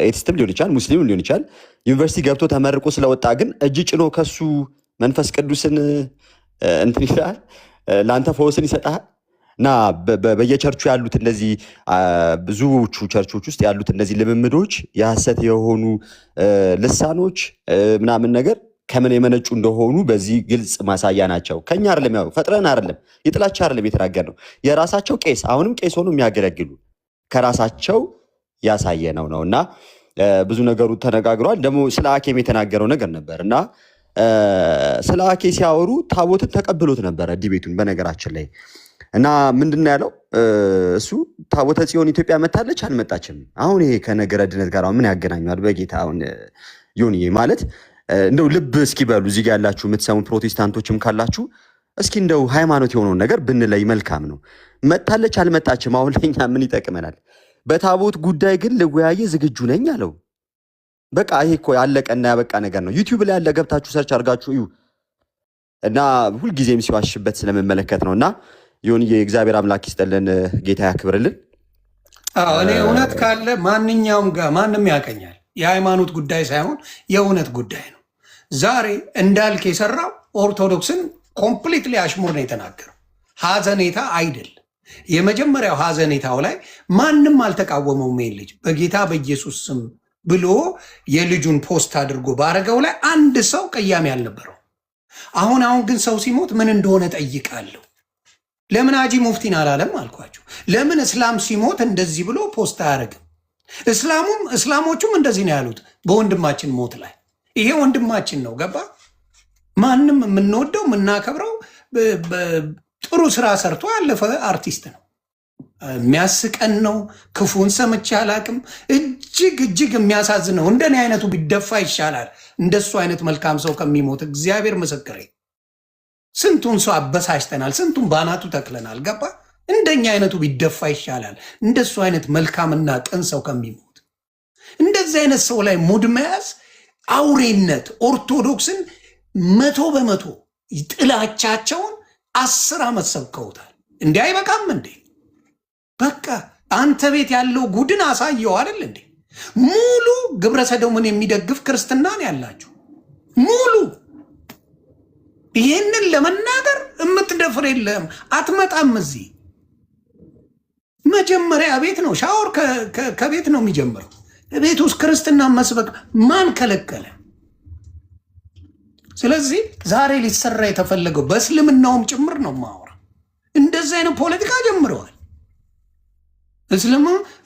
ኤቲስትም ሊሆን ይችላል፣ ሙስሊምም ሊሆን ይችላል። ዩኒቨርሲቲ ገብቶ ተመርቆ ስለወጣ ግን እጅ ጭኖ ከሱ መንፈስ ቅዱስን እንትን ይላል፣ ለአንተ ፈውስን ይሰጣል። እና በየቸርቹ ያሉት እነዚህ ብዙዎቹ ቸርቾች ውስጥ ያሉት እነዚህ ልምምዶች የሐሰት የሆኑ ልሳኖች ምናምን ነገር ከምን የመነጩ እንደሆኑ በዚህ ግልጽ ማሳያ ናቸው። ከኛ አይደለም፣ ያው ፈጥረን አይደለም፣ የጥላቻ አይደለም የተናገር ነው። የራሳቸው ቄስ አሁንም ቄስ ሆኖ የሚያገለግሉ ከራሳቸው ያሳየ ነው እና ብዙ ነገሩ ተነጋግሯል። ደግሞ ስለ አኬም የተናገረው ነገር ነበር እና ስለ አኬ ሲያወሩ ታቦትን ተቀብሎት ነበረ ዲቤቱን በነገራችን ላይ እና ምንድን ያለው እሱ ታቦተ ጽዮን ኢትዮጵያ መታለች አልመጣችም። አሁን ይሄ ከነገረ ድነት ጋር ምን ያገናኛል? በጌታ አሁን ዮኒ ማለት እንደው ልብ እስኪ በሉ እዚህ ጋር ያላችሁ የምትሰሙ ፕሮቴስታንቶችም ካላችሁ እስኪ እንደው ሃይማኖት የሆነውን ነገር ብንለይ መልካም ነው። መታለች አልመጣችም አሁን ለኛ ምን ይጠቅመናል? በታቦት ጉዳይ ግን ልወያየ ዝግጁ ነኝ አለው። በቃ ይሄ እኮ ያለቀና ያበቃ ነገር ነው። ዩቲዩብ ላይ ያለ ገብታችሁ ሰርች አድርጋችሁ እዩ እና ሁልጊዜም ሲዋሽበት ስለምመለከት ነው እና ይሁን የእግዚአብሔር አምላክ ይስጠልን፣ ጌታ ያክብርልን። እኔ እውነት ካለ ማንኛውም ጋር ማንም ያቀኛል። የሃይማኖት ጉዳይ ሳይሆን የእውነት ጉዳይ ነው። ዛሬ እንዳልክ የሰራው ኦርቶዶክስን ኮምፕሊትሊ አሽሙር ነው የተናገረው። ሀዘኔታ አይደል። የመጀመሪያው ሀዘኔታው ላይ ማንም አልተቃወመውም። ይሄን ልጅ በጌታ በኢየሱስ ስም ብሎ የልጁን ፖስት አድርጎ ባረገው ላይ አንድ ሰው ቅያሜ አልነበረው። አሁን ግን ሰው ሲሞት ምን እንደሆነ ጠይቃለሁ። ለምን ሀጂ ሙፍቲን አላለም አልኳቸው። ለምን እስላም ሲሞት እንደዚህ ብሎ ፖስት አያደርግም? እስላሞቹም እንደዚህ ነው ያሉት በወንድማችን ሞት ላይ። ይሄ ወንድማችን ነው ገባ። ማንም የምንወደው የምናከብረው ጥሩ ስራ ሰርቶ ያለፈ አርቲስት ነው። የሚያስቀን ነው። ክፉን ሰምቼ አላቅም። እጅግ የሚያሳዝን ነው። እንደኔ አይነቱ ቢደፋ ይሻላል እንደሱ አይነት መልካም ሰው ከሚሞት። እግዚአብሔር ምስክሬ። ስንቱን ሰው አበሳጭተናል፣ ስንቱን ባናቱ ተክለናል ገባ። እንደኛ አይነቱ ቢደፋ ይሻላል እንደሱ አይነት መልካምና ቅን ሰው ከሚሞት። እንደዚህ አይነት ሰው ላይ ሙድ መያዝ አውሬነት። ኦርቶዶክስን 100% ጥላቻቸውን 10 ዓመት ሰብከውታል። እንዲህ አይበቃም እንዴ? በቃ አንተ ቤት ያለው ጉድን አሳየው አይደል እንዴ? ሙሉ ግብረ ሰዶምን የሚደግፍ ክርስትናን ያላችሁ ሙሉ። ይህንን ለመናገር የምትደፍር የለም፣ አትመጣም እዚህ። መጀመሪያ ቤት ነው፣ ሻወር ከቤት ነው የሚጀምረው። ቤት ውስጥ ክርስትና መስበክ ማን ከለከለ? ስለዚህ ዛሬ ሊሰራ የተፈለገው በእስልምናውም ጭምር ነው ማወራ። እንደዚህ አይነት ፖለቲካ ጀምረዋል።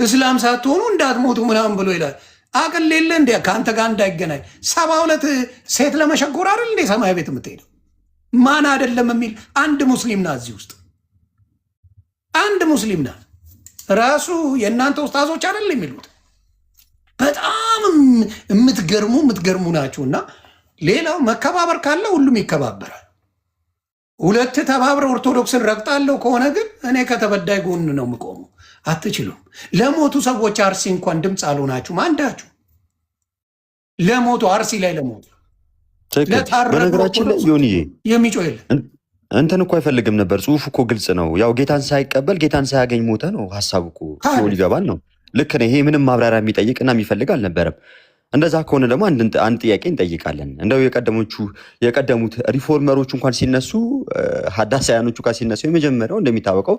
እስላም ሳትሆኑ እንዳትሞቱ ምናምን ብሎ ይላል። አቅል የለ እንዲ ከአንተ ጋር እንዳይገናኝ 72 ሴት ለመሸጎር አይደል እንዴ ሰማይ ቤት የምትሄደው? ማን አይደለም የሚል አንድ ሙስሊም ናት እዚህ ውስጥ፣ አንድ ሙስሊም ናት። ራሱ የእናንተ ኡስታዞች አይደል የሚሉት። በጣም የምትገርሙ ናችሁና ሌላው መከባበር ካለ ሁሉም ይከባበራል። ሁለት ተባብረው ኦርቶዶክስን ረግጣለሁ ከሆነ ግን እኔ ከተበዳይ ጎን ነው የምቆሙ። አትችሉም። ለሞቱ ሰዎች አርሲ እንኳን ድምፅ አልሆናችሁም አንዳችሁ። ለሞቱ አርሲ ላይ ለሞቱ በነገራችን ላይ ዮኒዬ የሚጮህ የለም። እንትን እኮ አይፈልግም ነበር። ጽሁፍ እኮ ግልጽ ነው። ያው ጌታን ሳይቀበል ጌታን ሳያገኝ ሞተ ነው ሀሳቡ እኮ ሲሆን ይገባል ነው። ልክ ነው። ይሄ ምንም ማብራሪያ የሚጠይቅ እና የሚፈልግ አልነበረም። እንደዛ ከሆነ ደግሞ አንድ ጥያቄ እንጠይቃለን። እንደው የቀደሙት ሪፎርመሮች እንኳን ሲነሱ ሀዳሳያኖቹ ጋር ሲነሱ የመጀመሪያው እንደሚታወቀው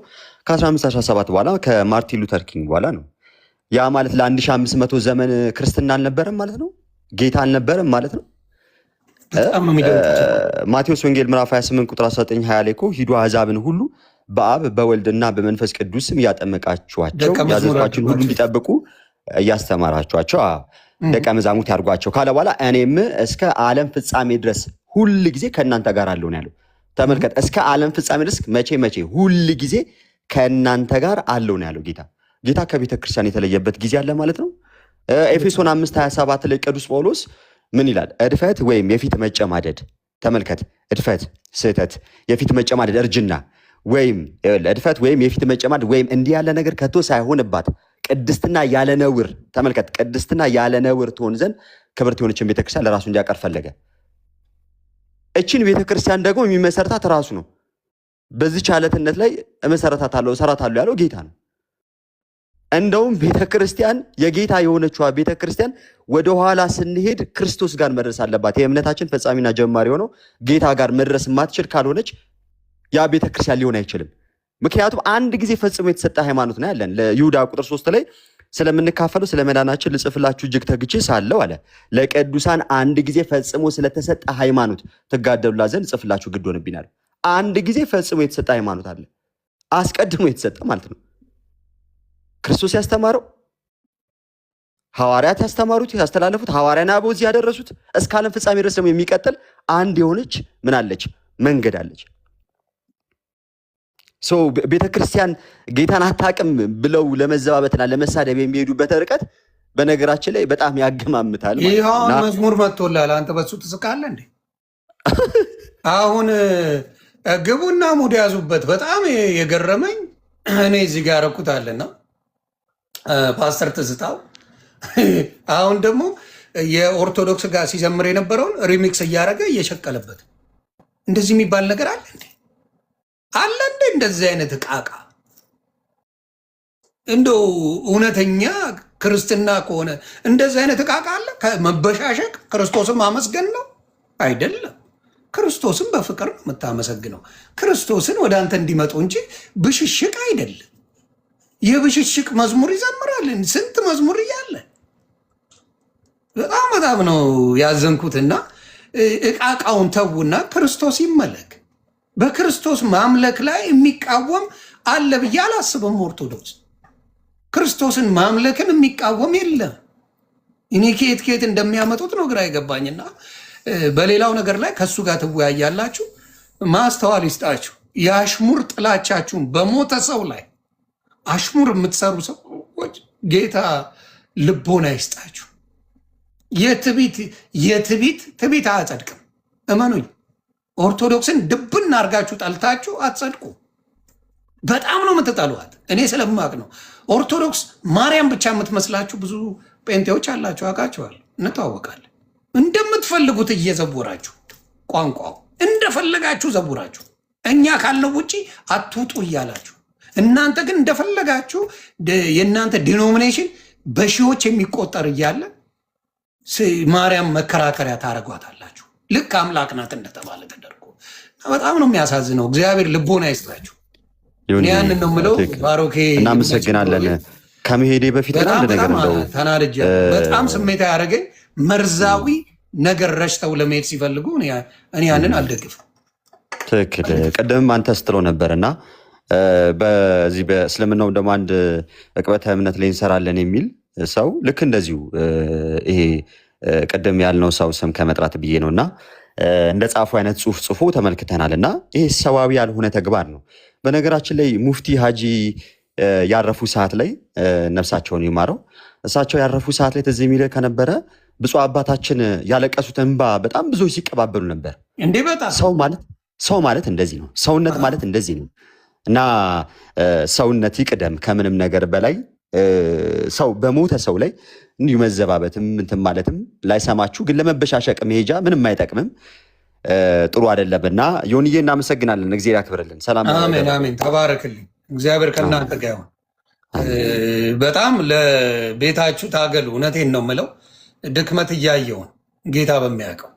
ከ1517 በኋላ ከማርቲን ሉተር ኪንግ በኋላ ነው። ያ ማለት ለ1500 ዘመን ክርስትና አልነበረም ማለት ነው። ጌታ አልነበረም ማለት ነው። ማቴዎስ ወንጌል ምዕራፍ 28 ቁጥር 19-20 ላይ እኮ ሂዱ አሕዛብን ሁሉ በአብ በወልድና በመንፈስ ቅዱስም እያጠመቃችኋቸው ያዘዝኳችሁን ሁሉ እንዲጠብቁ እያስተማራችኋቸው ደቀ መዛሙርት ያድርጓቸው ካለ በኋላ እኔም እስከ ዓለም ፍጻሜ ድረስ ሁል ጊዜ ከእናንተ ጋር አለሁ ነው ያለው። ተመልከት፣ እስከ ዓለም ፍጻሜ ድረስ መቼ ሁል ጊዜ ከእናንተ ጋር አለሁ ነው ያለው ጌታ። ጌታ ከቤተ ክርስቲያን የተለየበት ጊዜ አለ ማለት ነው። ኤፌሶን 5:27 ላይ ቅዱስ ጳውሎስ ምን ይላል? እድፈት ወይም የፊት መጨማደድ። ተመልከት፣ እድፈት ስህተት፣ የፊት መጨማደድ እርጅና፣ ወይም እድፈት ወይም የፊት መጨማደድ ወይም እንዲህ ያለ ነገር ከቶ ሳይሆንባት ቅድስትና ያለ ነውር፣ ተመልከት፣ ቅድስትና ያለ ነውር ትሆን ዘንድ ክብርት የሆነችን ቤተክርስቲያን ለራሱ እንዲያቀር ፈለገ። እችን ቤተክርስቲያን ደግሞ የሚመሰረታት ራሱ ነው። በዚች ዓለትነት ላይ እመሰረታታለሁ እሰራታለሁ ያለው ጌታ ነው። እንደውም ቤተክርስቲያን የጌታ የሆነችዋ ቤተክርስቲያን ወደኋላ ስንሄድ ክርስቶስ ጋር መድረስ አለባት። የእምነታችን ፈጻሚና ጀማሪ ሆነው ጌታ ጋር መድረስ የማትችል ካልሆነች ያ ቤተክርስቲያን ሊሆን አይችልም። ምክንያቱም አንድ ጊዜ ፈጽሞ የተሰጠ ሃይማኖት ነው ያለን። ለይሁዳ ቁጥር 3 ላይ ስለምንካፈለው ስለ መዳናችን ልጽፍላችሁ እጅግ ተግቼ ሳለሁ አለ ለቅዱሳን አንድ ጊዜ ፈጽሞ ስለተሰጠ ሃይማኖት ትጋደሉላት ዘንድ ጽፍላችሁ ግድ ሆነብኛል። አንድ ጊዜ ፈጽሞ የተሰጠ ሃይማኖት አለ፣ አስቀድሞ የተሰጠ ማለት ነው። ክርስቶስ ያስተማረው፣ ሐዋርያት ያስተማሩት፣ ያስተላለፉት፣ ሐዋርያና አበው እዚህ ያደረሱት እስከ ዓለም ፍጻሜ ድረስ ደግሞ የሚቀጥል አንድ የሆነች ምን አለች? መንገድ አለች። ቤተክርስቲያን ጌታን አታውቅም ብለው ለመዘባበትና ለመሳደብ የሚሄዱበት ርቀት በነገራችን ላይ በጣም ያገማምታል። ይኸው መዝሙር መጥቶላል። አንተ በሱ ትስቃለህ እንዴ? አሁን ግቡና ሙድ ያዙበት። በጣም የገረመኝ እኔ እዚህ ጋር ረኩታለና ፓስተር ትዝታው አሁን ደግሞ የኦርቶዶክስ ጋር ሲዘምር የነበረውን ሪሚክስ እያደረገ እየሸቀለበት። እንደዚህ የሚባል ነገር አለ እንዴ? አለ እንዴ? እንደዚህ አይነት እቃቃ እንደው እውነተኛ ክርስትና ከሆነ እንደዚህ አይነት እቃቃ አለ? መበሻሸቅ ክርስቶስን ማመስገን ነው አይደለም። ክርስቶስን በፍቅር ነው የምታመሰግነው። ክርስቶስን ወደ አንተ እንዲመጡ እንጂ ብሽሽቅ አይደለም። የብሽሽቅ መዝሙር ይዘምራል። ስንት መዝሙር እያለ በጣም ነው ያዘንኩትና እቃቃውን ተዉና ክርስቶስ ይመለክ። በክርስቶስ ማምለክ ላይ የሚቃወም አለ ብዬ አላስብም። ኦርቶዶክስ ክርስቶስን ማምለክን የሚቃወም የለም። እኔ ከየት እንደሚያመጡት ነው ግራ ይገባኝና በሌላው ነገር ላይ ከሱ ጋር ትወያያላችሁ። ማስተዋል ይስጣችሁ። የአሽሙር ጥላቻችሁን በሞተ ሰው ላይ አሽሙር የምትሰሩ ሰዎች ጌታ ልቦና ይስጣችሁ። የትቢት አያጸድቅም። እመኑኝ። ኦርቶዶክስን ድብን አድርጋችሁ ጠልታችሁ አትጸድቁ። በጣም ነው የምትጠሏት። እኔ ስለማቅ ነው። ኦርቶዶክስ ማርያም ብቻ የምትመስላችሁ ብዙ ጴንጤዎች አላችሁ፣ አውቃችኋል፣ እንተዋወቃለን። እንደምትፈልጉት እየዘቦራችሁ ቋንቋው እንደፈለጋችሁ ዘቡራችሁ፣ እኛ ካልነው ውጪ አትውጡ እያላችሁ፣ እናንተ ግን እንደፈለጋችሁ የእናንተ ዲኖሚኔሽን በሺዎች የሚቆጠር እያለ ማርያም መከራከሪያ ታደርጓታላችሁ። ልክ አምላክ ናት እንደተባለ ተደርጎ በጣም ነው የሚያሳዝነው። እግዚአብሔር ልቦና ይስጣችሁ። ያንን ነው የምለው። ባሮኬ እናመሰግናለን። ከመሄዴ በፊት አንድ ነገር እንደው ተናድጄ በጣም ስሜታ ያደረገኝ መርዛዊ ነገር ረሽተው ለመሄድ ሲፈልጉ እኔ ያንን አልደግፍም። ትክክል። ቅድምም አንተ ስትለው ነበር እና በዚህ በእስልምናው ደግሞ አንድ ዕቅበተ እምነት ላይ እንሰራለን የሚል ሰው ልክ እንደዚሁ ይሄ ቅድም ያልነው ሰው ስም ከመጥራት ብዬ ነው እና እንደ ጻፉ አይነት ጽሁፍ ጽፎ ተመልክተናል። እና ይሄ ሰዋዊ ያልሆነ ተግባር ነው። በነገራችን ላይ ሙፍቲ ሀጂ ያረፉ ሰዓት ላይ ነፍሳቸውን ይማረው፣ እሳቸው ያረፉ ሰዓት ላይ ትዝ የሚል ከነበረ ብፁዕ አባታችን ያለቀሱት እንባ በጣም ብዙዎች ሲቀባበሉ ነበር። እንዴ በጣም ሰው ማለት እንደዚህ ነው። ሰውነት ማለት እንደዚህ ነው። እና ሰውነት ይቅደም ከምንም ነገር በላይ ሰው በሞተ ሰው ላይ እንዲሁ መዘባበትም እንትን ማለትም ላይሰማችሁ፣ ግን ለመበሻሸቅ መሄጃ ምንም አይጠቅምም፣ ጥሩ አይደለም። እና ዮንዬ እናመሰግናለን። እግዚአብሔር ያክብርልን። ሰላም። አሜን አሜን። ተባረክልኝ። እግዚአብሔር ከእናንተ ጋር ይሁን። በጣም ለቤታችሁ ታገሉ። እውነቴን ነው የምለው። ድክመት እያየውን ጌታ በሚያውቀው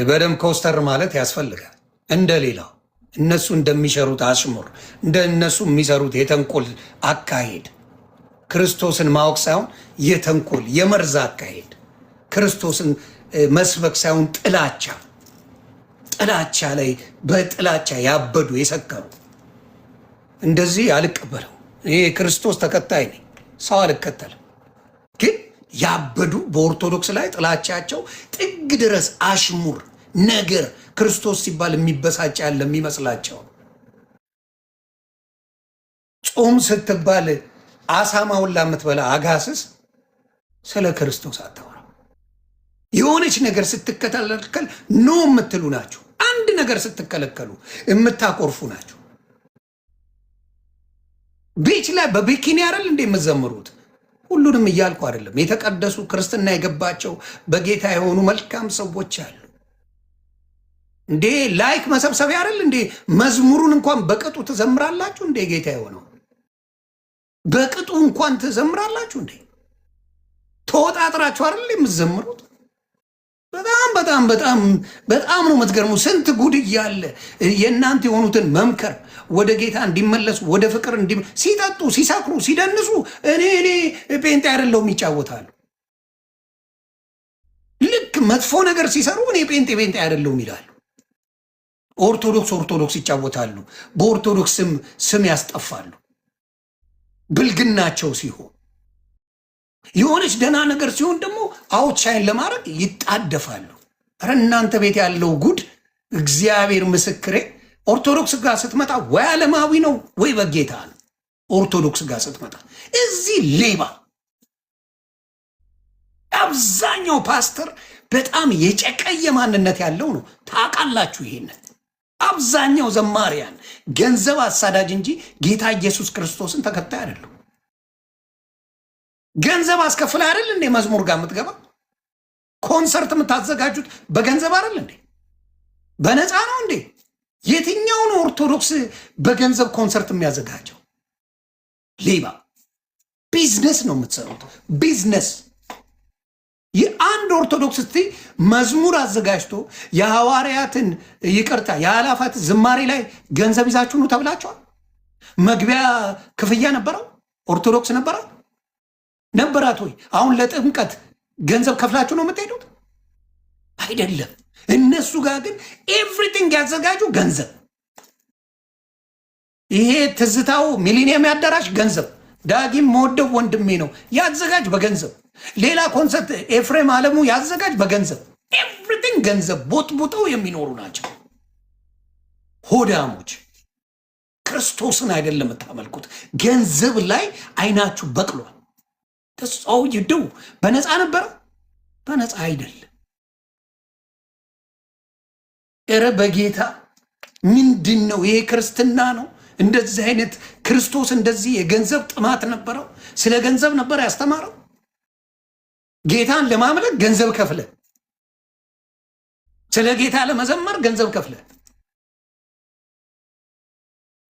በደንብ ኮስተር ማለት ያስፈልጋል። እንደሌላው እነሱ እንደሚሰሩት አሽሙር፣ እንደ እነሱ የሚሰሩት የተንኮል አካሄድ ክርስቶስን ማወቅ ሳይሆን የተንኮል የመርዝ አካሄድ፣ ክርስቶስን መስበክ ሳይሆን ጥላቻ ላይ በጥላቻ ያበዱ የሰከሩ፣ እንደዚህ አልቀበለው። ይሄ ክርስቶስ ተከታይ ነኝ፣ ሰው አልከተልም። ግን ያበዱ በኦርቶዶክስ ላይ ጥላቻቸው ጥግ ድረስ አሽሙር ነገር፣ ክርስቶስ ሲባል የሚበሳጭ ያለ የሚመስላቸው፣ ጾም ስትባል አሳማውን ላምትበላ አጋስስ ስለ ክርስቶስ አታወራ። የሆነች ነገር ስትከለከል ኖ የምትሉ ናቸው። አንድ ነገር ስትከለከሉ የምታቆርፉ ናቸው። ቤች ላይ በቢኪኒ አይደል እንደ የምትዘምሩት? ሁሉንም እያልኩ አይደለም። የተቀደሱ ክርስትና የገባቸው በጌታ የሆኑ መልካም ሰዎች አሉ። እንዴ ላይክ መሰብሰቢያ አይደል እንዴ? መዝሙሩን እንኳን በቅጡ ትዘምራላችሁ እንዴ? ጌታ የሆነው በቅጡ እንኳን ትዘምራላችሁ እንዴ? ተወጣጥራችሁ አይደል የምትዘምሩት? በጣም ነው የምትገርሙ። ስንት ጉድ እያለ የእናንተ የሆኑትን መምከር፣ ወደ ጌታ እንዲመለሱ፣ ወደ ፍቅር ሲጠጡ፣ ሲሰክሩ፣ ሲደንሱ እኔ ጴንጤ አይደለሁም ይጫወታሉ። ልክ መጥፎ ነገር ሲሰሩ እኔ ጴንጤ አይደለሁም ይላሉ። ኦርቶዶክስ ይጫወታሉ። በኦርቶዶክስ ስም ያስጠፋሉ። ብልግናቸው ሲሆን የሆነች ደህና ነገር ሲሆን ደግሞ አውትሻይን ለማድረግ ይጣደፋሉ። ኧረ እናንተ ቤት ያለው ጉድ እግዚአብሔር ምስክሬ። ኦርቶዶክስ ጋር ስትመጣ ወይ ዓለማዊ ነው ወይ በጌታ ነው። ኦርቶዶክስ ጋር ስትመጣ እዚህ ሌባ፣ አብዛኛው ፓስተር በጣም የጨቀየ ማንነት ያለው ነው። ታውቃላችሁ ይሄንን። አብዛኛው ዘማሪያን ገንዘብ አሳዳጅ እንጂ ጌታ ኢየሱስ ክርስቶስን ተከታይ አይደሉም። ገንዘብ አስከፍለ አይደል እንዴ መዝሙር ጋር የምትገባ? ኮንሰርት የምታዘጋጁት በገንዘብ አይደል እንዴ? በነፃ ነው እንዴ? የትኛውን ኦርቶዶክስ በገንዘብ ኮንሰርት የሚያዘጋጀው? ሌባ። ቢዝነስ ነው የምትሰሩት፣ ቢዝነስ። የአንድ ኦርቶዶክስ እስቲ መዝሙር አዘጋጅቶ የሐዋርያትን ይቅርታ የአላፋት ዝማሬ ላይ ገንዘብ ይዛችሁ ነው ተብላችኋል? መግቢያ ክፍያ ነበረው? ኦርቶዶክስ ነበራት ወይ? አሁን ለጥምቀት ገንዘብ ከፍላችሁ ነው የምትሄዱት? አይደለም። እነሱ ጋር ግን ኤቭሪቲንግ ያዘጋጁ ገንዘብ። ይሄ ትዝታው ሚሊኒየም አዳራሽ ገንዘብ፣ ዳጊም መወደው ወንድሜ ነው። ያዘጋጅ በገንዘብ ሌላ ኮንሰርት ኤፍሬም አለሙ ያዘጋጅ በገንዘብ ኤቭሪቲንግ ገንዘብ ቦጥቡጠው የሚኖሩ ናቸው ሆዳሞች። ክርስቶስን አይደለም የምታመልኩት፣ ገንዘብ ላይ አይናችሁ በቅሏል። ተሰው ይደው በነፃ ነበረ፣ በነፃ አይደለም። እረ በጌታ ምንድን ነው ይሄ? ክርስትና ነው? እንደዚህ አይነት ክርስቶስ እንደዚህ የገንዘብ ጥማት ነበረው? ስለ ገንዘብ ነበር ያስተማረው? ጌታን ለማምለክ ገንዘብ ከፍለ፣ ስለ ጌታ ለመዘመር ገንዘብ ከፍለ